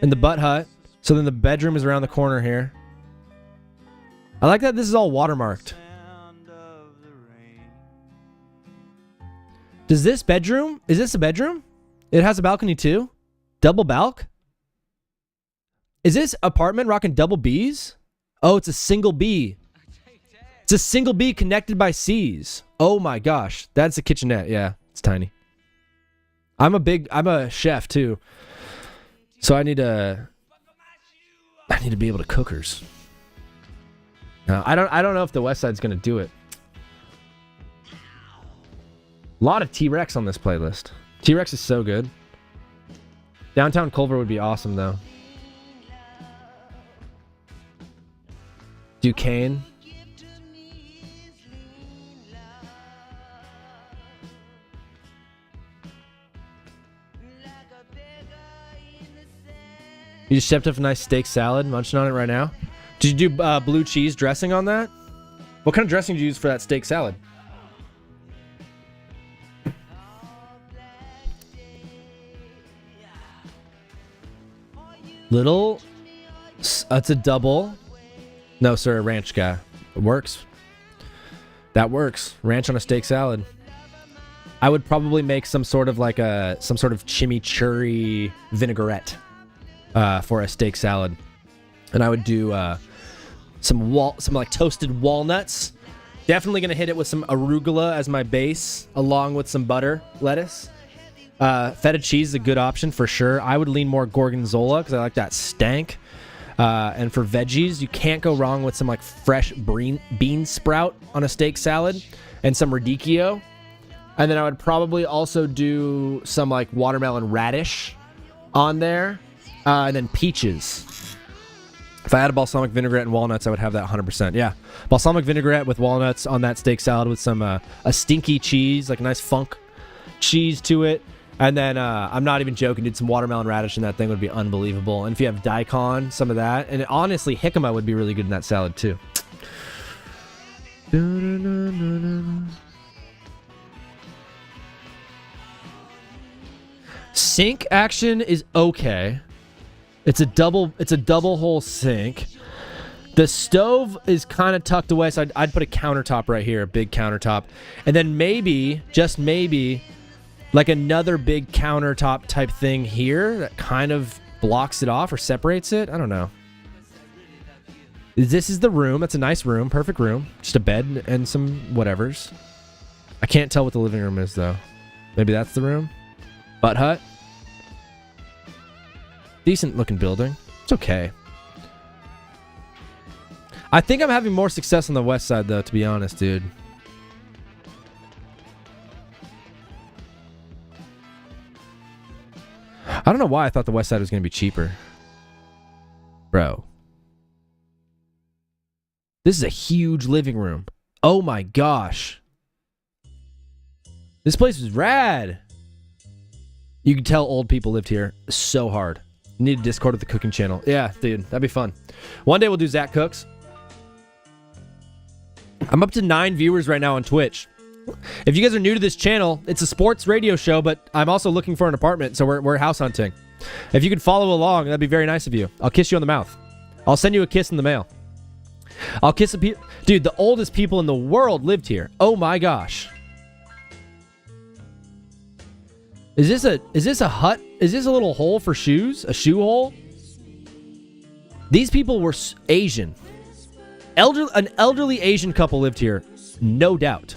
D: And the butt hut. So then the bedroom is around the corner here. I like that this is all watermarked. Does this bedroom... Is this a bedroom? It has a balcony too? Double balc? Is this apartment rocking double Bs? Oh, it's a single B. It's a single B connected by C's. Oh my gosh. That's a kitchenette. Yeah, it's tiny. I'm a chef too. So I need to be able to cookers. No, I don't know if the West Side's gonna do it. A lot of T-Rex on this playlist. T-Rex is so good. Downtown Culver would be awesome though. Duquesne. You just stepped up a nice steak salad, munching on it right now. Did you do blue cheese dressing on that? What kind of dressing did you use for that steak salad? Little, it's a double. No, sir, a ranch guy. It works. That works. Ranch on a steak salad. I would probably make some sort of chimichurri vinaigrette for a steak salad, and I would do some like toasted walnuts. Definitely gonna hit it with some arugula as my base, along with some butter, lettuce. Feta cheese is a good option for sure. I would lean more gorgonzola because I like that stank. And for veggies, you can't go wrong with some like fresh bean sprout on a steak salad and some radicchio. And then I would probably also do some like watermelon radish on there, and then peaches. If I had a balsamic vinaigrette and walnuts, I would have that 100%. Yeah, balsamic vinaigrette with walnuts on that steak salad with some a stinky cheese, like a nice funk cheese to it. And then I'm not even joking, dude, some watermelon radish in that thing would be unbelievable. And if you have daikon, some of that. And honestly, jicama would be really good in that salad too. Sink action is okay. It's a double hole sink. The stove is kind of tucked away, so I'd put a countertop right here, a big countertop. And then maybe, just maybe, like another big countertop type thing here that kind of blocks it off or separates it. I don't know. This is the room. That's a nice room. Perfect room. Just a bed and some whatevers. I can't tell what the living room is, though. Maybe that's the room? Butt hut? Decent looking building. It's okay. I think I'm having more success on the west side, though, to be honest, dude. I don't know why I thought the west side was going to be cheaper. Bro. This is a huge living room. Oh my gosh. This place is rad. You can tell old people lived here so hard. Need a Discord with the cooking channel. Yeah, dude, that'd be fun. One day we'll do Zach Cooks. I'm up to 9 viewers right now on Twitch. If you guys are new to this channel, it's a sports radio show, but I'm also looking for an apartment, so we're house hunting. If you could follow along, that'd be very nice of you. I'll kiss you on the mouth. I'll send you a kiss in the mail. I'll kiss a dude, the oldest people in the world lived here. Oh my gosh. Is this a hut? Is this a little hole for shoes? A shoe hole? These people were Asian. An elderly Asian couple lived here, no doubt.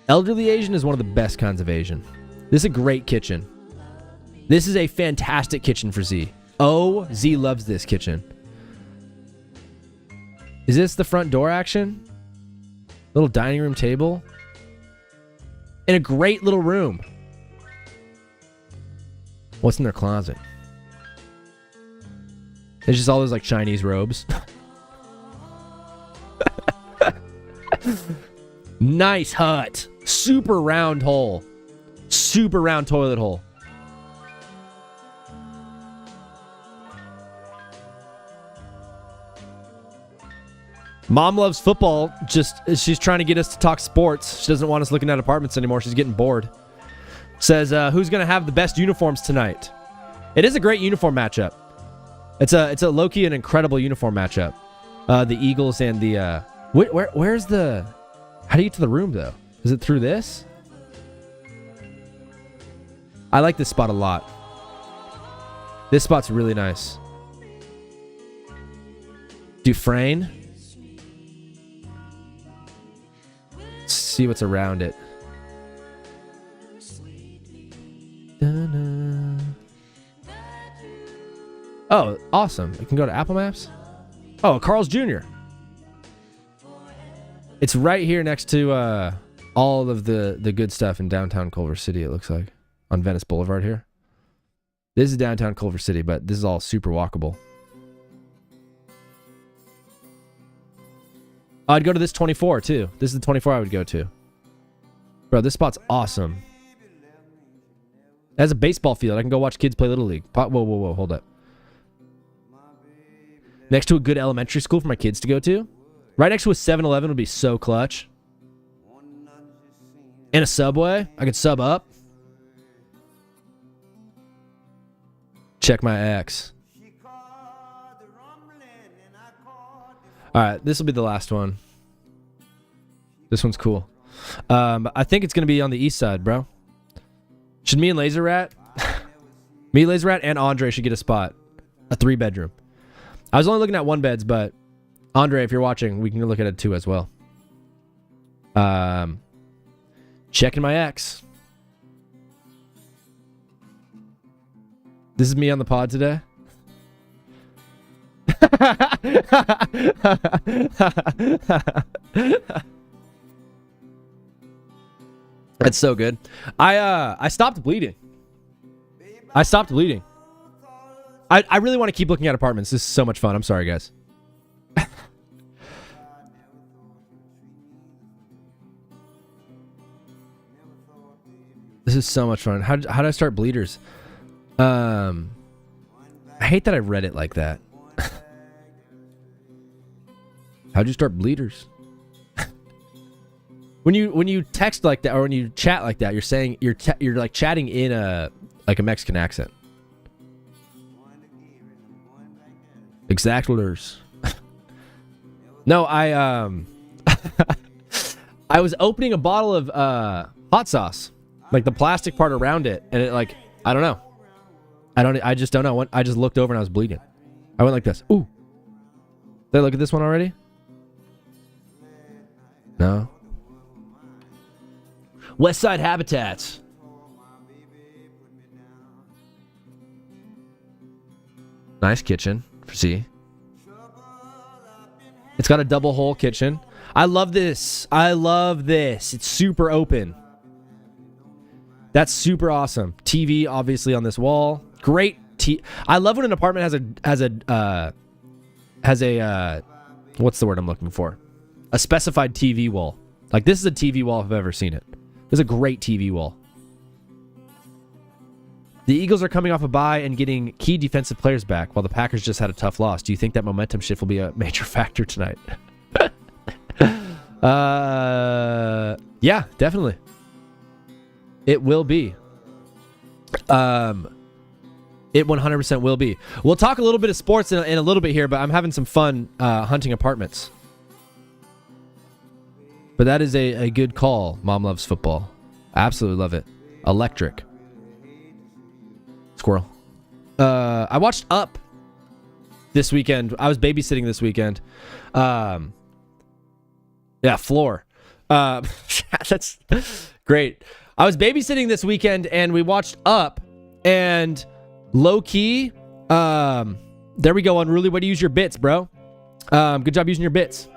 D: Elderly Asian is one of the best kinds of Asian. This is a great kitchen. This is a fantastic kitchen for Z. Oh, Z loves this kitchen. Is this the front door action? Little dining room table. In a great little room. What's in their closet? It's just all those like Chinese robes. Nice hut. Super round hole. Super round toilet hole. Mom loves football. She's trying to get us to talk sports. She doesn't want us looking at apartments anymore. She's getting bored. Says, who's going to have the best uniforms tonight? It is a great uniform matchup. It's a low-key an incredible uniform matchup. The Eagles and the... Where's the... How do you get to the room, though? Is it through this? I like this spot a lot. This spot's really nice. Dufresne. see what's around it. Da-na. Oh, awesome. You can go to Apple Maps. Oh, Carl's Jr. It's right here next to all of the good stuff in downtown Culver City, it looks like. On Venice Boulevard here. This is downtown Culver City, but this is all super walkable. I'd go to this 24 too. This is the 24 I would go to. Bro, this spot's awesome. It has a baseball field. I can go watch kids play Little League. Whoa, hold up. Next to a good elementary school for my kids to go to. Right next to a 7-Eleven would be so clutch. And a Subway. I could sub up. Check my ex. Alright, this will be the last one. This one's cool. I think it's going to be on the east side, bro. Should me and Laser Rat... me, Laser Rat, and Andre should get a spot. A 3-bedroom. I was only looking at 1 beds, but... Andre, if you're watching, we can look at it too as well. Checking my ex. This is me on the pod today. That's so good. I stopped bleeding. I really want to keep looking at apartments. This is so much fun. I'm sorry, guys. This is so much fun. How did I start bleeders? I hate that I read it like that. How'd you start bleeders? when you text like that or when you chat like that, you're saying you're like chatting in a Mexican accent. Exactlers. No, I I was opening a bottle of hot sauce, like the plastic part around it, and it like I don't know. I just don't know. I just looked over and I was bleeding. I went like this. Ooh. Did I look at this one already? No. West Side Habitats. Nice kitchen. See? It's got a double hole kitchen. I love this. It's super open. That's super awesome. TV obviously on this wall. Great I love when an apartment has a what's the word I'm looking for? A specified TV wall. Like this is a TV wall if I've ever seen it. This is a great TV wall. The Eagles are coming off a bye and getting key defensive players back while the Packers just had a tough loss. Do you think that momentum shift will be a major factor tonight? Yeah, definitely. It will be. It 100% will be. We'll talk a little bit of sports in a little bit here, but I'm having some fun hunting apartments. But that is a good call. Mom loves football. Absolutely love it. Electric. Squirrel. I watched Up this weekend. I was babysitting this weekend. Yeah, Floor. That's great. I was babysitting this weekend and we watched Up and low key. There we go, Unruly. Way to use your bits, bro. Good job using your bits.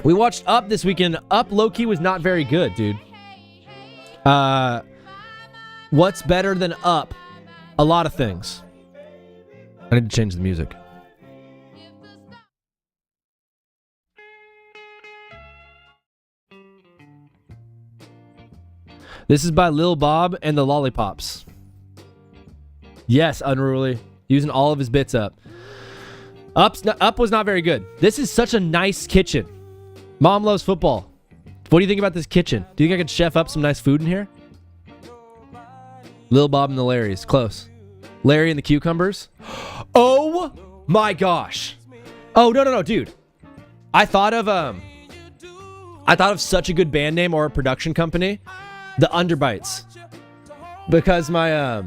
D: We watched Up this weekend. Up low key was not very good, dude. What's better than Up? A lot of things. I need to change the music. This is by Lil Bob and the Lollipops. Yes, Unruly. Using all of his bits up. Up was not very good. This is such a nice kitchen. Mom loves football. What do you think about this kitchen? Do you think I could chef up some nice food in here? Lil Bob and the Larrys. Close. Larry and the Cucumbers. Oh my gosh. Oh, no, dude. I thought of such a good band name or a production company. The Underbites. Because my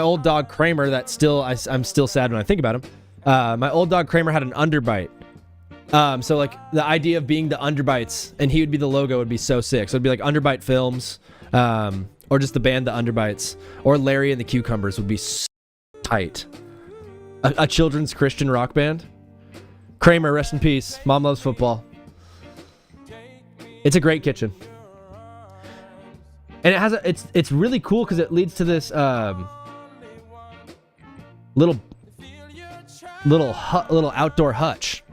D: old dog Kramer, I'm still sad when I think about him. My old dog Kramer had an underbite. So like the idea of being the underbites and he would be the logo would be so sick. So it'd be like Underbite Films, or just the band The Underbites, or Larry and the Cucumbers would be so tight. A children's Christian rock band. Kramer, rest in peace. Mom loves football. It's a great kitchen. And it has it's really cool because it leads to this little outdoor hutch.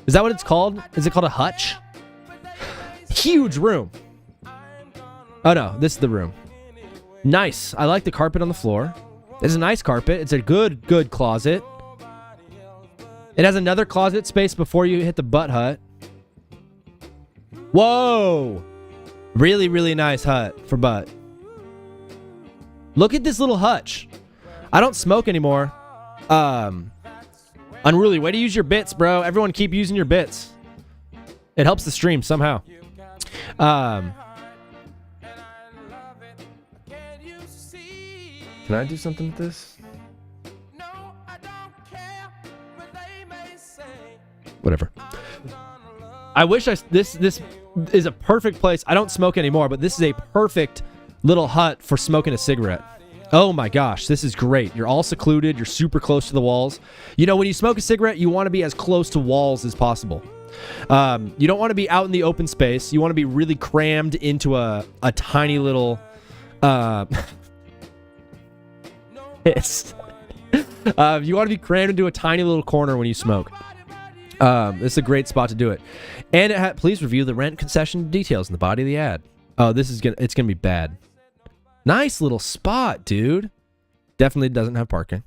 D: Is that what it's called? Is it called a hutch? Huge room. Oh no, this is the room. Nice. I like the carpet on the floor. It's a nice carpet. It's a good closet. It has another closet space before you hit the butt hut. Whoa. Really, really nice hut for butt. Look at this little hutch. I don't smoke anymore. Unruly, way to use your bits, bro. Everyone keep using your bits. It helps the stream somehow. Can I do something with this? Whatever. I wish this is a perfect place. I don't smoke anymore, but this is a perfect little hut for smoking a cigarette. Oh my gosh, this is great. You're all secluded. You're super close to the walls. You know, when you smoke a cigarette, you want to be as close to walls as possible. You don't want to be out in the open space. You want to be really crammed into a tiny little... you want to be crammed into a tiny little corner when you smoke. This is a great spot to do it. And please review the rent concession details in the body of the ad. Oh, it's gonna be bad. Nice little spot, dude. Definitely doesn't have parking.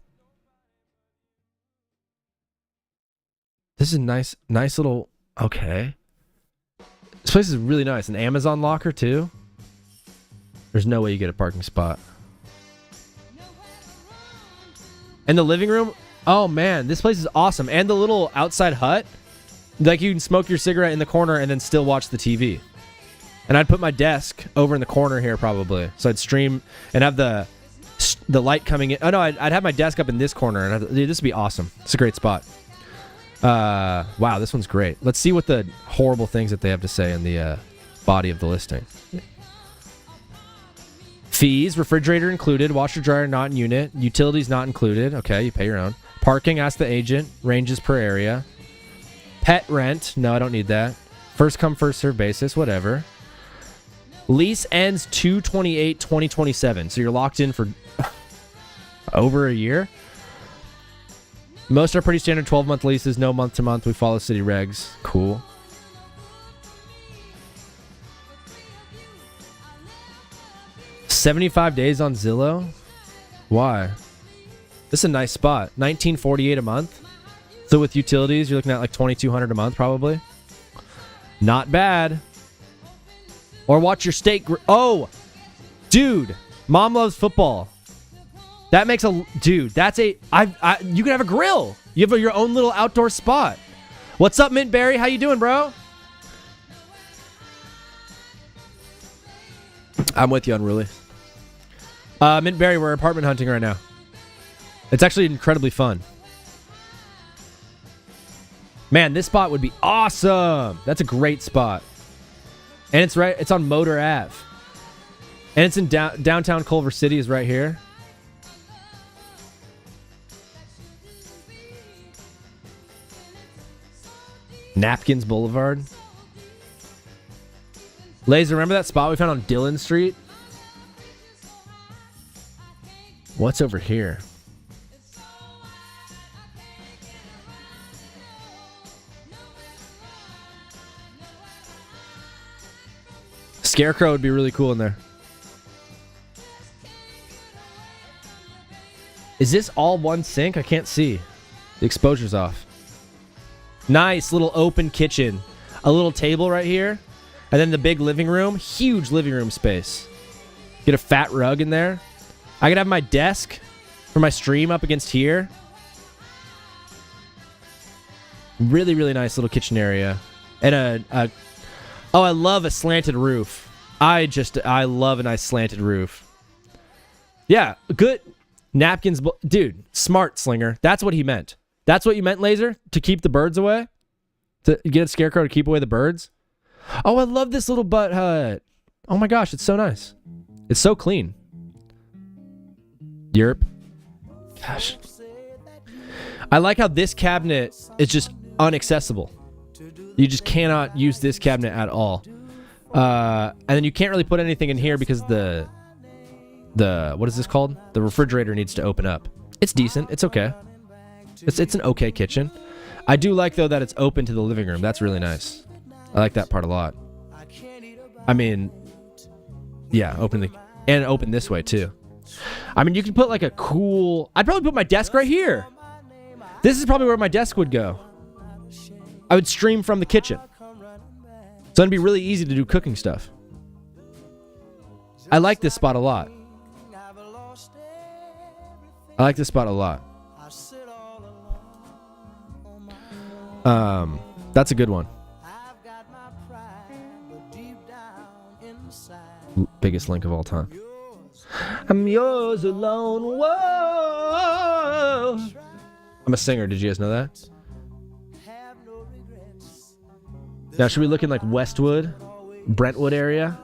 D: This is nice little. Okay. This place is really nice. An Amazon locker too. There's no way you get a parking spot. And the living room. Oh man, this place is awesome. And the little outside hut. Like you can smoke your cigarette in the corner and then still watch the TV. And I'd put my desk over in the corner here probably. So I'd stream and have the light coming in. Oh no, I'd have my desk up in this corner. And dude, this would be awesome. It's a great spot. Wow, this one's great. Let's see what the horrible things that they have to say in the body of the listing. Fees, refrigerator included, washer dryer not in unit, utilities not included. Okay, you pay your own. Parking, ask the agent, ranges per area. Pet rent, no, I don't need that. First come, first serve basis, whatever. Lease ends 2/28/2027, so you're locked in for over a year. Most are pretty standard 12-month leases, no month-to-month. We follow city regs. Cool. $75 days on Zillow? Why? This is a nice spot. $19.48 a month. So with utilities, you're looking at like $2,200 a month probably. Not bad. Or watch your steak. Oh, dude. Mom loves football. That makes a... Dude, that's a... you can have a grill. You have your own little outdoor spot. What's up, Mint Berry? How you doing, bro? I'm with you, Unruly. Mint Berry, we're apartment hunting right now. It's actually incredibly fun. Man, this spot would be awesome. That's a great spot. And it's on Motor Ave. And it's in downtown Culver City is right here. Napkins Boulevard. Laser, remember that spot we found on Dillon Street? What's over here? Scarecrow would be really cool in there. Is this all one sink? I can't see. The exposure's off. Nice little open kitchen. A little table right here. And then the big living room. Huge living room space. Get a fat rug in there. I could have my desk for my stream up against here. Really, really nice little kitchen area. And oh, I love a slanted roof. I love a nice slanted roof. Yeah, good. Napkins. Dude, smart, Slinger. That's what he meant. That's what you meant, Laser? To keep the birds away? To get a scarecrow to keep away the birds? Oh, I love this little butt hut. Oh my gosh, it's so nice. It's so clean. Yerp. Gosh. I like how this cabinet is just inaccessible. You just cannot use this cabinet at all. And then you can't really put anything in here because the what is this called? The refrigerator needs to open up. It's decent. It's okay. It's an okay kitchen. I do like, though, that it's open to the living room. That's really nice. I like that part a lot. I mean, yeah, open this way, too. I mean, you can put like a cool... I'd probably put my desk right here. This is probably where my desk would go. I would stream from the kitchen. So it'd be really easy to do cooking stuff. I like this spot a lot. I like this spot a lot. That's a good one. Biggest link of all time. I'm yours alone. Whoa. I'm a singer. Did you guys know that? Now, should we look in like Westwood, Brentwood area?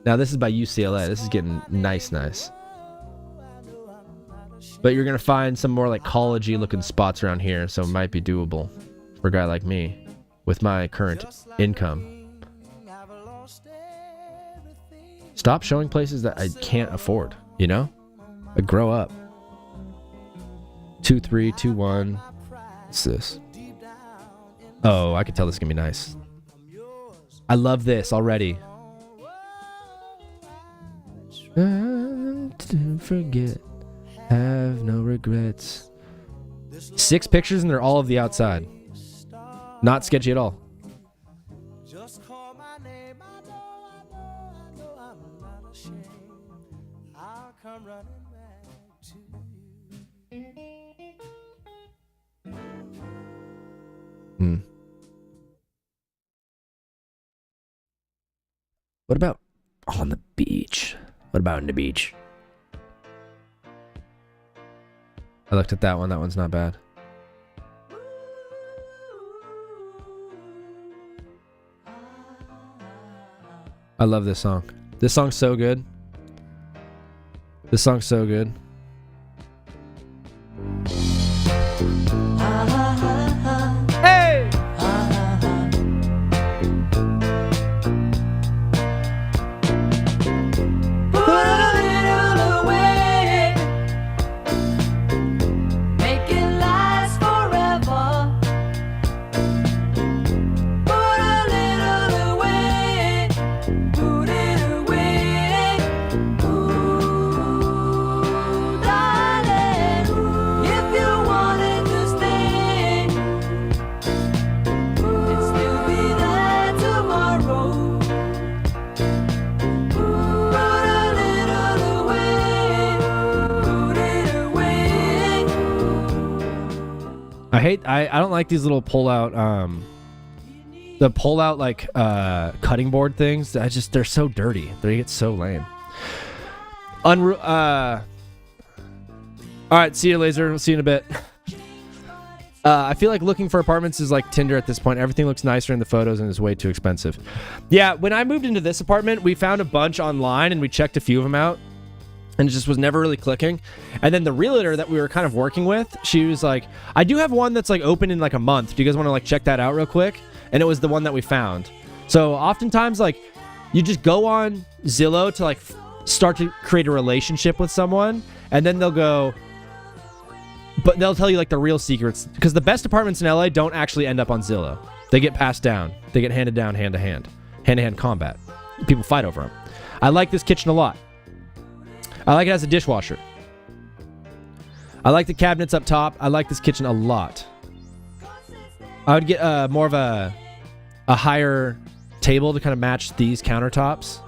D: Now, this is by UCLA. This is getting nice. But you're going to find some more like college-y looking spots around here, so it might be doable for a guy like me with my current income. Stop showing places that I can't afford, you know? Like, grow up. 2321. What's this? Oh, I can tell this is going to be nice. I love this already. To forget. Have no regrets. 6 pictures and they're all of the outside. Not sketchy at all. What about on the beach? What about on the beach? I looked at that one. That one's not bad. I love this song. This song's so good. This song's so good. Hey! I don't like these little pull out the pull out like cutting board things. They're so dirty. They get so lame. All right, see you, Laser. We'll see you in a bit. I feel like looking for apartments is like Tinder at this point. Everything looks nicer in the photos and is way too expensive. Yeah, when I moved into this apartment, we found a bunch online and we checked a few of them out. And it just was never really clicking. And then the realtor that we were kind of working with, she was like, I do have one that's like open in like a month. Do you guys want to like check that out real quick? And it was the one that we found. So oftentimes like you just go on Zillow to like start to create a relationship with someone. And then they'll go, but they'll tell you like the real secrets. Because the best apartments in LA don't actually end up on Zillow. They get passed down. They get handed down hand to hand combat. People fight over them. I like this kitchen a lot. I like it as a dishwasher. I like the cabinets up top. I like this kitchen a lot. I would get more of a higher table to kind of match these countertops.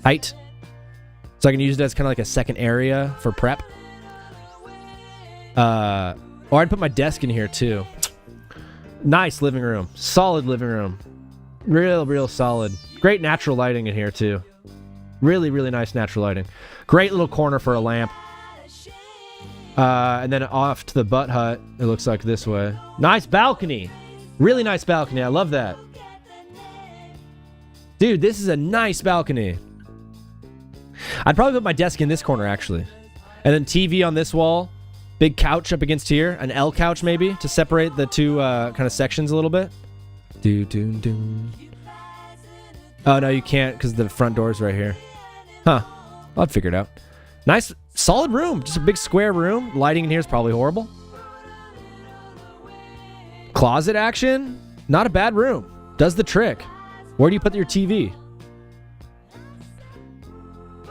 D: Height. So I can use it as kind of like a second area for prep. Or I'd put my desk in here too. Nice living room. Solid living room. Real solid. Great natural lighting in here too. Really nice natural lighting. Great little corner for a lamp. And then off to the butt hut, it looks like this way. Nice balcony. Really nice balcony. I love that. Dude, this is a nice balcony. I'd probably put my desk in this corner, actually. And then TV on this wall. Big couch up against here. An L couch, maybe, to separate the two kind of sections a little bit. Oh, no, you can't because the front door's right here. Huh. I'll figure it out. Nice, solid room. Just a big square room. Lighting in here is probably horrible. Closet action. Not a bad room. Does the trick. Where do you put your TV?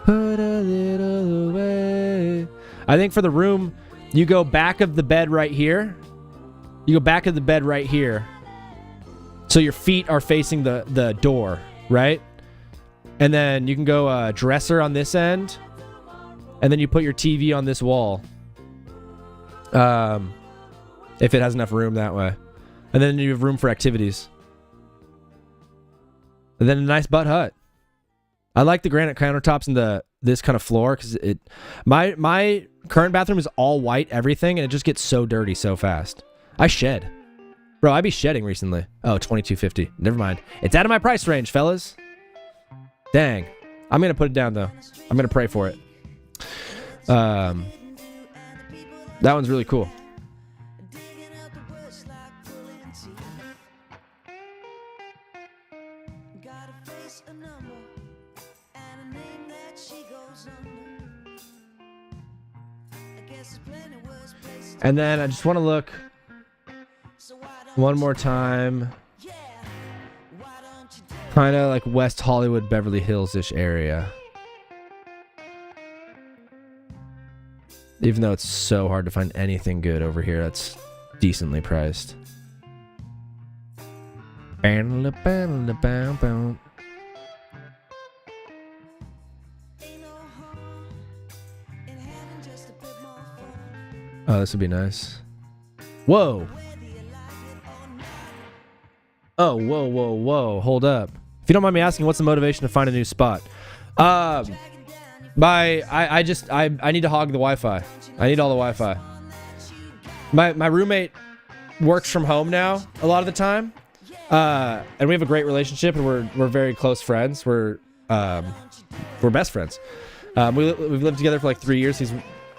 D: Put a little away. I think for the room, you go back of the bed right here. You go back of the bed right here. So your feet are facing the door, right? And then you can go dresser on this end. And then you put your TV on this wall. If it has enough room that way. And then you have room for activities. And then a nice butt hut. I like the granite countertops and this kind of floor because my current bathroom is all white everything and it just gets so dirty so fast. I shed. Bro, I be shedding recently. Oh, $22.50. Never mind. It's out of my price range, fellas. Dang. I'm going to put it down though. I'm going to pray for it. That one's really cool. And then I just want to look one more time. Kind of like West Hollywood, Beverly Hills-ish area. Even though it's so hard to find anything good over here that's decently priced. Oh, this would be nice. Whoa. Oh, whoa. Hold up. If you don't mind me asking, what's the motivation to find a new spot? I need to hog the Wi-Fi. I need all the Wi-Fi. My roommate works from home now a lot of the time. And we have a great relationship and we're very close friends. We're best friends. We've lived together for like 3 years. He's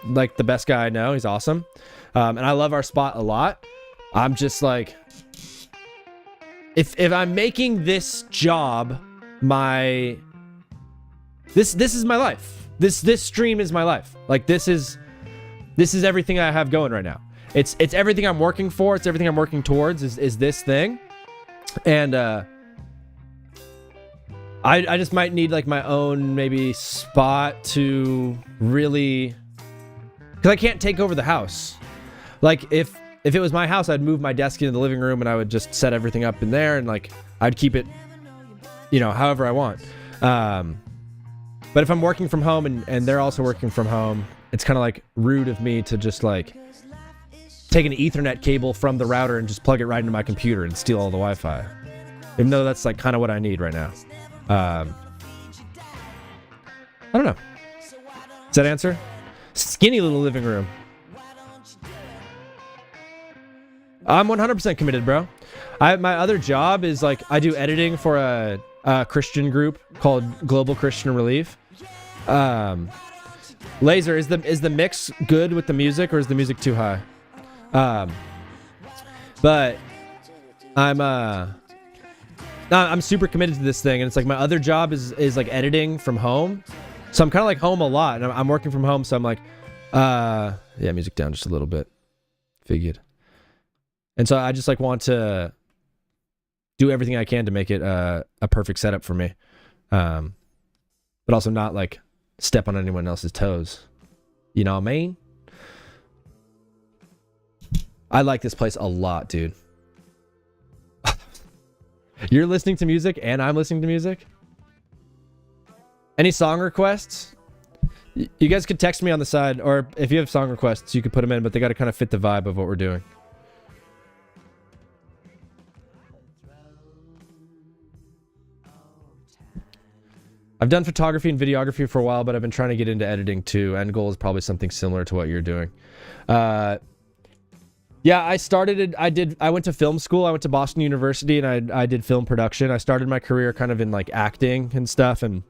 D: like the best guy I know. He's awesome. And I love our spot a lot. I'm just like, if I'm making this job this is my life. This stream is my life. Like this is everything I have going right now. It's everything I'm working for. It's everything I'm working towards is this thing. And I just might need like my own maybe spot to really, because I can't take over the house. Like if it was my house, I'd move my desk into the living room and I would just set everything up in there and like I'd keep it, however I want. But if I'm working from home and they're also working from home, it's kind of like rude of me to just like take an Ethernet cable from the router and just plug it right into my computer and steal all the Wi-Fi. Even though that's like kind of what I need right now. I don't know. Does that answer? Skinny little living room. I'm 100% committed, bro. My other job is like I do editing for a Christian group called Global Christian Relief. Laser, is the mix good with the music or is the music too high? But I'm super committed to this thing, and it's like my other job is like editing from home, so I'm kind of like home a lot, and I'm working from home, so I'm like, yeah, music down just a little bit, figured. And so I just like want to do everything I can to make it a perfect setup for me, but also not like step on anyone else's toes. You know what I mean? I like this place a lot, dude. You're listening to music and I'm listening to music? Any song requests? You guys could text me on the side, or if you have song requests, you could put them in, but they got to kind of fit the vibe of what we're doing. I've done photography and videography for a while, but I've been trying to get into editing too. End goal is probably something similar to what you're doing. Yeah, I went to film school. I went to Boston University and I did film production. I started my career kind of in like acting and stuff and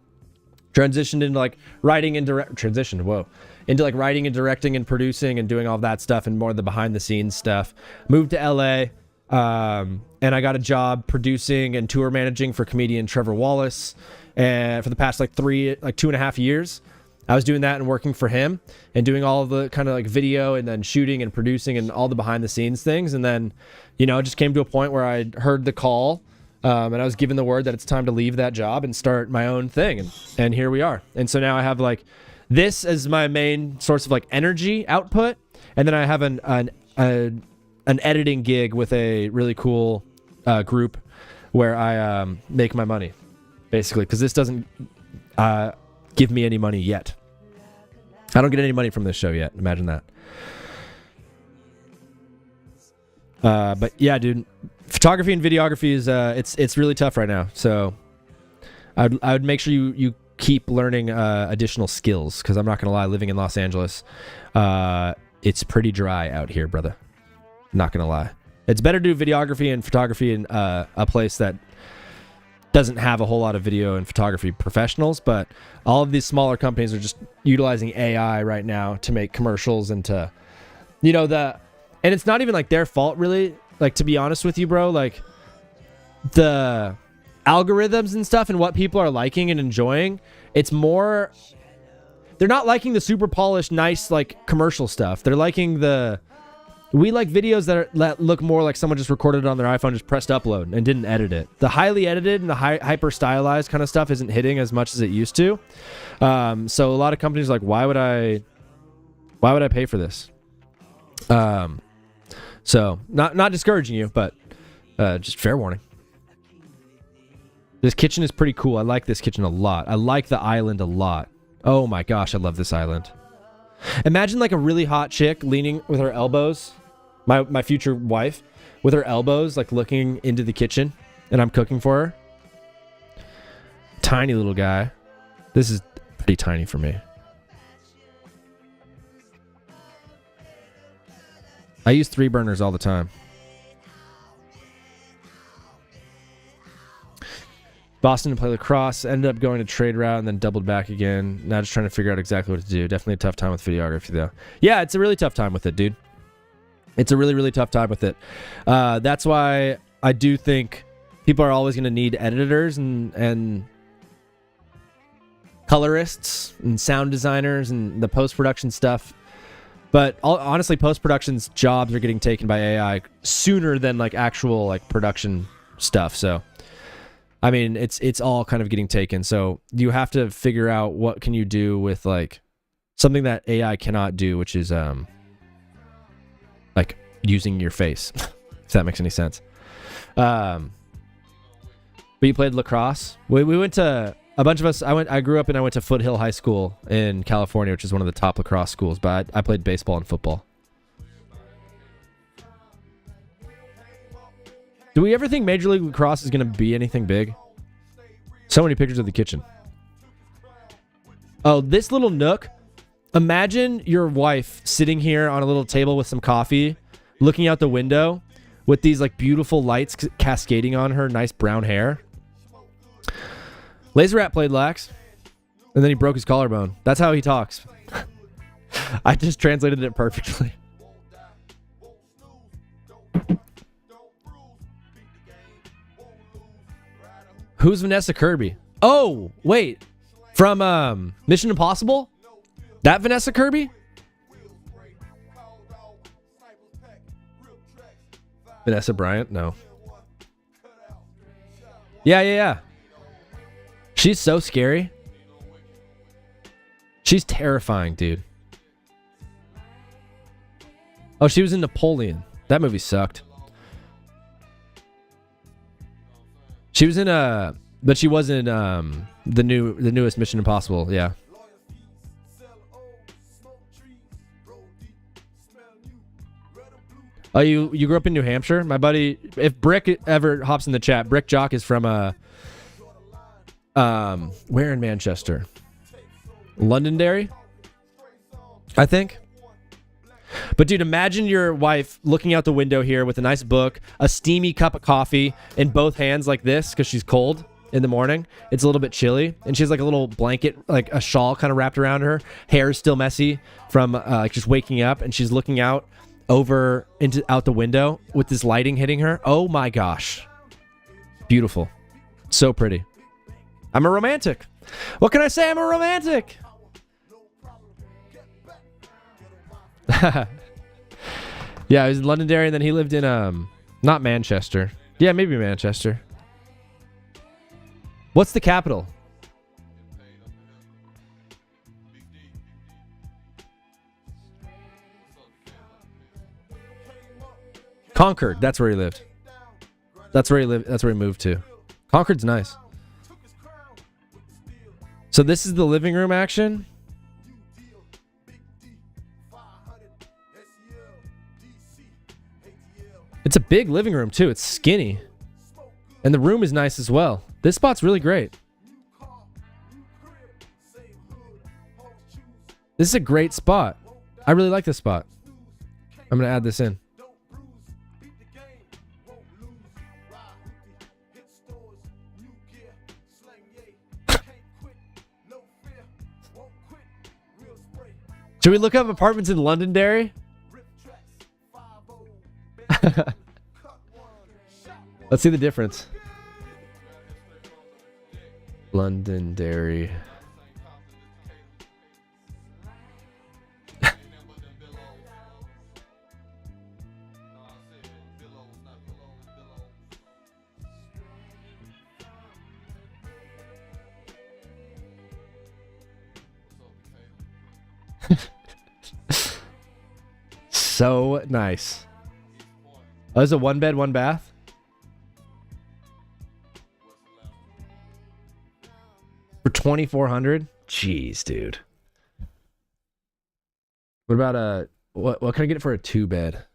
D: transitioned into like writing and into like writing and directing and producing and doing all that stuff and more of the behind the scenes stuff. Moved to LA, and I got a job producing and tour managing for comedian Trevor Wallace. And for the past 2.5 years, I was doing that and working for him and doing all of the kind of like video and then shooting and producing and all the behind the scenes things. And then, it just came to a point where I heard the call, and I was given the word that it's time to leave that job and start my own thing. And here we are. And so now I have like this as my main source of like energy output. And then I have an editing gig with a really cool group where I make my money, basically, because this doesn't give me any money yet. I don't get any money from this show yet. Imagine that. But yeah, dude, photography and videography is it's really tough right now. So I would make sure you keep learning additional skills, because I'm not gonna lie, living in Los Angeles, it's pretty dry out here, brother. Not gonna lie. It's better to do videography and photography in a place that doesn't have a whole lot of video and photography professionals, but all of these smaller companies are just utilizing AI right now to make commercials and to, and it's not even like their fault really. Like, to be honest with you, bro, like the algorithms and stuff and what people are liking and enjoying, it's more, they're not liking the super polished, nice, like commercial stuff. They're liking we like videos that look more like someone just recorded it on their iPhone, just pressed upload and didn't edit it. The highly edited and the hyper stylized kind of stuff isn't hitting as much as it used to. So a lot of companies are like, why would I pay for this? So not discouraging you, but just fair warning. This kitchen is pretty cool. I like this kitchen a lot. I like the island a lot. Oh my gosh, I love this island. Imagine like a really hot chick leaning with her elbows, my future wife, with her elbows like looking into the kitchen, and I'm cooking for her. Tiny little guy. This is pretty tiny for me. I use 3 burners all the time. Boston to play lacrosse, ended up going to trade route and then doubled back again. Now just trying to figure out exactly what to do. Definitely a tough time with videography though. Yeah, it's a really tough time with it, dude. It's a really, really tough time with it. That's why I do think people are always going to need editors and colorists and sound designers and the post-production stuff. But honestly, post-production's jobs are getting taken by AI sooner than like actual like production stuff. So I mean, it's all kind of getting taken. So you have to figure out what can you do with like something that AI cannot do, which is like using your face, if that makes any sense. But you played lacrosse. We went to a bunch of us. I grew up and I went to Foothill High School in California, which is one of the top lacrosse schools. But I played baseball and football. Do we ever think Major League Lacrosse is going to be anything big? So many pictures of the kitchen. Oh, this little nook. Imagine your wife sitting here on a little table with some coffee, looking out the window with these like beautiful lights cascading on her nice brown hair. Laser Rat played lax, and then he broke his collarbone. That's how he talks. I just translated it perfectly. Who's Vanessa Kirby? Oh, wait. From Mission Impossible? That Vanessa Kirby? Vanessa Bryant? No. Yeah. She's so scary. She's terrifying, dude. Oh, she was in Napoleon. That movie sucked. She was in but she was in the newest Mission Impossible. Yeah. Oh, you grew up in New Hampshire? My buddy, if Brick ever hops in the chat, Brick Jock is from Where in Manchester? Londonderry, I think. But dude, imagine your wife looking out the window here with a nice book, a steamy cup of coffee in both hands like this because she's cold in the morning. It's a little bit chilly, and she has like a little blanket, like a shawl kind of wrapped around her. Hair is still messy from just waking up, and she's looking out the window with this lighting hitting her. Oh my gosh. Beautiful. So pretty. I'm a romantic. What can I say? I'm a romantic. Yeah, he was in Londonderry, and then he lived in not Manchester. Yeah, maybe Manchester. What's the capital? Concord. That's where he lived. That's where he lived. That's where he moved to. Concord's nice. So this is the living room action. It's a big living room too. It's skinny. And the room is nice as well. This spot's really great. This is a great spot. I really like this spot. I'm going to add this in. Should we look up apartments in Londonderry? Let's see the difference. Londonderry. So nice. Oh, is it 1 bed, 1 bath? For $2,400? Jeez, dude. What about what can I get it for a 2 bed?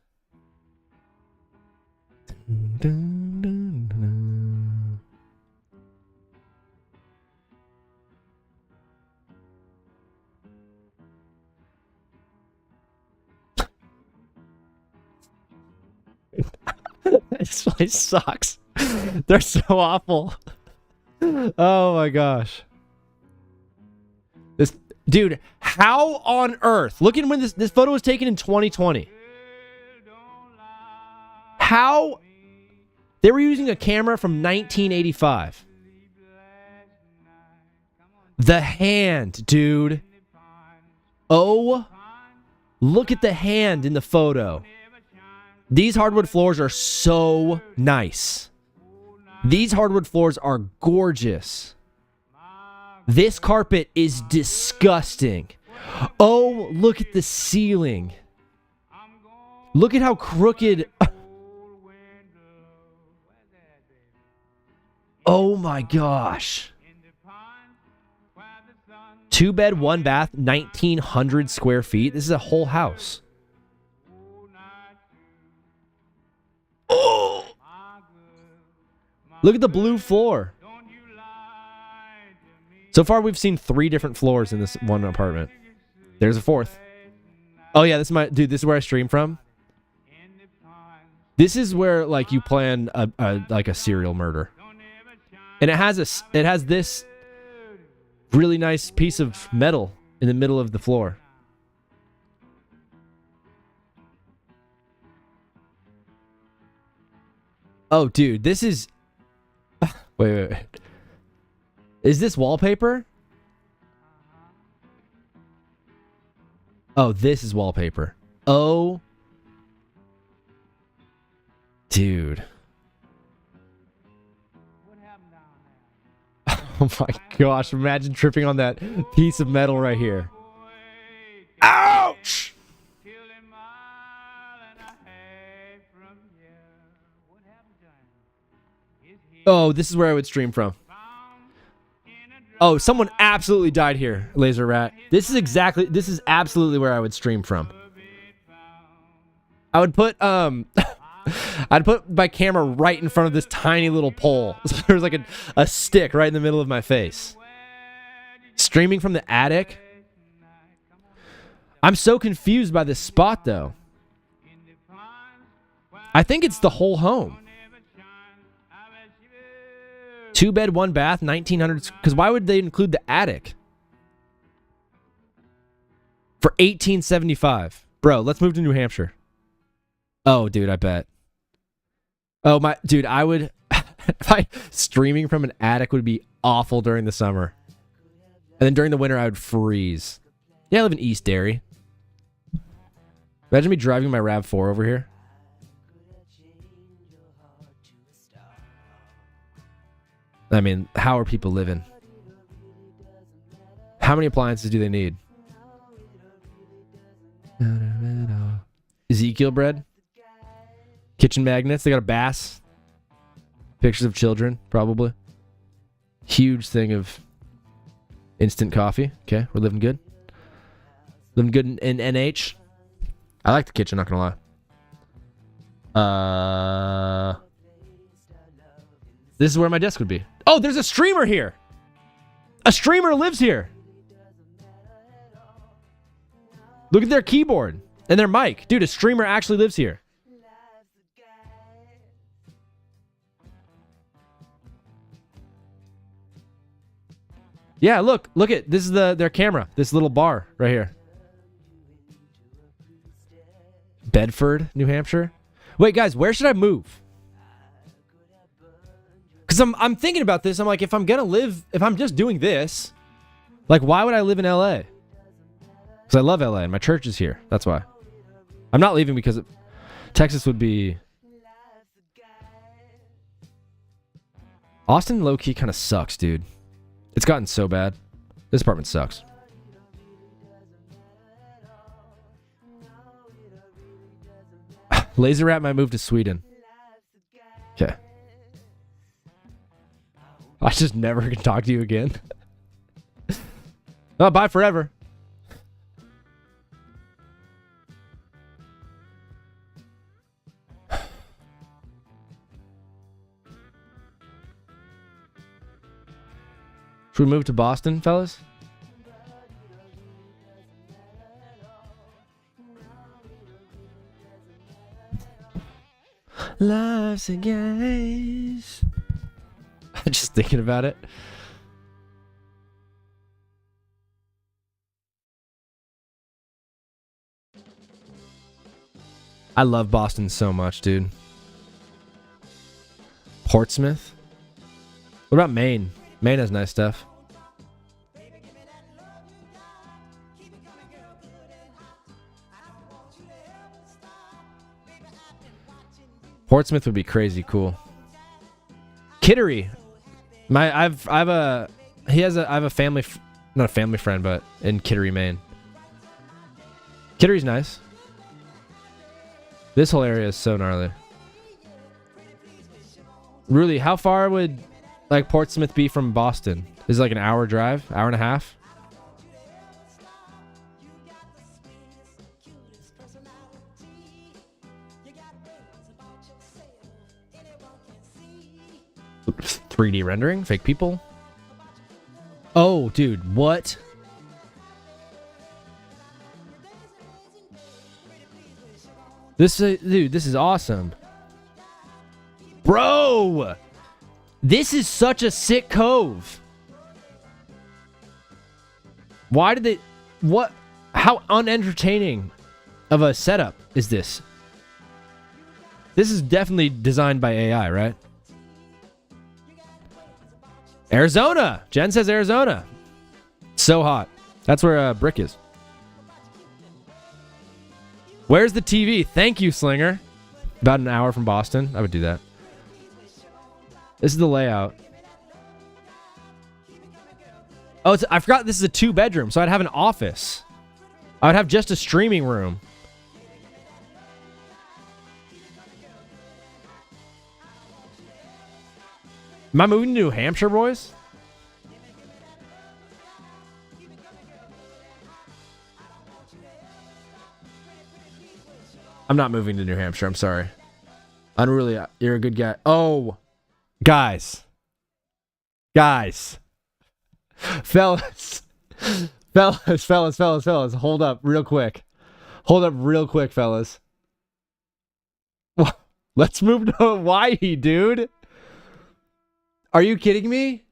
D: This place sucks. They're so awful. Oh my gosh. This dude, how on earth? Look at when this photo was taken in 2020. How they were using a camera from 1985. The hand, dude. Oh, look at the hand in the photo. These hardwood floors are so nice. These hardwood floors are gorgeous. This carpet is disgusting. Oh, look at the ceiling. Look at how crooked. Oh my gosh. 2 bed, 1 bath, 1,900 square feet. This is a whole house. Oh! Look at the blue floor. So far, we've seen 3 different floors in this one apartment. There's a 4th. Oh yeah, this is where I stream from. This is where like you plan a serial murder, and it has this really nice piece of metal in the middle of the floor. Oh, dude, this is... Wait. Is this wallpaper? Oh, this is wallpaper. Oh. Dude. Oh my gosh, imagine tripping on that piece of metal right here. Ouch! Oh, this is where I would stream from. Oh, someone absolutely died here, Laser Rat. This is absolutely where I would stream from. I would put I'd put my camera right in front of this tiny little pole. So there's like a stick right in the middle of my face. Streaming from the attic. I'm so confused by this spot, though. I think it's the whole home. 2 bed, 1 bath, 1900. Because why would they include the attic? For $1875. Bro, let's move to New Hampshire. Oh, dude, I bet. Oh, my... Dude, I would... streaming from an attic would be awful during the summer. And then during the winter, I would freeze. Yeah, I live in East Derry. Imagine me driving my RAV4 over here. I mean, how are people living? How many appliances do they need? Ezekiel bread? Kitchen magnets? They got a bass? Pictures of children, probably. Huge thing of instant coffee. Okay, we're living good. Living good in NH. I like the kitchen, not gonna lie. This is where my desk would be. Oh, there's a streamer here. A streamer lives here. Look at their keyboard and their mic. Dude, a streamer actually lives here. Yeah, look at this is their camera. This little bar right here. Bedford, New Hampshire. Wait, guys, where should I move? Because I'm thinking about this. I'm like, if I'm just doing this, like, why would I live in LA? Because I love LA and my church is here. That's why. I'm not leaving because Texas would be... Austin low-key kind of sucks, dude. It's gotten so bad. This apartment sucks. Laser Rat might move to Sweden. Okay. I just never can talk to you again. Oh, bye forever. Should we move to Boston, fellas? Life's a gaze. Just thinking about it. I love Boston so much, dude. Portsmouth? What about Maine? Maine has nice stuff. Portsmouth would be crazy cool. Kittery. I have a family, not a family friend, but in Kittery, Maine. Kittery's nice. This whole area is so gnarly. Really, how far would like Portsmouth be from Boston? Is it like an hour drive? Hour and a half? Oops, 3D rendering? Fake people? Oh, dude, what? Dude, this is awesome. Bro! This is such a sick cove. Why did they... What? How unentertaining of a setup is this? This is definitely designed by AI, right? Arizona! Jen says Arizona. So hot. That's where Brick is. Where's the TV? Thank you, Slinger. About an hour from Boston. I would do that. This is the layout. Oh, I forgot this is a 2-bedroom, so I'd have an office. I would have just a streaming room. Am I moving to New Hampshire, boys? I'm not moving to New Hampshire. I'm sorry. Unruly, you're a good guy. Oh, guys. Fellas. Hold up real quick, fellas. Let's move to Hawaii, dude. Are you kidding me?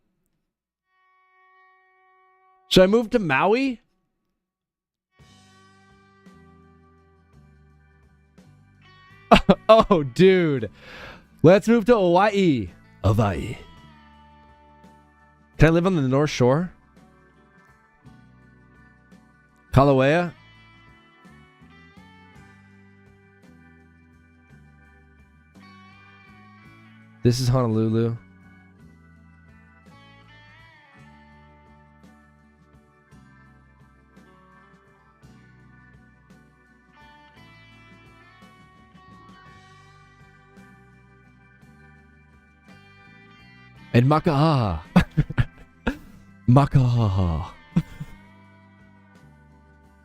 D: Should I move to Maui? Oh, dude. Let's move to Hawaii. Hawaii. Can I live on the North Shore? Kalawea? This is Honolulu. And Makaha. Makaha.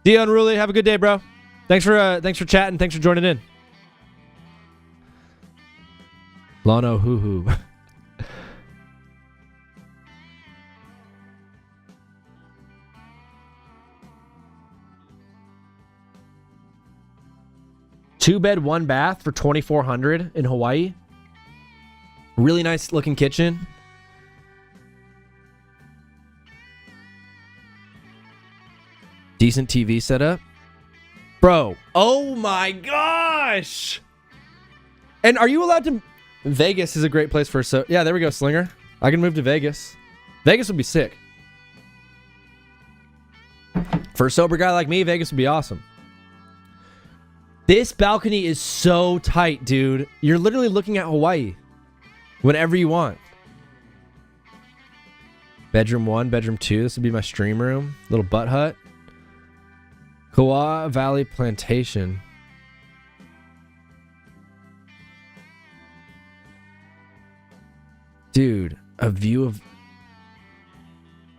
D: See you, Unruly. Have a good day, bro. Thanks for chatting. Thanks for joining in. Lano hoo hoo. Two bed, one bath for $2,400 in Hawaii. Really nice looking kitchen. Decent TV setup. Bro. Oh my gosh. And are you allowed to... Vegas is a great place for... Yeah, there we go, Slinger. I can move to Vegas. Vegas would be sick. For a sober guy like me, Vegas would be awesome. This balcony is so tight, dude. You're literally looking at Hawaii whenever you want. Bedroom 1, bedroom 2. This would be my stream room. Little butt hut. Kauai Valley Plantation. Dude, a view of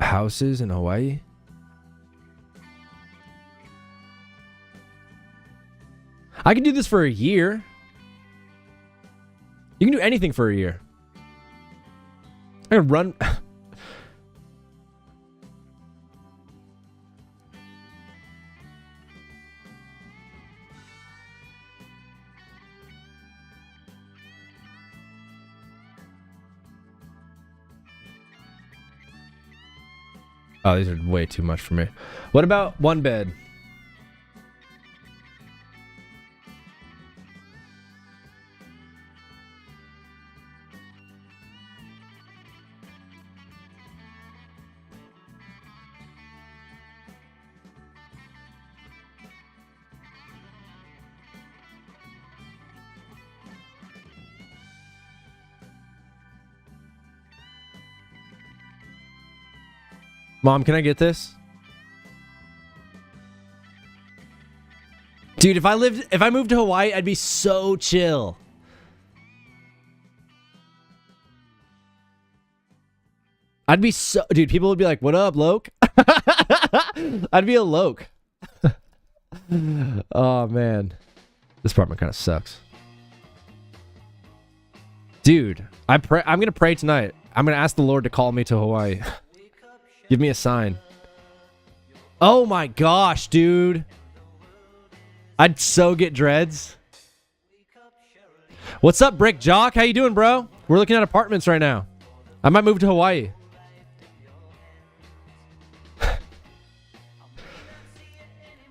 D: houses in Hawaii? I can do this for a year. You can do anything for a year. I can run... Oh, these are way too much for me. What about one bed? Mom, can I get this? Dude, if I moved to Hawaii, I'd be so chill. I'd be so... Dude, people would be like, what up, Loke? I'd be a Loke. Oh, man. This apartment kind of sucks. Dude, I'm going to pray tonight. I'm going to ask the Lord to call me to Hawaii. Give me a sign. Oh my gosh, dude. I'd so get dreads. What's up, Brick Jock? How you doing, bro? We're looking at apartments right now. I might move to Hawaii.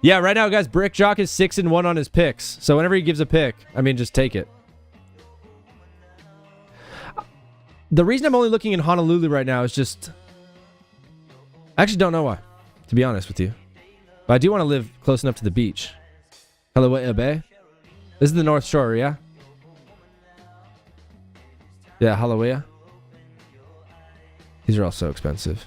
D: Yeah, right now, guys, Brick Jock is 6-1 on his picks. So whenever he gives a pick, I mean, just take it. The reason I'm only looking in Honolulu right now is just... I actually don't know why, to be honest with you. But I do want to live close enough to the beach. Kalawea Bay? This is the North Shore, yeah? Yeah, Halawea. These are all so expensive.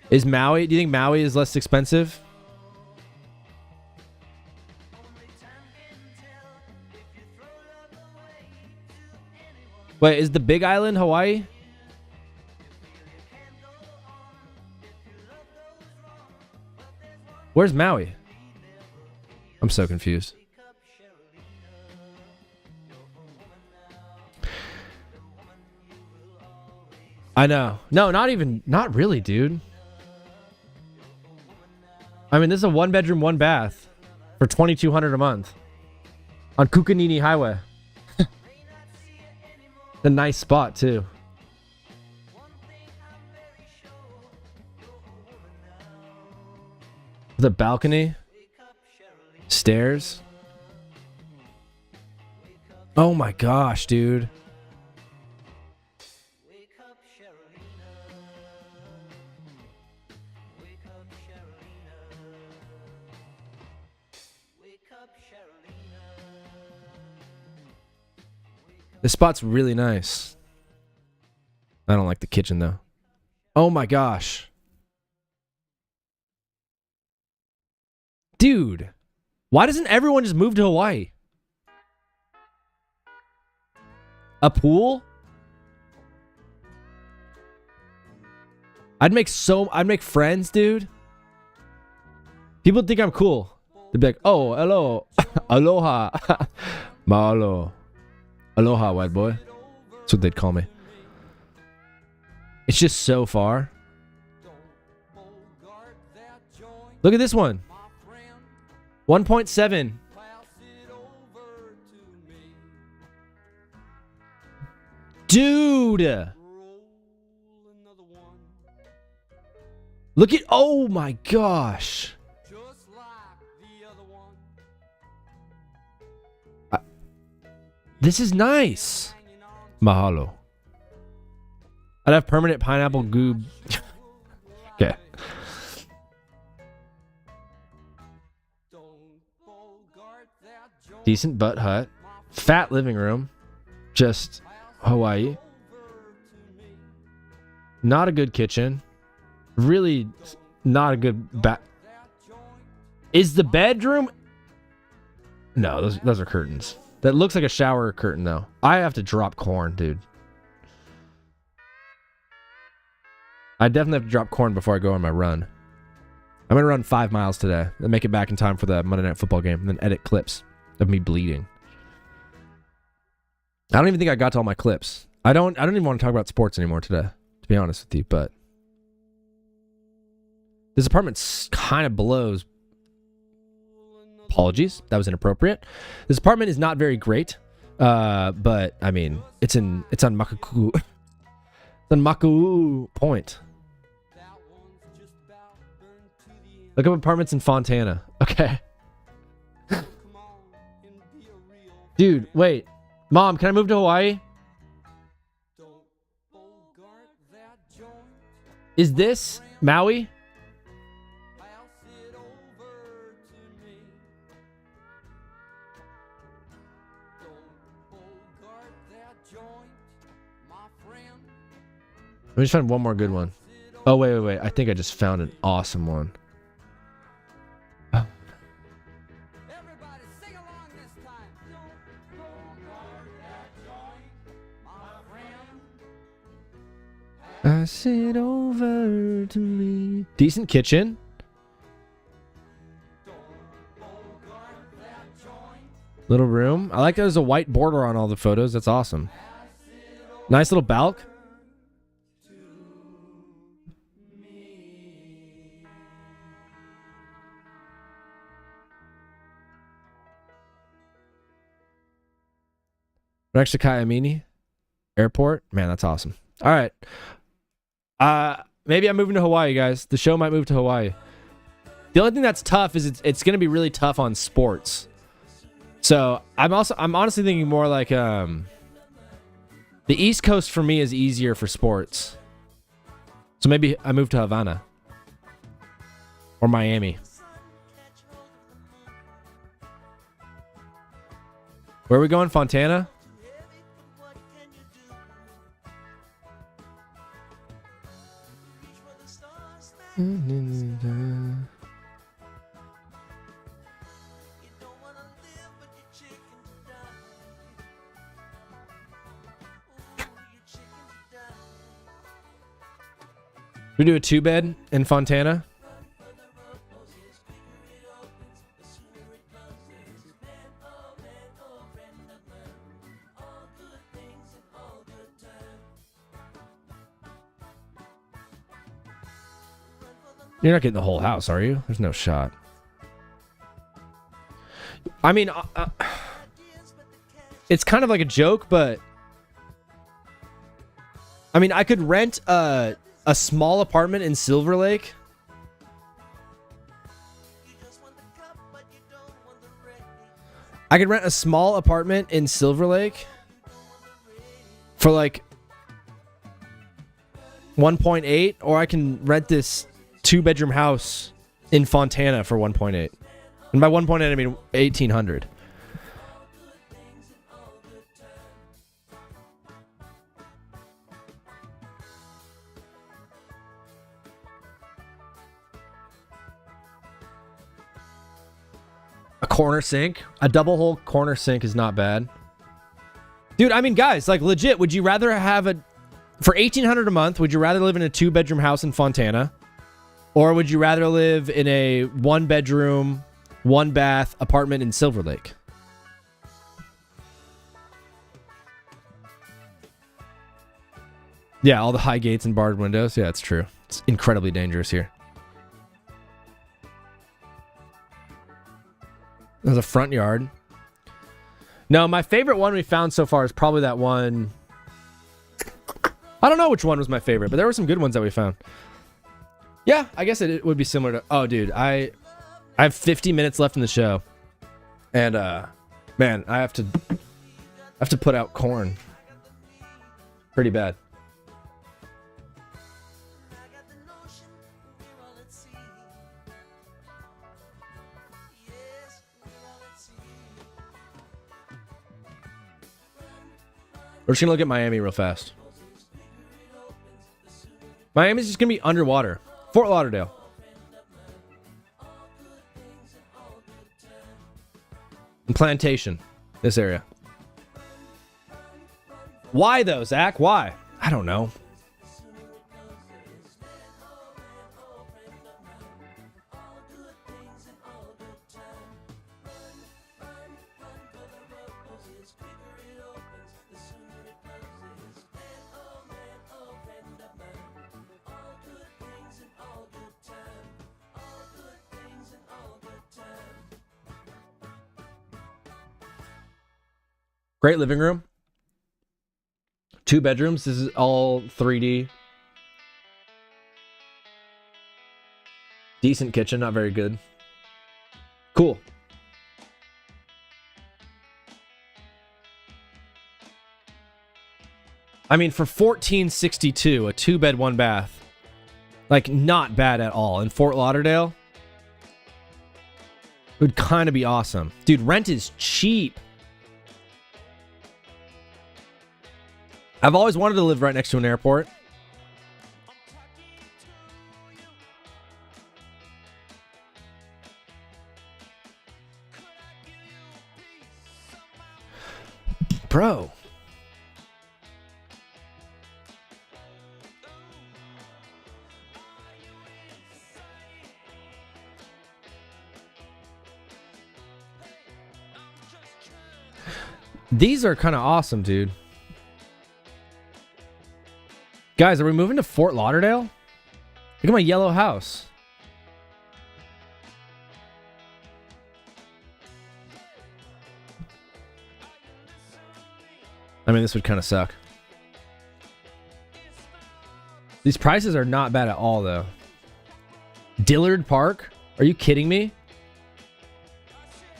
D: Is Maui... Do you think Maui is less expensive? Wait, is the Big Island Hawaii? Where's Maui? I'm so confused. I know. No, not really, dude. I mean, this is a 1-bedroom, 1-bath for $2,200 a month on Kukanini Highway. A nice spot too. The balcony, stairs. Oh my gosh, dude. This spot's really nice. I don't like the kitchen though. Oh my gosh. Dude, why doesn't everyone just move to Hawaii? A pool? I'd make friends, dude. People think I'm cool. They'd be like, oh, hello. Aloha. Mahalo. Aloha, white boy. That's what they'd call me. It's just so far. Look at this one. 1.7. Dude. Look at, oh my gosh. This is nice. Mahalo. I'd have permanent pineapple goob. Okay. Decent butt hut. Fat living room. Just Hawaii. Not a good kitchen. Really not a good Is the bedroom? No, those are curtains. That looks like a shower curtain, though. I have to drop corn, dude. I definitely have to drop corn before I go on my run. I'm going to run 5 miles today and make it back in time for the Monday Night Football game and then edit clips of me bleeding. I don't even think I got to all my clips. I don't even want to talk about sports anymore today, to be honest with you, but this apartment kind of blows. Apologies, that was inappropriate. This apartment is not very great, but I mean, it's on Makaku. It's on Makau Point. Look up apartments in Fontana. Okay. Dude, wait. Mom, can I move to Hawaii? Is this Maui? Let me just find one more good one. Oh, wait. I think I just found an awesome one. Oh. Pass it over to me. Decent kitchen. Little room. I like that there's a white border on all the photos. That's awesome. Nice little balcony. Next to Kaiamini Airport. Man, that's awesome. All right. Maybe I'm moving to Hawaii, guys. The show might move to Hawaii. The only thing that's tough is it's going to be really tough on sports. So I'm honestly thinking more like the East Coast for me is easier for sports. So maybe I move to Havana or Miami. Where are we going? Fontana? We do a 2-bed in Fontana. You're not getting the whole house, are you? There's no shot. I mean, it's kind of like a joke, but I mean, I could rent a small apartment in Silver Lake. I could rent a small apartment in Silver Lake for like 1.8, or I can rent this 2-bedroom house in Fontana for 1.8. And by 1.8, I mean 1,800. A corner sink? A double hole corner sink is not bad. Dude, I mean, guys, like legit, would you rather have for $1,800 a month, would you rather live in a 2-bedroom house in Fontana? Or would you rather live in a 1-bedroom, 1-bath apartment in Silver Lake? Yeah, all the high gates and barred windows. Yeah, it's true. It's incredibly dangerous here. There's a front yard. No, my favorite one we found so far is probably that one. I don't know which one was my favorite, but there were some good ones that we found. Yeah, I guess it would be similar to... Oh, dude, I have 50 minutes left in the show. And, man, I have to put out corn. Pretty bad. We're just going to look at Miami real fast. Miami's just going to be underwater. Fort Lauderdale. And Plantation. This area. Why though, Zach? Why? I don't know. Great living room. 2 bedrooms. This is all 3D. Decent kitchen, not very good. Cool. I mean, for $1,462, a 2-bed, 1-bath, like not bad at all. In Fort Lauderdale, it would kind of be awesome. Dude, rent is cheap. I've always wanted to live right next to an airport. Bro. These are kind of awesome, dude. Guys, are we moving to Fort Lauderdale? Look at my yellow house. I mean, this would kind of suck. These prices are not bad at all, though. Dillard Park? Are you kidding me?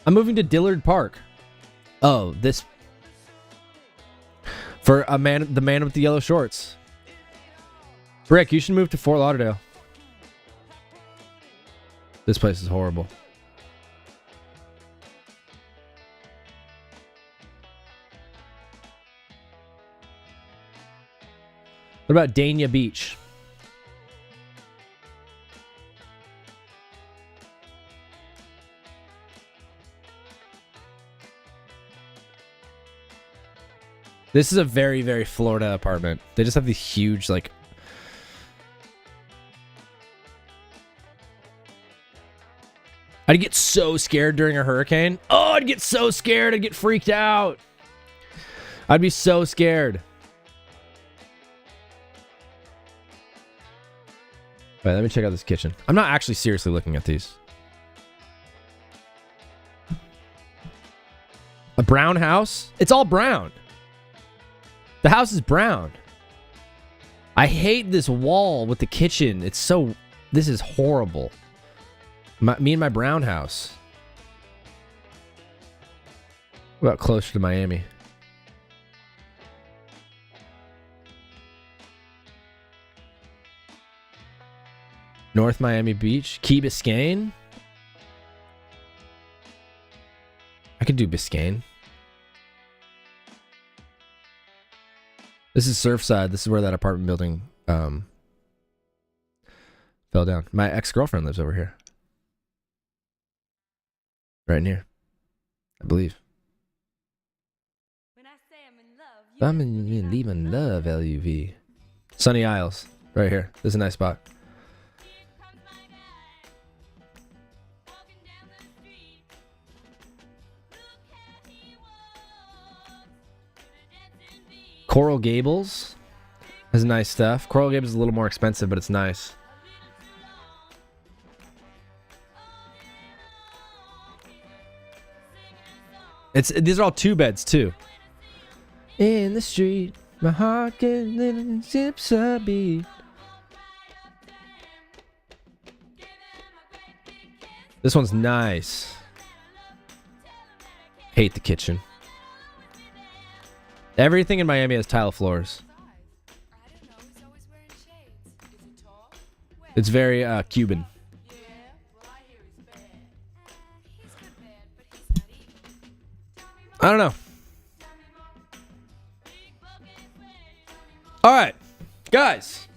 D: I'm moving to Dillard Park. Oh, this... For the man with the yellow shorts. Rick, you should move to Fort Lauderdale. This place is horrible. What about Dania Beach? This is a very, very Florida apartment. They just have these huge, like... I'd get so scared during a hurricane. Oh, I'd get so scared. I'd get freaked out. I'd be so scared. Wait, let me check out this kitchen. I'm not actually seriously looking at these. A brown house? It's all brown. The house is brown. I hate this wall with the kitchen. It's so... This is horrible. Me and my brown house. What about closer to Miami? North Miami Beach? Key Biscayne? I could do Biscayne. This is Surfside. This is where that apartment building fell down. My ex-girlfriend lives over here. Right near. I believe. I'm in love, LUV. Sunny Isles. Right here. This is a nice spot. Coral Gables has nice stuff. Coral Gables is a little more expensive, but it's nice. These are all 2 beds too. In the street, my heart can zips a beat. This one's nice. Hate the kitchen. Everything in Miami has tile floors. It's very Cuban. I don't know. All right, guys.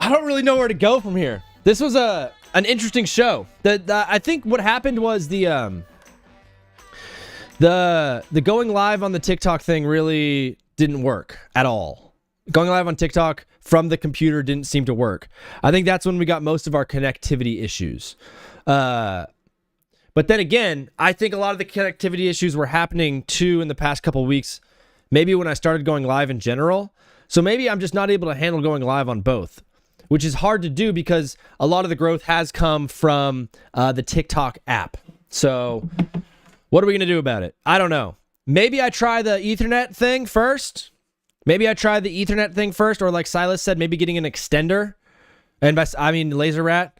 D: I don't really know where to go from here. This was an interesting show. I think what happened was the going live on the TikTok thing really didn't work at all. Going live on TikTok from the computer didn't seem to work. I think that's when we got most of our connectivity issues. But then again, I think a lot of the connectivity issues were happening too in the past couple weeks. Maybe when I started going live in general. So maybe I'm just not able to handle going live on both, which is hard to do because a lot of the growth has come from the TikTok app. So what are we going to do about it? I don't know. Maybe I try the Ethernet thing first. Or like Silas said, maybe getting an extender. And I mean Laser Rat.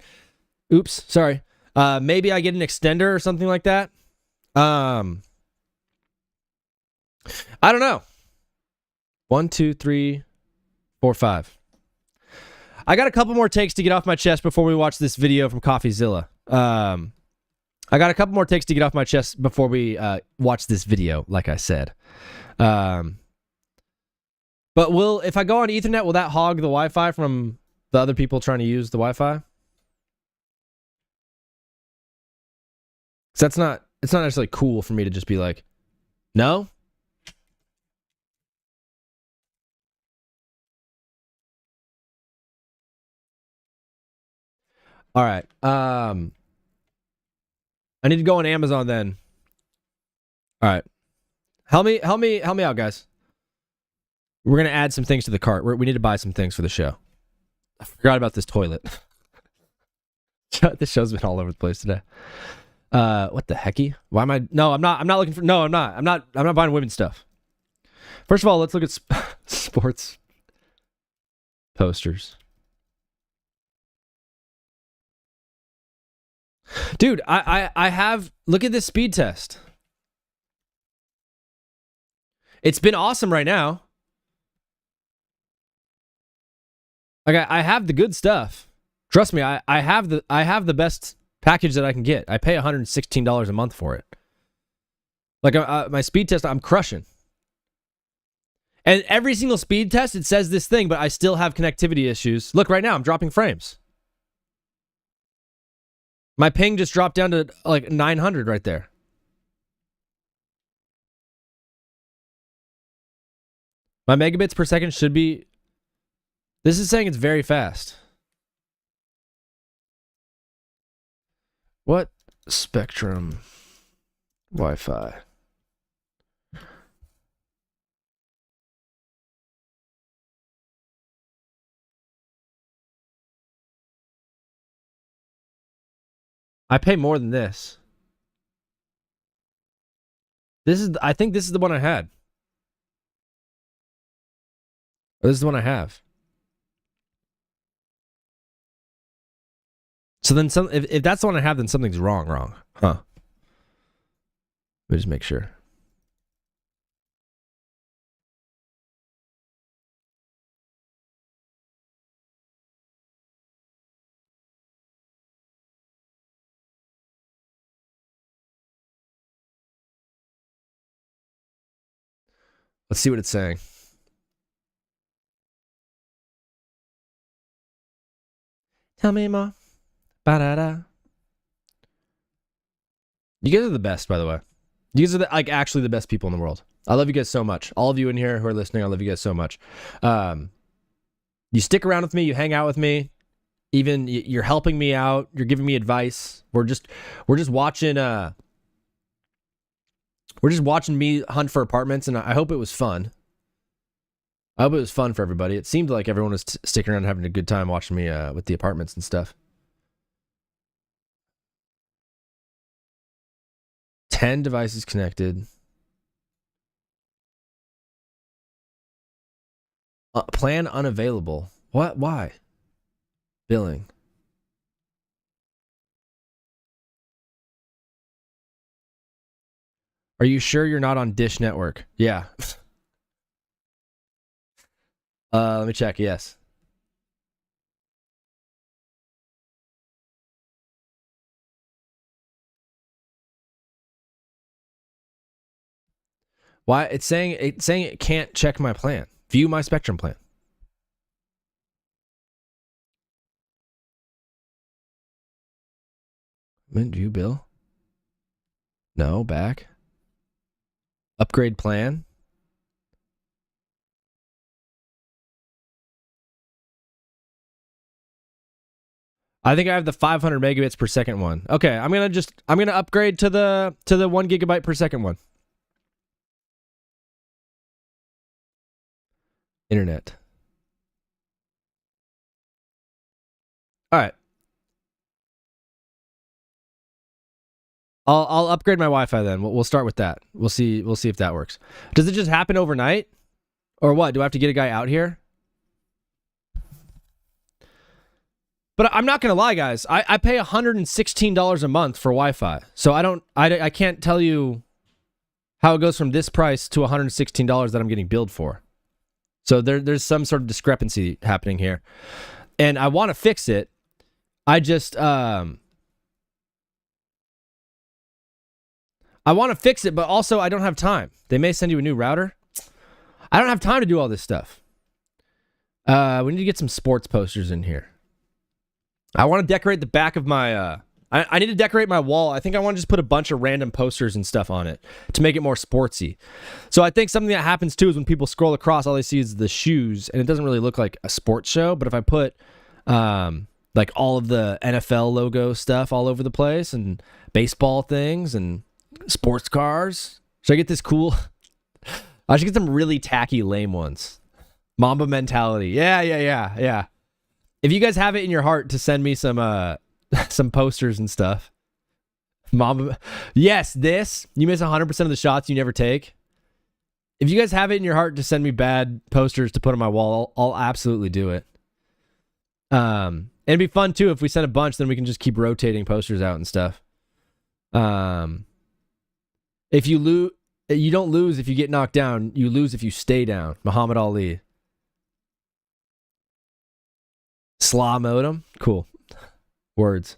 D: Oops, sorry. Maybe I get an extender or something like that. I don't know. 1, 2, 3, 4, 5. I got a couple more takes to get off my chest before we watch this video from CoffeeZilla. I got a couple more takes to get off my chest before we watch this video, like I said. But if I go on Ethernet, will that hog the Wi-Fi from the other people trying to use the Wi-Fi? It's not necessarily cool for me to just be like, no? All right. I need to go on Amazon then. All right. Help me out, guys. We're going to add some things to the cart. We need to buy some things for the show. I forgot about this toilet. This show's been all over the place today. What the hecky? Why am I? No, I'm not looking for. No, I'm not. I'm not buying women's stuff. First of all, let's look at sports posters. Dude, I have. Look at this speed test. It's been awesome right now. Like I have the good stuff. Trust me, I have the best package that I can get. I pay $116 a month for it. Like my speed test, I'm crushing. And every single speed test, it says this thing, but I still have connectivity issues. Look, right now, I'm dropping frames. My ping just dropped down to like 900 right there. My megabits per second should be... This is saying it's very fast. What? Spectrum Wi-Fi. I pay more than this. I think this is the one I had. Or this is the one I have. So then if that's the one I have, then something's wrong. Huh. Let me just make sure. Let's see what it's saying. Tell me more. Ba-da-da. You guys are the best, by the way. You guys are actually the best people in the world. I love you guys so much. All of you in here who are listening, I love you guys so much. You stick around with me. You hang out with me. Even you're helping me out. You're giving me advice. We're just watching. We're just watching me hunt for apartments, and I hope it was fun. I hope it was fun for everybody. It seemed like everyone was sticking around having a good time watching me with the apartments and stuff. 10 devices connected. Plan unavailable. What? Why? Billing. Are you sure you're not on Dish Network? Yeah. Let me check. Yes. Why? It's saying it can't check my plan. View my Spectrum plan. Mint view bill? No, back. Upgrade plan. I think I have the 500 megabits per second one. Okay, I'm gonna upgrade to the 1 gigabyte per second one. Internet. All right. I'll upgrade my Wi-Fi then. We'll start with that. We'll see if that works. Does it just happen overnight? Or what? Do I have to get a guy out here? But I'm not gonna lie, guys. I pay $116 a month for Wi-Fi. So I can't tell you how it goes from this price to $116 that I'm getting billed for. So there's some sort of discrepancy happening here. And I want to fix it. I just I want to fix it, but also I don't have time. They may send you a new router. I don't have time to do all this stuff. We need to get some sports posters in here. I want to decorate the back of my... I need to decorate my wall. I think I want to just put a bunch of random posters and stuff on it to make it more sportsy. So I think something that happens too is when people scroll across, all they see is the shoes, and it doesn't really look like a sports show. But if I put like all of the NFL logo stuff all over the place and baseball things and sports cars, should I get this cool? I should get some really tacky, lame ones. Mamba mentality. Yeah. If you guys have it in your heart to send me some posters and stuff. Mamba. Yes, this. You miss 100% of the shots you never take. If you guys have it in your heart to send me bad posters to put on my wall, I'll absolutely do it. And it'd be fun too if we send a bunch, then we can just keep rotating posters out and stuff. If you lose, you don't lose if you get knocked down. You lose if you stay down. Muhammad Ali. Slaw modem. Cool. Words.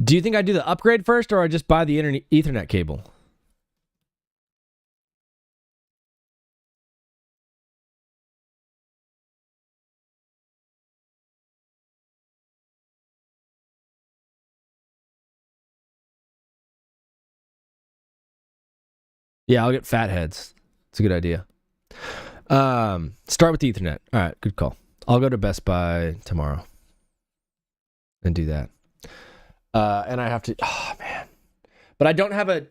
D: Do you think I do the upgrade first, or I just buy the Ethernet cable? Yeah, I'll get fatheads. It's a good idea. Start with the Ethernet. All right, good call. I'll go to Best Buy tomorrow and do that. And I have to... Oh, man. But I don't have a...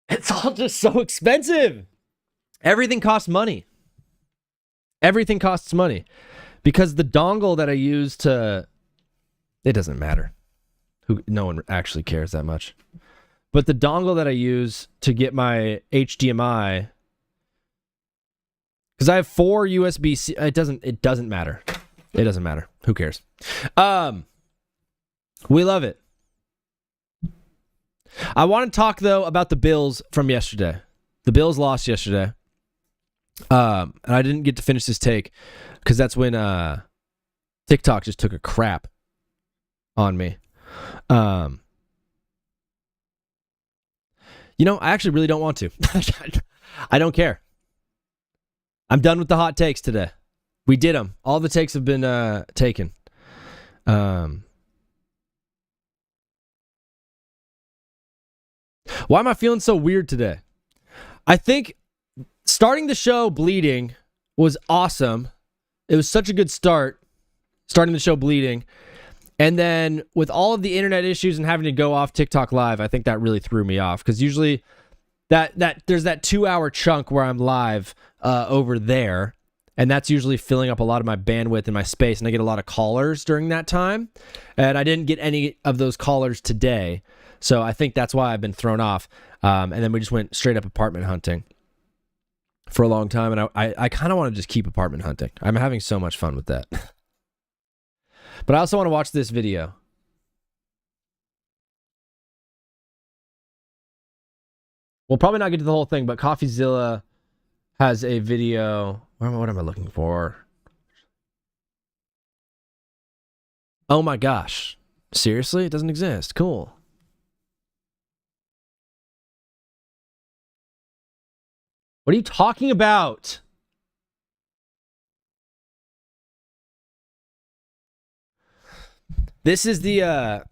D: It's all just so expensive. Everything costs money. Everything costs money. because the dongle that I use to, it doesn't matter. No one actually cares that much. But the dongle that I use to get my HDMI, because I have 4 USB-C, it doesn't matter. It doesn't matter. Who cares? We love it. I want to talk though about the Bills from yesterday. The Bills lost yesterday. And I didn't get to finish this take because that's when TikTok just took a crap on me. I actually really don't want to. I don't care. I'm done with the hot takes today. We did them. All the takes have been taken. Why am I feeling so weird today? I think starting the show bleeding was awesome. It was such a good start, starting the show bleeding. And then with all of the internet issues and having to go off TikTok live, I think that really threw me off. Because usually that there's that 2-hour chunk where I'm live over there. And that's usually filling up a lot of my bandwidth and my space. And I get a lot of callers during that time. And I didn't get any of those callers today. So I think that's why I've been thrown off. And then we just went straight up apartment hunting for a long time. And I kind of want to just keep apartment hunting. I'm having so much fun with that. But I also want to watch this video. We'll probably not get to the whole thing, but CoffeeZilla has a video. What am I looking for? Oh my gosh. Seriously? It doesn't exist. Cool. What are you talking about? This is the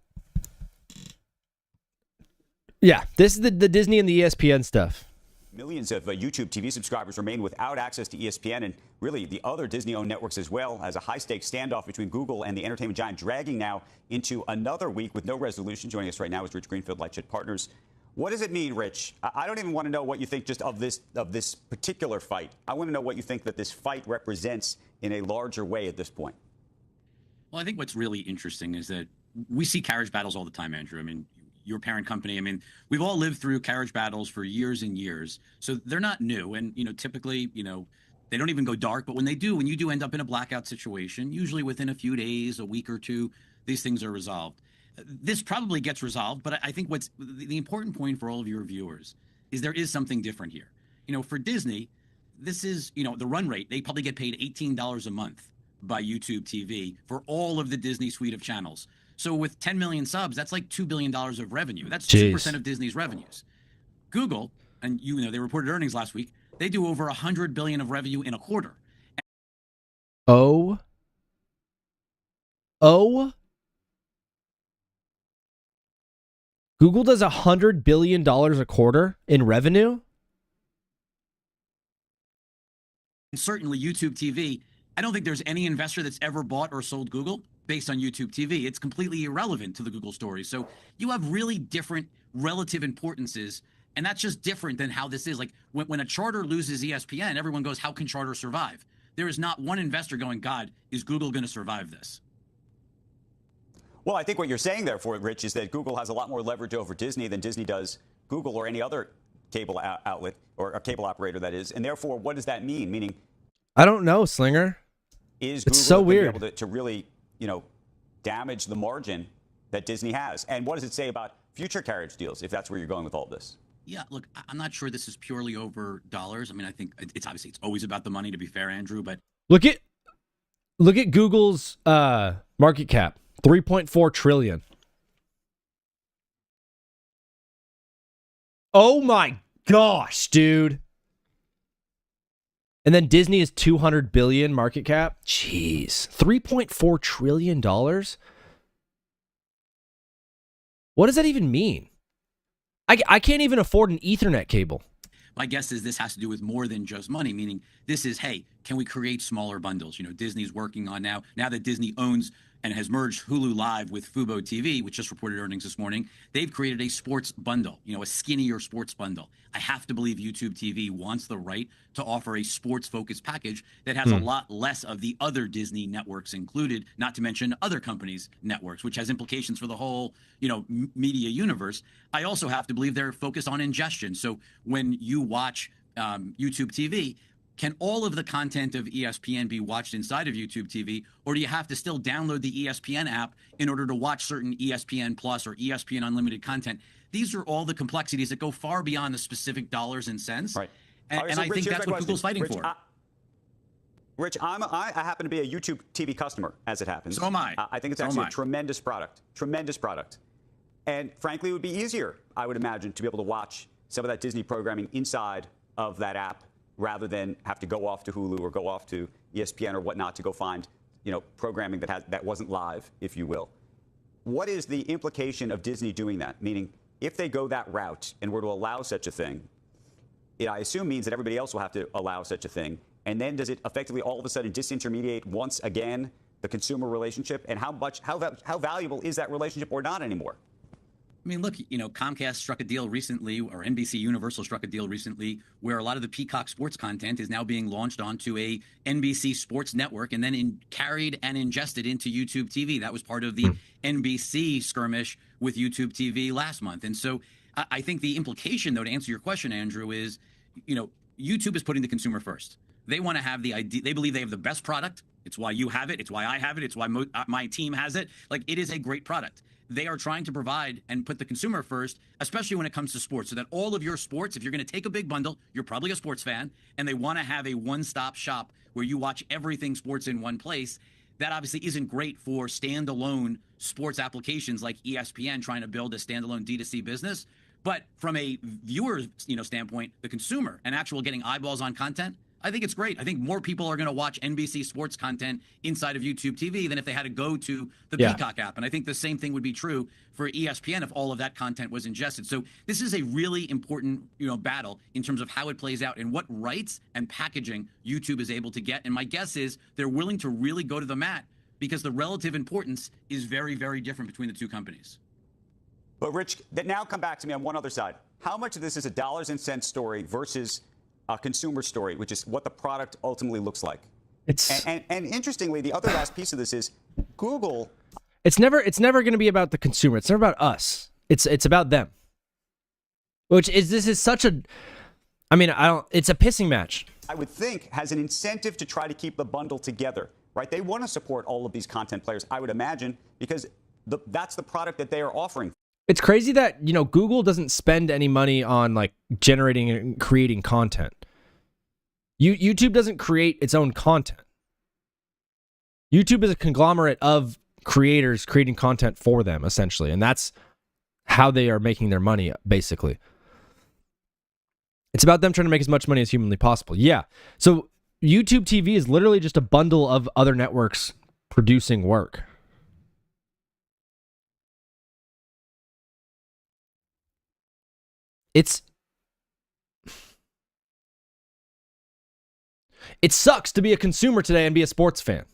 D: this is the Disney and the ESPN stuff.
G: Millions of YouTube TV subscribers remain without access to ESPN and really the other Disney-owned networks as well, as a high-stakes standoff between Google and the entertainment giant dragging now into another week with no resolution. Joining us right now is Rich Greenfield, LightShed Partners. What does it mean, Rich? I don't even want to know what you think just of this particular fight. I want to know what you think that this fight represents in a larger way at this point.
H: Well, I think what's really interesting is that we see carriage battles all the time, Andrew. I mean, your parent company, I mean, we've all lived through carriage battles for years and years. So they're not new. And, typically, they don't even go dark. But when they do, when you do end up in a blackout situation, usually within a few days, a week or two, these things are resolved. This probably gets resolved. But I think what's the important point for all of your viewers is there is something different here. For Disney, this is, the run rate. They probably get paid $18 a month by YouTube TV for all of the Disney suite of channels. So with 10 million subs, that's like $2 billion of revenue. That's 2% of Disney's revenues. Google, and they reported earnings last week, they do over $100 billion of revenue in a quarter.
D: Oh. Google does $100 billion a quarter in revenue?
H: And certainly YouTube TV, I don't think there's any investor that's ever bought or sold Google based on YouTube TV. It's completely irrelevant to the Google story. So you have really different relative importances, and that's just different than how this is. Like when a Charter loses ESPN, everyone goes, how can Charter survive? There is not one investor going, God, is Google going to survive this?
G: Well, I think what you're saying there, Rich, is that Google has a lot more leverage over Disney than Disney does Google or any other cable outlet or a cable operator, that is. And therefore, what does that mean? Meaning,
D: I don't know, Slinger.
G: Is
D: It's
G: Google
D: so
G: going
D: weird.
G: to be able to really, damage the margin that Disney has? And what does it say about future carriage deals, if that's where you're going with all this?
H: Yeah, look, I'm not sure this is purely over dollars. I mean, I think it's always about the money, to be fair, Andrew. But
D: Look at Google's market cap, $3.4 trillion. Oh my gosh, dude. And then Disney is $200 billion market cap. Jeez, $3.4 trillion. What does that even mean? I can't even afford an Ethernet cable.
H: my guess is this has to do with more than just money, meaning this is, hey, can we create smaller bundles? Disney's working on now that Disney owns and has merged Hulu Live with Fubo TV, which just reported earnings this morning. They've created a sports bundle, a skinnier sports bundle. I have to believe YouTube TV wants the right to offer a sports-focused package that has a lot less of the other Disney networks included, not to mention other companies' networks, which has implications for the whole, media universe. I also have to believe they're focused on ingestion. So when you watch YouTube TV, can all of the content of ESPN be watched inside of YouTube TV, or do you have to still download the ESPN app in order to watch certain ESPN Plus or ESPN Unlimited content? These are all the complexities that go far beyond the specific dollars and cents.
G: Right.
H: And I think that's what Google's fighting for.
G: Rich, I happen to be a YouTube TV customer, as it happens.
H: So am I.
G: I think it's actually a tremendous product. Tremendous product. And frankly, it would be easier, I would imagine, to be able to watch some of that Disney programming inside of that app rather than have to go off to Hulu or go off to ESPN or whatnot to go find, programming that wasn't live, if you will. What is the implication of Disney doing that? Meaning, if they go that route and were to allow such a thing, it, I assume, means that everybody else will have to allow such a thing. And then does it effectively all of a sudden disintermediate once again the consumer relationship? And how valuable is that relationship or not anymore?
H: I mean, look, Comcast struck a deal recently, or NBC Universal struck a deal recently, where a lot of the Peacock sports content is now being launched onto a NBC sports network and then carried and ingested into YouTube TV. That was part of the NBC skirmish with YouTube TV last month. And so I think the implication, though, to answer your question, Andrew, is, YouTube is putting the consumer first. They want to have the idea. They believe they have the best product. It's why you have it. It's why I have it. It's why my team has it. Like, it is a great product. They are trying to provide and put the consumer first, especially when it comes to sports, so that all of your sports, if you're going to take a big bundle, you're probably a sports fan, and they want to have a one-stop shop where you watch everything sports in one place. That obviously isn't great for standalone sports applications like ESPN trying to build a standalone D2C business. But from a viewer, standpoint, the consumer and actual getting eyeballs on content, I think it's great. I think more people are going to watch NBC sports content inside of YouTube TV than if they had to go to the Peacock app. And I think the same thing would be true for ESPN if all of that content was ingested. So this is a really important, battle in terms of how it plays out and what rights and packaging YouTube is able to get. And my guess is they're willing to really go to the mat because the relative importance is very, very different between the two companies.
G: But Rich, now come back to me on one other side. How much of this is a dollars and cents story versus a consumer story, which is what the product ultimately looks like? And interestingly, the other last piece of this is Google.
D: It's never going to be about the consumer. It's never about us. It's about them. This is such a, it's a pissing match.
G: I would think has an incentive to try to keep the bundle together, right? They want to support all of these content players, I would imagine, because that's the product that they are offering.
D: It's crazy that, Google doesn't spend any money on like generating and creating content. YouTube doesn't create its own content. YouTube is a conglomerate of creators creating content for them, essentially. And that's how they are making their money, basically. It's about them trying to make as much money as humanly possible. Yeah. So YouTube TV is literally just a bundle of other networks producing work. It sucks to be a consumer today and be a sports fan.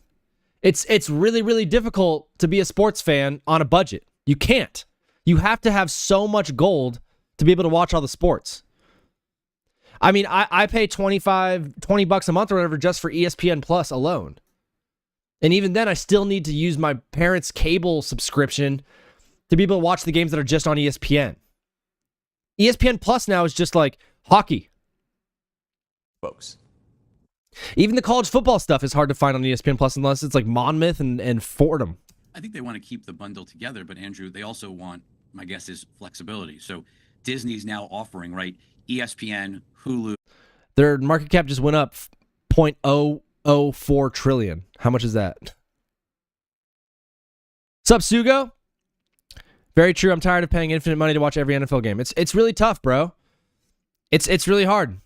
D: It's really, really difficult to be a sports fan on a budget. You can't. You have to have so much gold to be able to watch all the sports. I mean, I pay $20 a month or whatever just for ESPN Plus alone. And even then, I still need to use my parents' cable subscription to be able to watch the games that are just on ESPN. ESPN Plus now is just like hockey.
G: Folks.
D: Even the college football stuff is hard to find on ESPN Plus unless it's like Monmouth and Fordham.
H: I think they want to keep the bundle together, but Andrew, they also want, my guess is, flexibility. So Disney's now offering, right, ESPN, Hulu.
D: Their market cap just went up 0.004 trillion. How much is that? Sup, Sugo? Very true. I'm tired of paying infinite money to watch every NFL game. It's really tough, bro. It's really hard.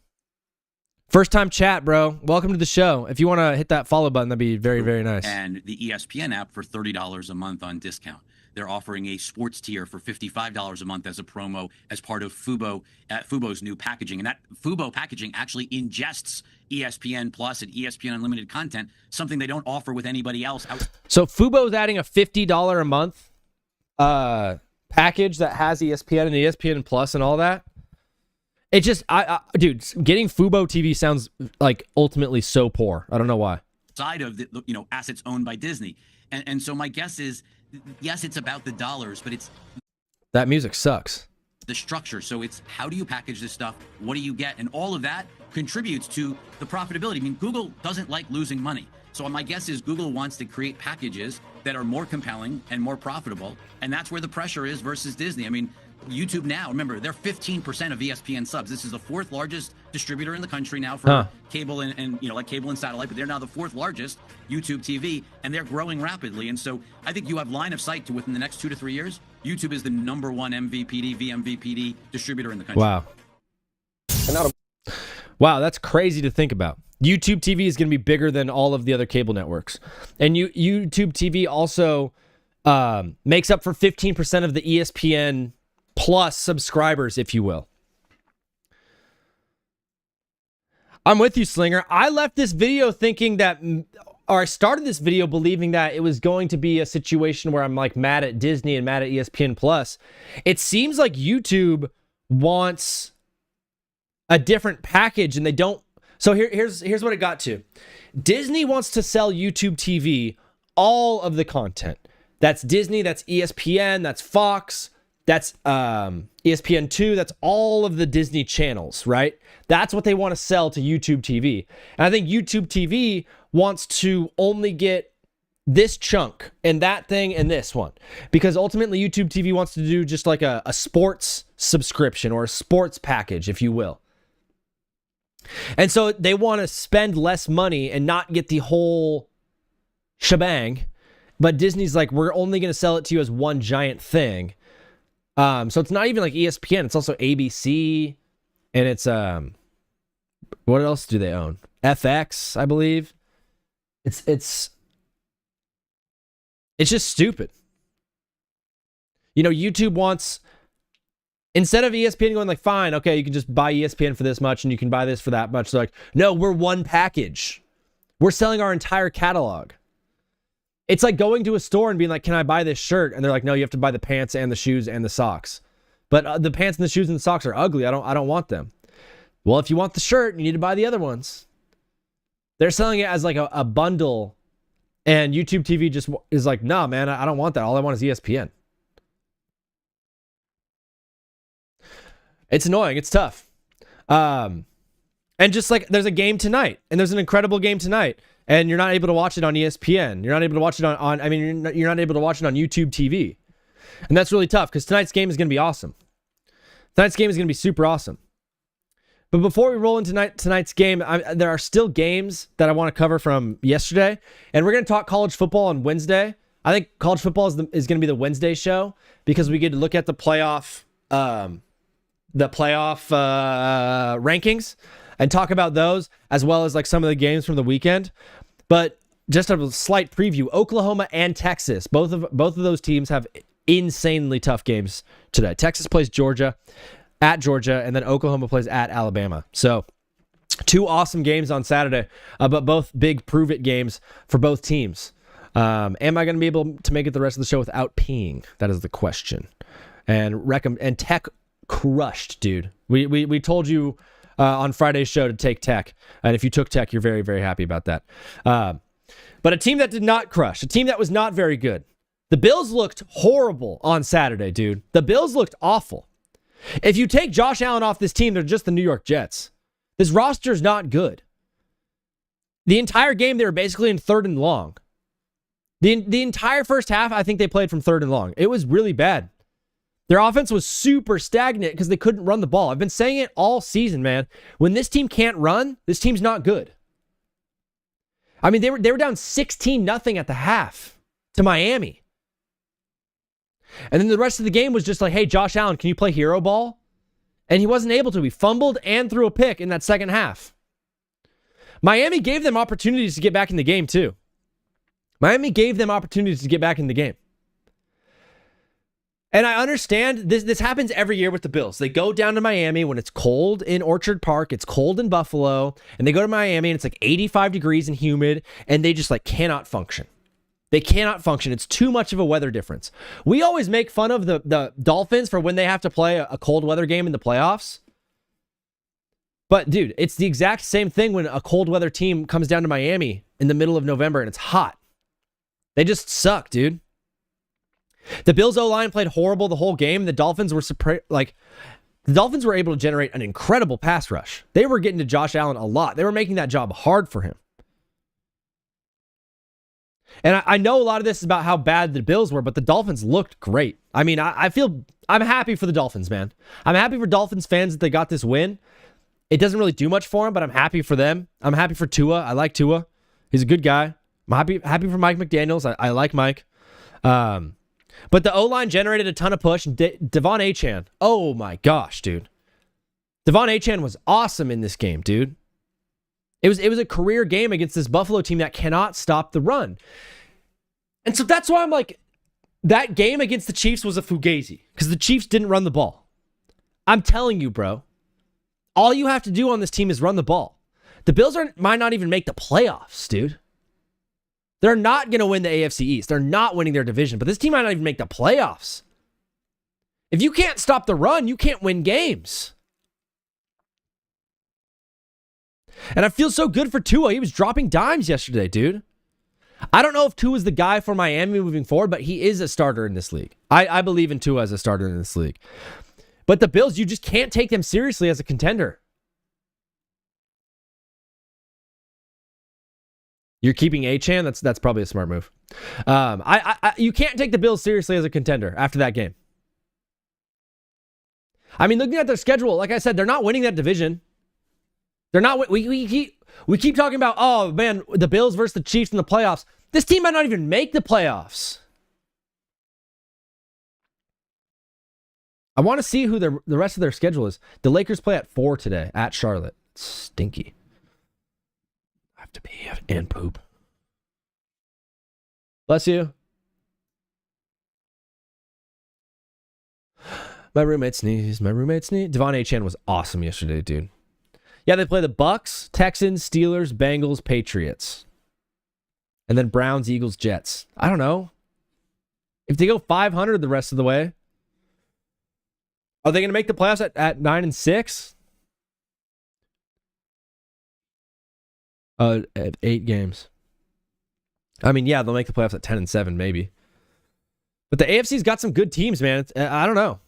D: First time chat, bro. Welcome to the show. If you want to hit that follow button, that'd be very, very nice.
H: And the ESPN app for $30 a month on discount. They're offering a sports tier for $55 a month as a promo as part of Fubo's new packaging. And that Fubo packaging actually ingests ESPN Plus and ESPN Unlimited content, something they don't offer with anybody else.
D: So Fubo's adding a $50 a month package that has ESPN and ESPN Plus and all that. It just, dude, getting Fubo TV sounds like ultimately so poor. I don't know why.
H: Side of the assets owned by Disney, and so my guess is, yes, it's about the dollars, but it's
D: that music sucks.
H: The structure. So it's how do you package this stuff? What do you get? And all of that contributes to the profitability. I mean, Google doesn't like losing money. So my guess is Google wants to create packages that are more compelling and more profitable, and that's where the pressure is versus Disney. I mean, YouTube now, remember, they're 15% of ESPN subs. This is the fourth largest distributor in the country now for cable and like cable and satellite, but they're now the fourth largest YouTube TV, and they're growing rapidly. And so I think you have line of sight to within the next 2 to 3 years, YouTube is the number one MVPD, VMVPD distributor in the country.
D: Wow. Wow, that's crazy to think about. YouTube TV is going to be bigger than all of the other cable networks. And YouTube TV also makes up for 15% of the ESPN Plus subscribers, if you will. I'm with you, Slinger. I left this video thinking that, or I started this video believing that it was going to be a situation where I'm like mad at Disney and mad at ESPN Plus. It seems like YouTube wants a different package and they don't. So here's what it got to. Disney wants to sell YouTube TV all of the content. That's Disney, that's ESPN, that's Fox, that's ESPN2, that's all of the Disney channels, right? That's what they want to sell to YouTube TV. And I think YouTube TV wants to only get this chunk and that thing and this one. Because ultimately YouTube TV wants to do just like a sports subscription or a sports package, if you will. And so they want to spend less money and not get the whole shebang. But Disney's like, we're only going to sell it to you as one giant thing. So it's not even like ESPN. It's also ABC. And it's, what else do they own? FX, I believe. It's just stupid. You know, YouTube wants, instead of ESPN going like, fine, okay, you can just buy ESPN for this much and you can buy this for that much. They're like, no, we're one package. We're selling our entire catalog. It's like going to a store and being like, can I buy this shirt? And they're like, no, you have to buy the pants and the shoes and the socks. But the pants and the shoes and the socks are ugly. I don't want them. Well, if you want the shirt, you need to buy the other ones. They're selling it as like a bundle. And YouTube TV just is like, nah, man, I don't want that. All I want is ESPN. It's annoying. It's tough. And just like there's a game tonight, and there's an incredible game tonight, and you're not able to watch it on ESPN. You're not able to watch it you're not able to watch it on YouTube TV. And that's really tough because tonight's game is going to be awesome. Tonight's game is going to be super awesome. But before we roll into tonight's game, there are still games that I want to cover from yesterday, and we're going to talk college football on Wednesday. I think college football is going to be the Wednesday show because we get to look at the playoff rankings and talk about those as well as like some of the games from the weekend. But just a slight preview, Oklahoma and Texas, both of those teams have insanely tough games today. Texas plays Georgia at Georgia, and then Oklahoma plays at Alabama. So two awesome games on Saturday, but both big prove-it games for both teams. Am I going to be able to make it the rest of the show without peeing? That is the question. And Tech crushed, dude. We told you on Friday's show to take Tech, and if you took Tech, you're very, very happy about that. But a team that did not crush, a team that was not very good. The Bills looked horrible on Saturday, dude. The Bills looked awful. If you take Josh Allen off this team, they're just the New York Jets. This roster's not good. The entire game, they were basically in third and long. The entire first half, I think they played from third and long. It was really bad. Their offense was super stagnant because they couldn't run the ball. I've been saying it all season, man. When this team can't run, this team's not good. I mean, they were down 16-0 at the half to Miami. And then the rest of the game was just like, hey, Josh Allen, can you play hero ball? And he wasn't able to. He fumbled and threw a pick in that second half. Miami gave them opportunities to get back in the game, too. Miami gave them opportunities to get back in the game. And I understand this happens every year with the Bills. They go down to Miami when it's cold in Orchard Park, it's cold in Buffalo, and they go to Miami and it's like 85 degrees and humid, and they just like cannot function. They cannot function. It's too much of a weather difference. We always make fun of the Dolphins for when they have to play a cold weather game in the playoffs. But dude, it's the exact same thing when a cold weather team comes down to Miami in the middle of November and it's hot. They just suck, dude. The Bills O-line played horrible the whole game. The Dolphins were the Dolphins were able to generate an incredible pass rush. They were getting to Josh Allen a lot. They were making that job hard for him. And I know a lot of this is about how bad the Bills were, but the Dolphins looked great. I mean, I'm happy for the Dolphins, man. I'm happy for Dolphins fans that they got this win. It doesn't really do much for them, but I'm happy for them. I'm happy for Tua. I like Tua. He's a good guy. I'm happy for Mike McDaniels. I like Mike. But the O-line generated a ton of push. Devon Achane. Oh my gosh, dude. Devon Achane was awesome in this game, dude. It was a career game against this Buffalo team that cannot stop the run. And so that's why I'm like, that game against the Chiefs was a fugazi because the Chiefs didn't run the ball. I'm telling you, bro. All you have to do on this team is run the ball. The Bills might not even make the playoffs, dude. They're not going to win the AFC East. They're not winning their division, but this team might not even make the playoffs. If you can't stop the run, you can't win games. And I feel so good for Tua. He was dropping dimes yesterday, dude. I don't know if Tua's the guy for Miami moving forward, but he is a starter in this league. I believe in Tua as a starter in this league. But the Bills, you just can't take them seriously as a contender. You're keeping Achane? That's probably a smart move. You can't take the Bills seriously as a contender after that game. I mean, looking at their schedule, like I said, they're not winning that division. They're not. We keep talking about, oh man, the Bills versus the Chiefs in the playoffs. This team might not even make the playoffs. I want to see who the rest of their schedule is. The Lakers play at 4 today at Charlotte. It's stinky. I have to pee and poop. Bless you. My roommate sneezed. Devon Achane was awesome yesterday, dude. Yeah, they play the Bucks, Texans, Steelers, Bengals, Patriots. And then Browns, Eagles, Jets. I don't know. If they go 500 the rest of the way, are they going to make the playoffs at 9-6? At 8 games. I mean, yeah, they'll make the playoffs at 10-7, maybe. But the AFC's got some good teams, man. I don't know.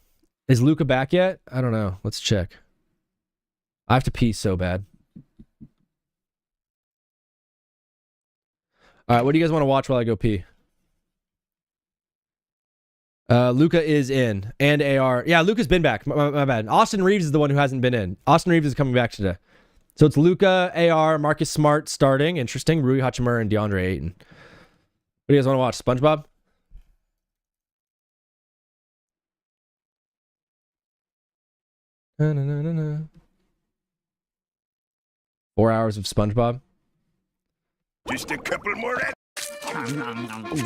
D: Is Luka back yet? I don't know. Let's check. I have to pee so bad. All right, what do you guys want to watch while I go pee? Luka is in. And AR. Yeah, Luka's been back. My bad. Austin Reeves is the one who hasn't been in. Austin Reeves is coming back today. So it's Luka, AR, Marcus Smart starting. Interesting. Rui Hachimura and DeAndre Ayton. What do you guys want to watch? SpongeBob? Na. 4 hours of SpongeBob.
I: Just a couple more.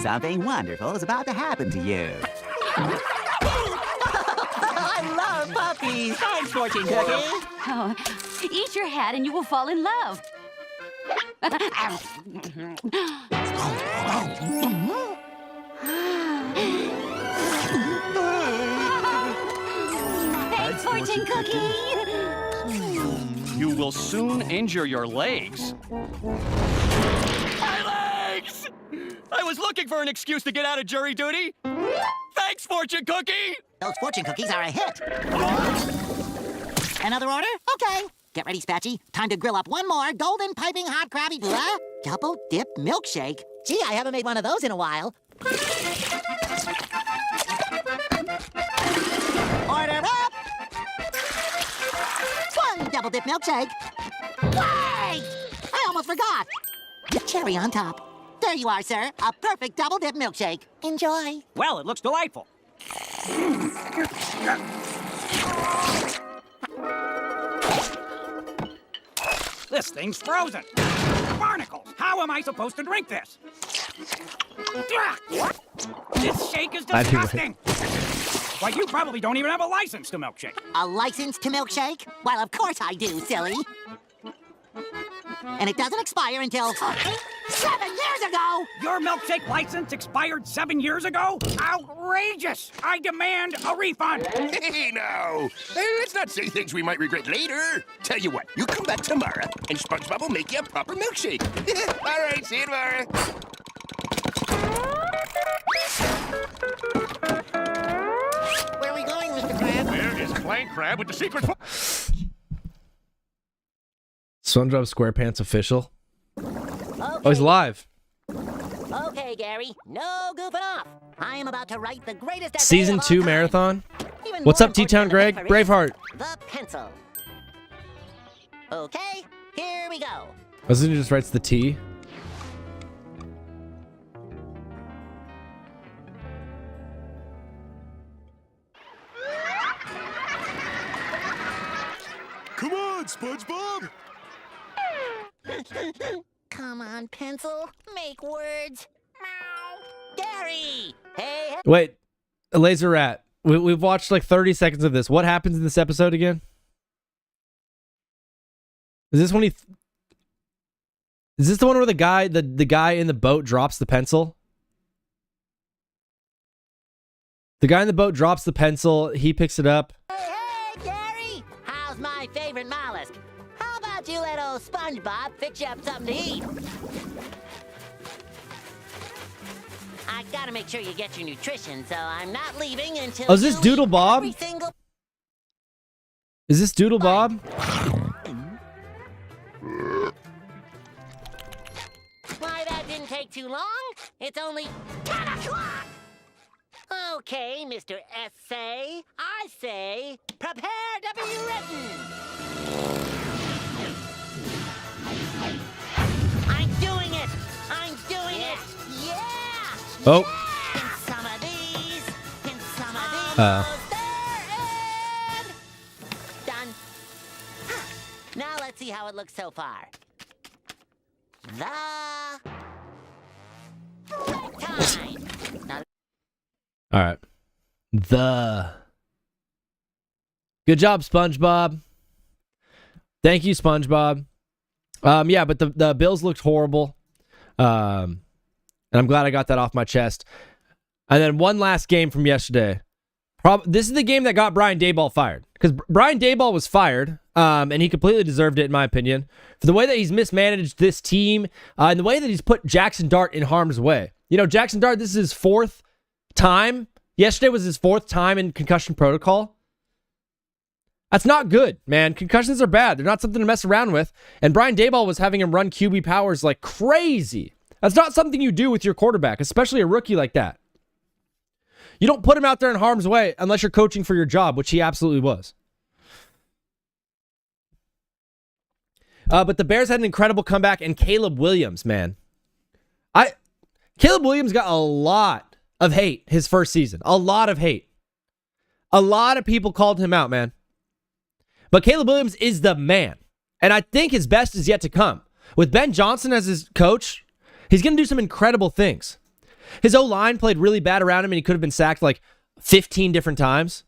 J: Something wonderful is about to happen to you. I love puppies. Thanks, Fortune Cookie.
K: Oh, eat your hat and you will fall in love. Thanks, Fortune Cookie.
L: You will soon injure your legs. My legs! I was looking for an excuse to get out of jury duty. Thanks, Fortune Cookie!
J: Those Fortune Cookies are a hit. Another order? Okay. Get ready, Spatchy. Time to grill up one more golden piping hot Krabby Patty double dip milkshake. Gee, I haven't made one of those in a while. Order up! One double dip milkshake. Wait! I almost forgot. Cherry on top. There you are, sir. A perfect double dip milkshake. Enjoy.
L: Well, it looks delightful. This thing's frozen. Barnacles! How am I supposed to drink this? This shake is disgusting. Why, you probably don't even have a license to milkshake.
J: A license to milkshake? Well, of course I do, silly. And it doesn't expire until 7 years ago!
L: Your milkshake license expired 7 years ago? Outrageous! I demand a refund!
I: Hey, now. Let's not say things we might regret later. Tell you what, you come back tomorrow, and SpongeBob will make you a proper milkshake. All right, see you tomorrow.
J: Where are we going, Mr. Krabs?
I: Where is Clank Crab with the secret...
D: SpongeBob SquarePants official.
J: Okay.
D: Oh, he's live.
J: Okay, Gary. No goofing off. I am about to write the greatest essay
D: Season
J: of all
D: 2
J: time.
D: marathon.
J: Even
D: What's
J: more
D: up, T-Town
J: important
D: Greg?
J: than the
D: Braveheart.
J: The pencil. Okay, here we go.
D: Wasn't he just writes the T?
I: Come on, SpongeBob.
J: Come on, pencil. Make words. Gary! Hey, hey.
D: Wait, a laser rat. We've watched like 30 seconds of this. What happens in this episode again? Is this when he... Is this the one where the guy in the boat drops the pencil? The guy in the boat drops the pencil. He picks it up.
J: Hey, Gary! How's my favorite mollusk? How about you let old SpongeBob fix you up something to eat? I gotta make sure you get your nutrition, so I'm not leaving until
D: Oh, is this
J: you
D: Doodle
J: eat
D: Bob?
J: every single...
D: Is this Doodle Bob?
J: Why, that didn't take too long. It's only 10 o'clock. Okay, Mr. Essay. I say, prepare to be written. I'm doing it. I'm doing it. Yeah.
D: Oh.
J: Can some of these. Can some of these.
D: Uh.
J: There and done. Now let's see how it looks so far. The time. Now,
D: All right. Good job, SpongeBob. Thank you, SpongeBob. Yeah, but the Bills looked horrible. And I'm glad I got that off my chest. And then one last game from yesterday. This is the game that got Brian Daboll fired. Because Brian Daboll was fired, and he completely deserved it, in my opinion, for the way that he's mismanaged this team, and the way that he's put Jackson Dart in harm's way. You know, Jackson Dart, this is his 4th time. Yesterday was his 4th time in concussion protocol. That's not good, man. Concussions are bad. They're not something to mess around with. And Brian Daboll was having him run QB powers like crazy. That's not something you do with your quarterback, especially a rookie like that. You don't put him out there in harm's way unless you're coaching for your job, which he absolutely was. But the Bears had an incredible comeback, and Caleb Williams, man. Caleb Williams got a lot of hate his first season. A lot of hate. A lot of people called him out, man. But Caleb Williams is the man. And I think his best is yet to come. With Ben Johnson as his coach, he's going to do some incredible things. His O-line played really bad around him, and he could have been sacked like 15 different times.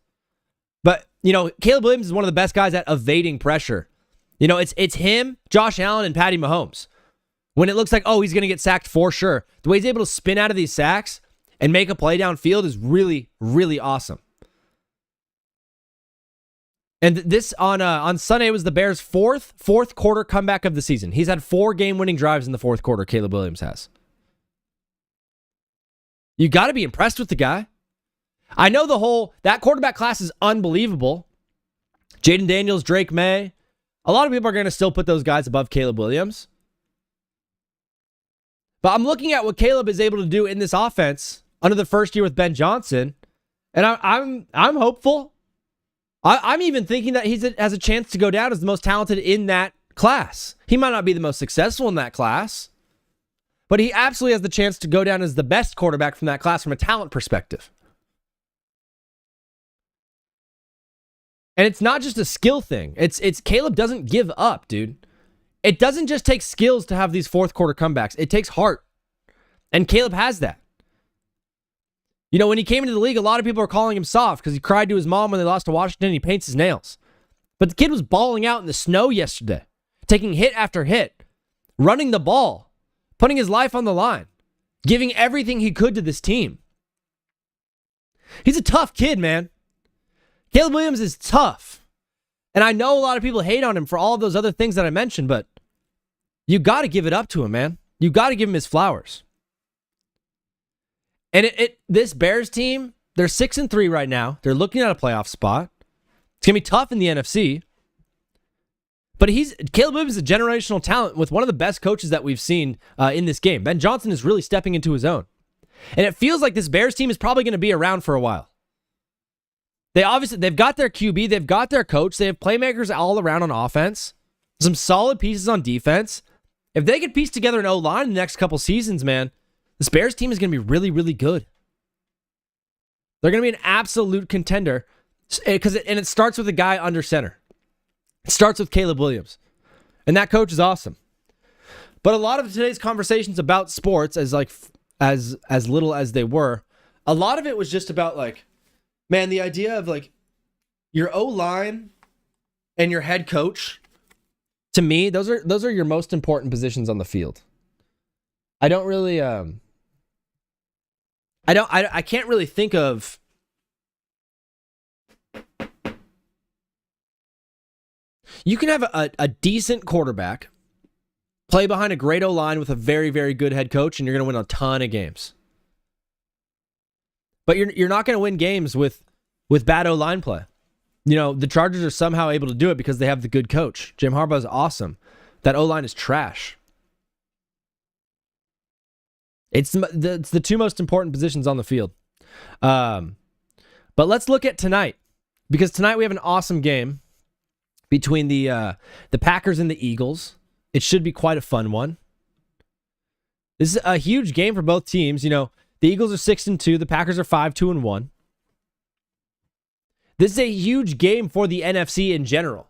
D: But, you know, Caleb Williams is one of the best guys at evading pressure. You know, it's him, Josh Allen, and Patty Mahomes. When it looks like, oh, he's going to get sacked for sure. The way he's able to spin out of these sacks and make a play downfield is really, really awesome. And this on Sunday was the Bears' fourth quarter comeback of the season. He's had 4 game-winning drives in the fourth quarter, Caleb Williams has. You got to be impressed with the guy. I know that quarterback class is unbelievable. Jaden Daniels, Drake May. A lot of people are going to still put those guys above Caleb Williams. But I'm looking at what Caleb is able to do in this offense under the first year with Ben Johnson, and I'm hopeful. I'm even thinking that he has a chance to go down as the most talented in that class. He might not be the most successful in that class, but he absolutely has the chance to go down as the best quarterback from that class from a talent perspective. And it's not just a skill thing. It's Caleb doesn't give up, dude. It doesn't just take skills to have these fourth quarter comebacks. It takes heart. And Caleb has that. You know, when he came into the league, a lot of people are calling him soft because he cried to his mom when they lost to Washington and he paints his nails. But the kid was balling out in the snow yesterday, taking hit after hit, running the ball, putting his life on the line, giving everything he could to this team. He's a tough kid, man. Caleb Williams is tough. And I know a lot of people hate on him for all of those other things that I mentioned, but you got to give it up to him, man. You got to give him his flowers. And this Bears team, they're 6-3 right now. They're looking at a playoff spot. It's going to be tough in the NFC. But Caleb Williams is a generational talent with one of the best coaches that we've seen in this game. Ben Johnson is really stepping into his own. And it feels like this Bears team is probably going to be around for a while. They've got their QB, they've got their coach, they have playmakers all around on offense, some solid pieces on defense. If they could piece together an O-line in the next couple seasons, man, this Bears team is going to be really, really good. They're going to be an absolute contender, and it starts with a guy under center. It starts with Caleb Williams, and that coach is awesome. But a lot of today's conversations about sports, as little as they were, a lot of it was just about like, man, the idea of like your O-line and your head coach, to me, those are your most important positions on the field. I don't really I can't really think of you can have a decent quarterback play behind a great O-line with a very, very good head coach, and you're going to win a ton of games. But you're not going to win games with bad O-line play. You know, the Chargers are somehow able to do it because they have the good coach. Jim Harbaugh is awesome. That O-line is trash. It's the two most important positions on the field. But let's look at tonight, because tonight we have an awesome game between the Packers and the Eagles. It should be quite a fun one. This is a huge game for both teams. You know, the Eagles are 6-2. The Packers are 5-2-1. This is a huge game for the NFC in general.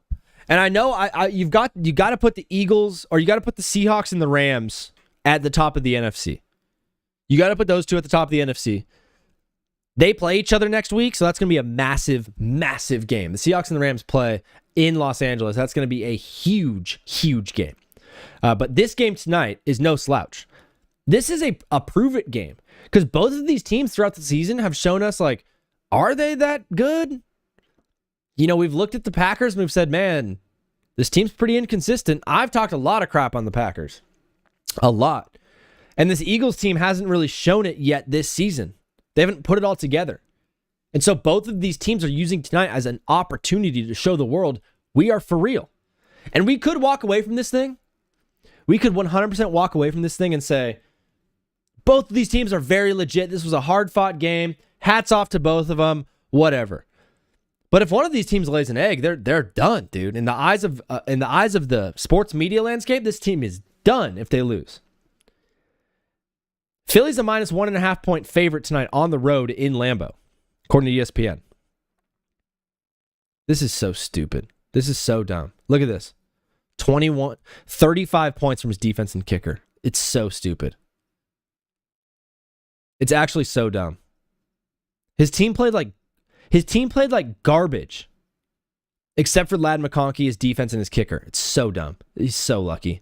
D: And I know you got to put the Eagles, or you got to put the Seahawks and the Rams at the top of the NFC. You got to put those two at the top of the NFC. They play each other next week, so that's going to be a massive, massive game. The Seahawks and the Rams play in Los Angeles. That's going to be a huge, huge game. But this game tonight is no slouch. This is a prove-it game, because both of these teams throughout the season have shown us, like, are they that good? You know, we've looked at the Packers and we've said, man, this team's pretty inconsistent. I've talked a lot of crap on the Packers. A lot. And this Eagles team hasn't really shown it yet this season. They haven't put it all together. And so both of these teams are using tonight as an opportunity to show the world we are for real. And we could walk away from this thing. We could 100% walk away from this thing and say, both of these teams are very legit. This was a hard-fought game. Hats off to both of them. Whatever. But if one of these teams lays an egg, they're done, dude. In the eyes of the sports media landscape, this team is done if they lose. Philly's a minus 1.5 point favorite tonight on the road in Lambeau, according to ESPN. This is so stupid. This is so dumb. Look at this. 35 points from his defense and kicker. It's so stupid. It's actually so dumb. His team played like garbage, except for Ladd McConkey, his defense, and his kicker. It's so dumb. He's so lucky.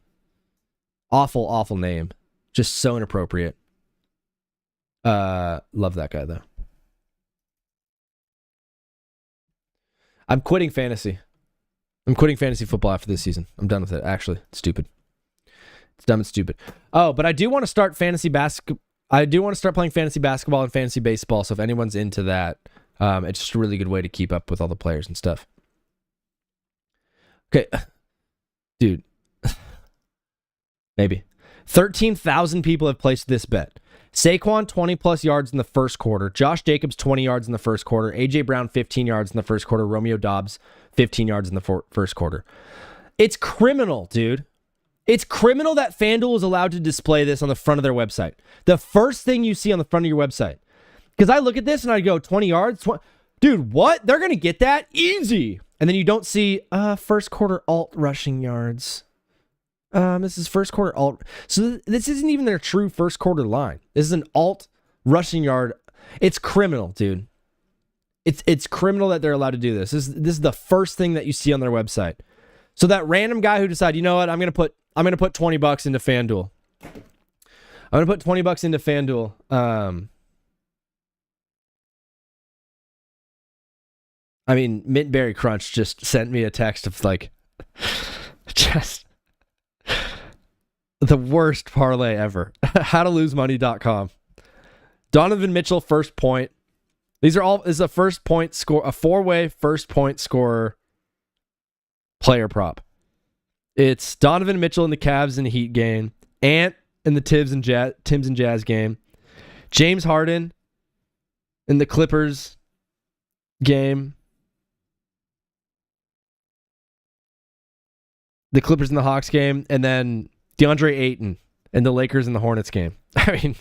D: Awful, awful name. Just so inappropriate. Love that guy, though. I'm quitting fantasy. I'm quitting fantasy football after this season. I'm done with it, actually. It's stupid. It's dumb and stupid. Oh, but I do want to start fantasy basketball. I do want to start playing fantasy basketball and fantasy baseball, so if anyone's into that, it's just a really good way to keep up with all the players and stuff. Okay. Dude. Maybe. 13,000 people have placed this bet. Saquon, 20-plus yards in the first quarter. Josh Jacobs, 20 yards in the first quarter. A.J. Brown, 15 yards in the first quarter. Romeo Doubs, 15 yards in the first quarter. It's criminal, dude. It's criminal that FanDuel is allowed to display this on the front of their website. The first thing you see on the front of your website. Because I look at this and I go, 20 yards? Dude, what? They're going to get that? Easy. And then you don't see first quarter alt rushing yards. This is first quarter alt. So this isn't even their true first quarter line. This is an alt rushing yard. It's criminal, dude. It's criminal that they're allowed to do this. This is the first thing that you see on their website. So that random guy who decided, you know what, I'm gonna put $20 into FanDuel. I'm gonna put $20 into FanDuel. I mean, Mintberry Crunch just sent me a text of like, just the worst parlay ever. HowToLoseMoney.com. Donovan Mitchell first point. This is a first point score, a 4-way first point scorer player prop. It's Donovan Mitchell in the Cavs and the Heat game, Ant in the Tims and Jazz game, James Harden in the Clippers game, the Clippers and the Hawks game, and then DeAndre Ayton and the Lakers and the Hornets game. I mean,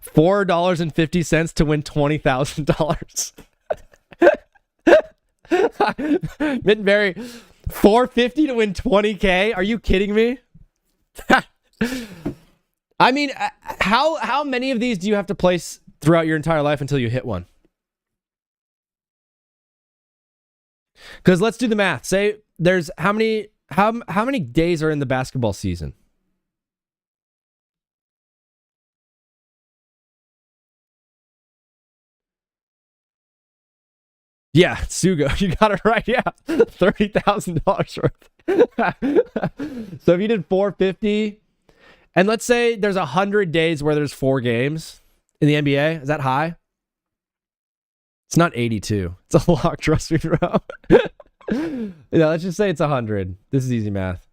D: $4.50 to win $20,000. Mittenberry, $4.50 to win $20K. Are you kidding me? I mean, how many of these do you have to place throughout your entire life until you hit one? Because let's do the math. Say there's how many days are in the basketball season? Yeah, Sugo, you got it right. Yeah, $30,000 worth. So if you did 450, and let's say there's 100 days where there's 4 games in the NBA, is that high? It's not 82. It's a lot, trust me, bro. Let's just say it's 100. This is easy math.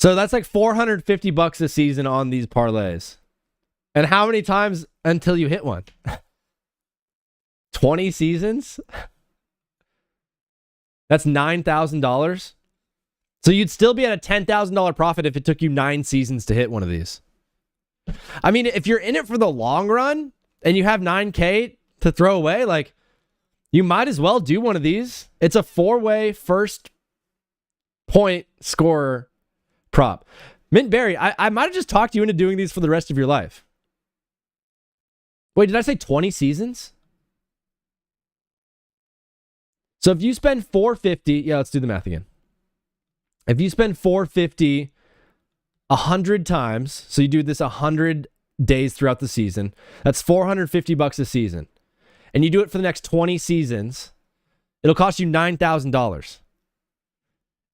D: So that's like $450 a season on these parlays. And how many times until you hit one? 20 seasons? That's $9,000. So you'd still be at a $10,000 profit if it took you 9 seasons to hit one of these. I mean, if you're in it for the long run and you have $9K to throw away, like, you might as well do one of these. It's a 4-way first point scorer prop. Mint Berry, I might have just talked you into doing these for the rest of your life. Wait, did I say 20 seasons? So if you spend $450, let's do the math again. If you spend $450 100 times, so you do this 100 days throughout the season, that's $450 a season. And you do it for the next 20 seasons, it'll cost you $9,000.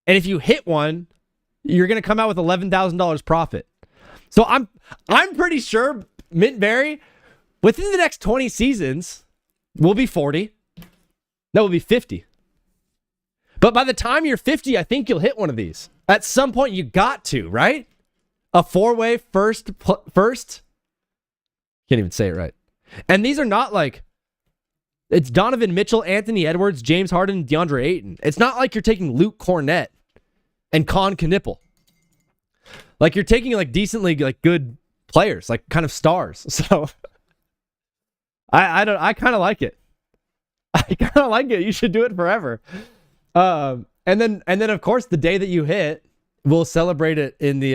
D: And if you hit one, you're going to come out with $11,000 profit. So I'm pretty sure Mint Berry, within the next 20 seasons, will be 40. No, it'll be 50. But by the time you're 50, I think you'll hit one of these. At some point, you got to, right? A 4-way first. Can't even say it right. And these are not like, it's Donovan Mitchell, Anthony Edwards, James Harden, DeAndre Ayton. It's not like you're taking Luke Cornett and Con Knipple. Like you're taking like decently like good players, like kind of stars. So I kind of like it. I kind of like it. You should do it forever. And then of course the day that you hit, we'll celebrate it in the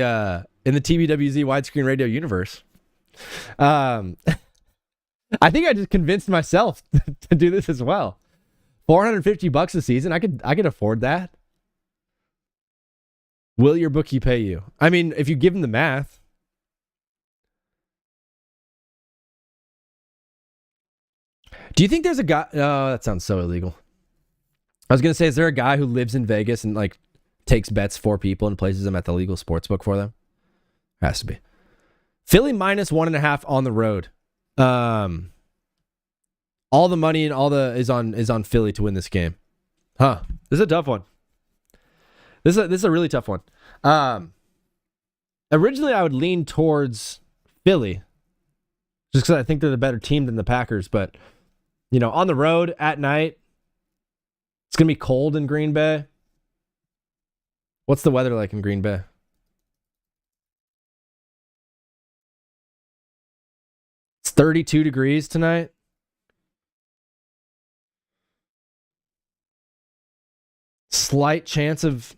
D: TBWZ widescreen radio universe. I think I just convinced myself to do this as well. $450 a season. I could afford that. Will your bookie pay you? I mean, if you give him the math. Do you think there's a guy? Oh, that sounds so illegal. I was going to say, is there a guy who lives in Vegas and like takes bets for people and places them at the legal sports book for them? Has to be. Philly minus 1.5 on the road. All the money and is on Philly to win this game. Huh. This is a tough one. This is a really tough one. Originally I would lean towards Philly just because I think they're the better team than the Packers, but you know, on the road at night, it's going to be cold in Green Bay. What's the weather like in Green Bay? It's 32 degrees tonight. Slight chance of,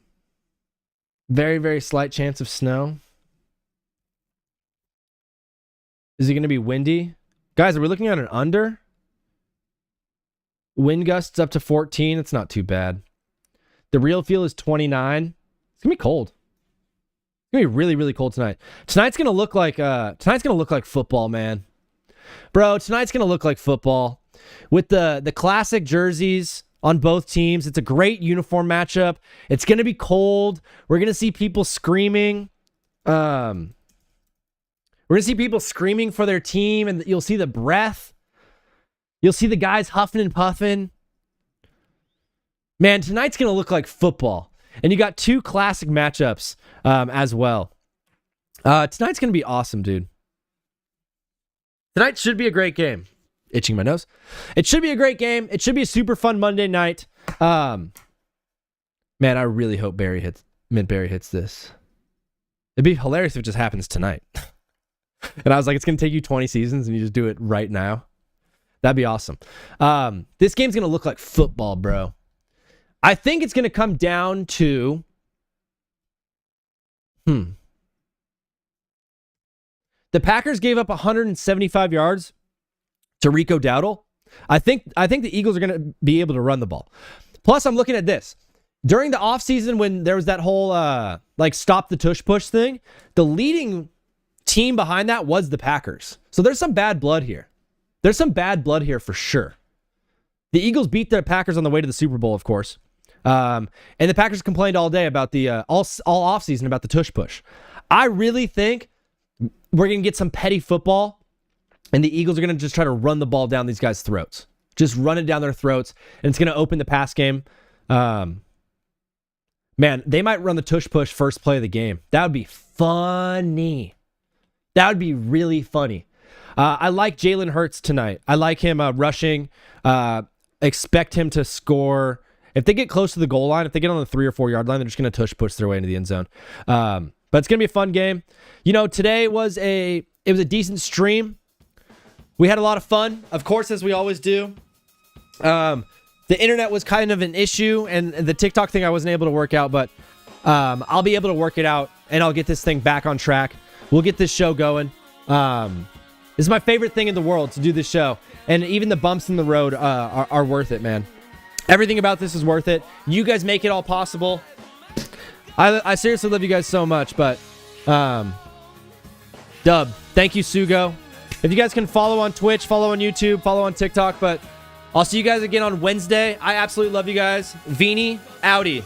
D: very, very slight chance of snow. Is it going to be windy? Guys, are we looking at an under? Wind gusts up to 14. It's not too bad. The real feel is 29. It's gonna be cold. It's gonna be really, really cold tonight. Tonight's gonna look like football, man. Bro, tonight's gonna look like football. With the classic jerseys on both teams. It's a great uniform matchup. It's gonna be cold. We're gonna see people screaming. We're gonna see people screaming for their team, and you'll see the breath. You'll see the guys huffing and puffing. Man, tonight's going to look like football. And you got two classic matchups as well. Tonight's going to be awesome, dude. Tonight should be a great game. Itching my nose. It should be a great game. It should be a super fun Monday night. Man, I really hope Mint Barry hits this. It'd be hilarious if it just happens tonight. And I was like, it's going to take you 20 seasons and you just do it right now. That'd be awesome. This game's going to look like football, bro. I think it's going to come down to... The Packers gave up 175 yards to Rico Dowdle. I think the Eagles are going to be able to run the ball. Plus, I'm looking at this. During the offseason when there was that whole stop the tush push thing, the leading team behind that was the Packers. So there's some bad blood here. There's some bad blood here for sure. The Eagles beat the Packers on the way to the Super Bowl, of course. And the Packers complained all day about the all offseason about the tush push. I really think we're going to get some petty football, and the Eagles are going to just try to run the ball down these guys' throats. Just run it down their throats, and it's going to open the pass game. Man, they might run the tush push first play of the game. That would be funny. That would be really funny. I like Jalen Hurts tonight. I like him rushing. Expect him to score. If they get close to the goal line, if they get on the 3 or 4 yard line, they're just going to tush push their way into the end zone. But it's going to be a fun game. You know, today was a decent stream. We had a lot of fun, of course, as we always do. The internet was kind of an issue, and the TikTok thing I wasn't able to work out, but I'll be able to work it out, and I'll get this thing back on track. We'll get this show going. This is my favorite thing in the world, to do this show. And even the bumps in the road are worth it, man. Everything about this is worth it. You guys make it all possible. I seriously love you guys so much, but Dub, thank you, Sugo. If you guys can follow on Twitch, follow on YouTube, follow on TikTok, but I'll see you guys again on Wednesday. I absolutely love you guys. Vini, outie.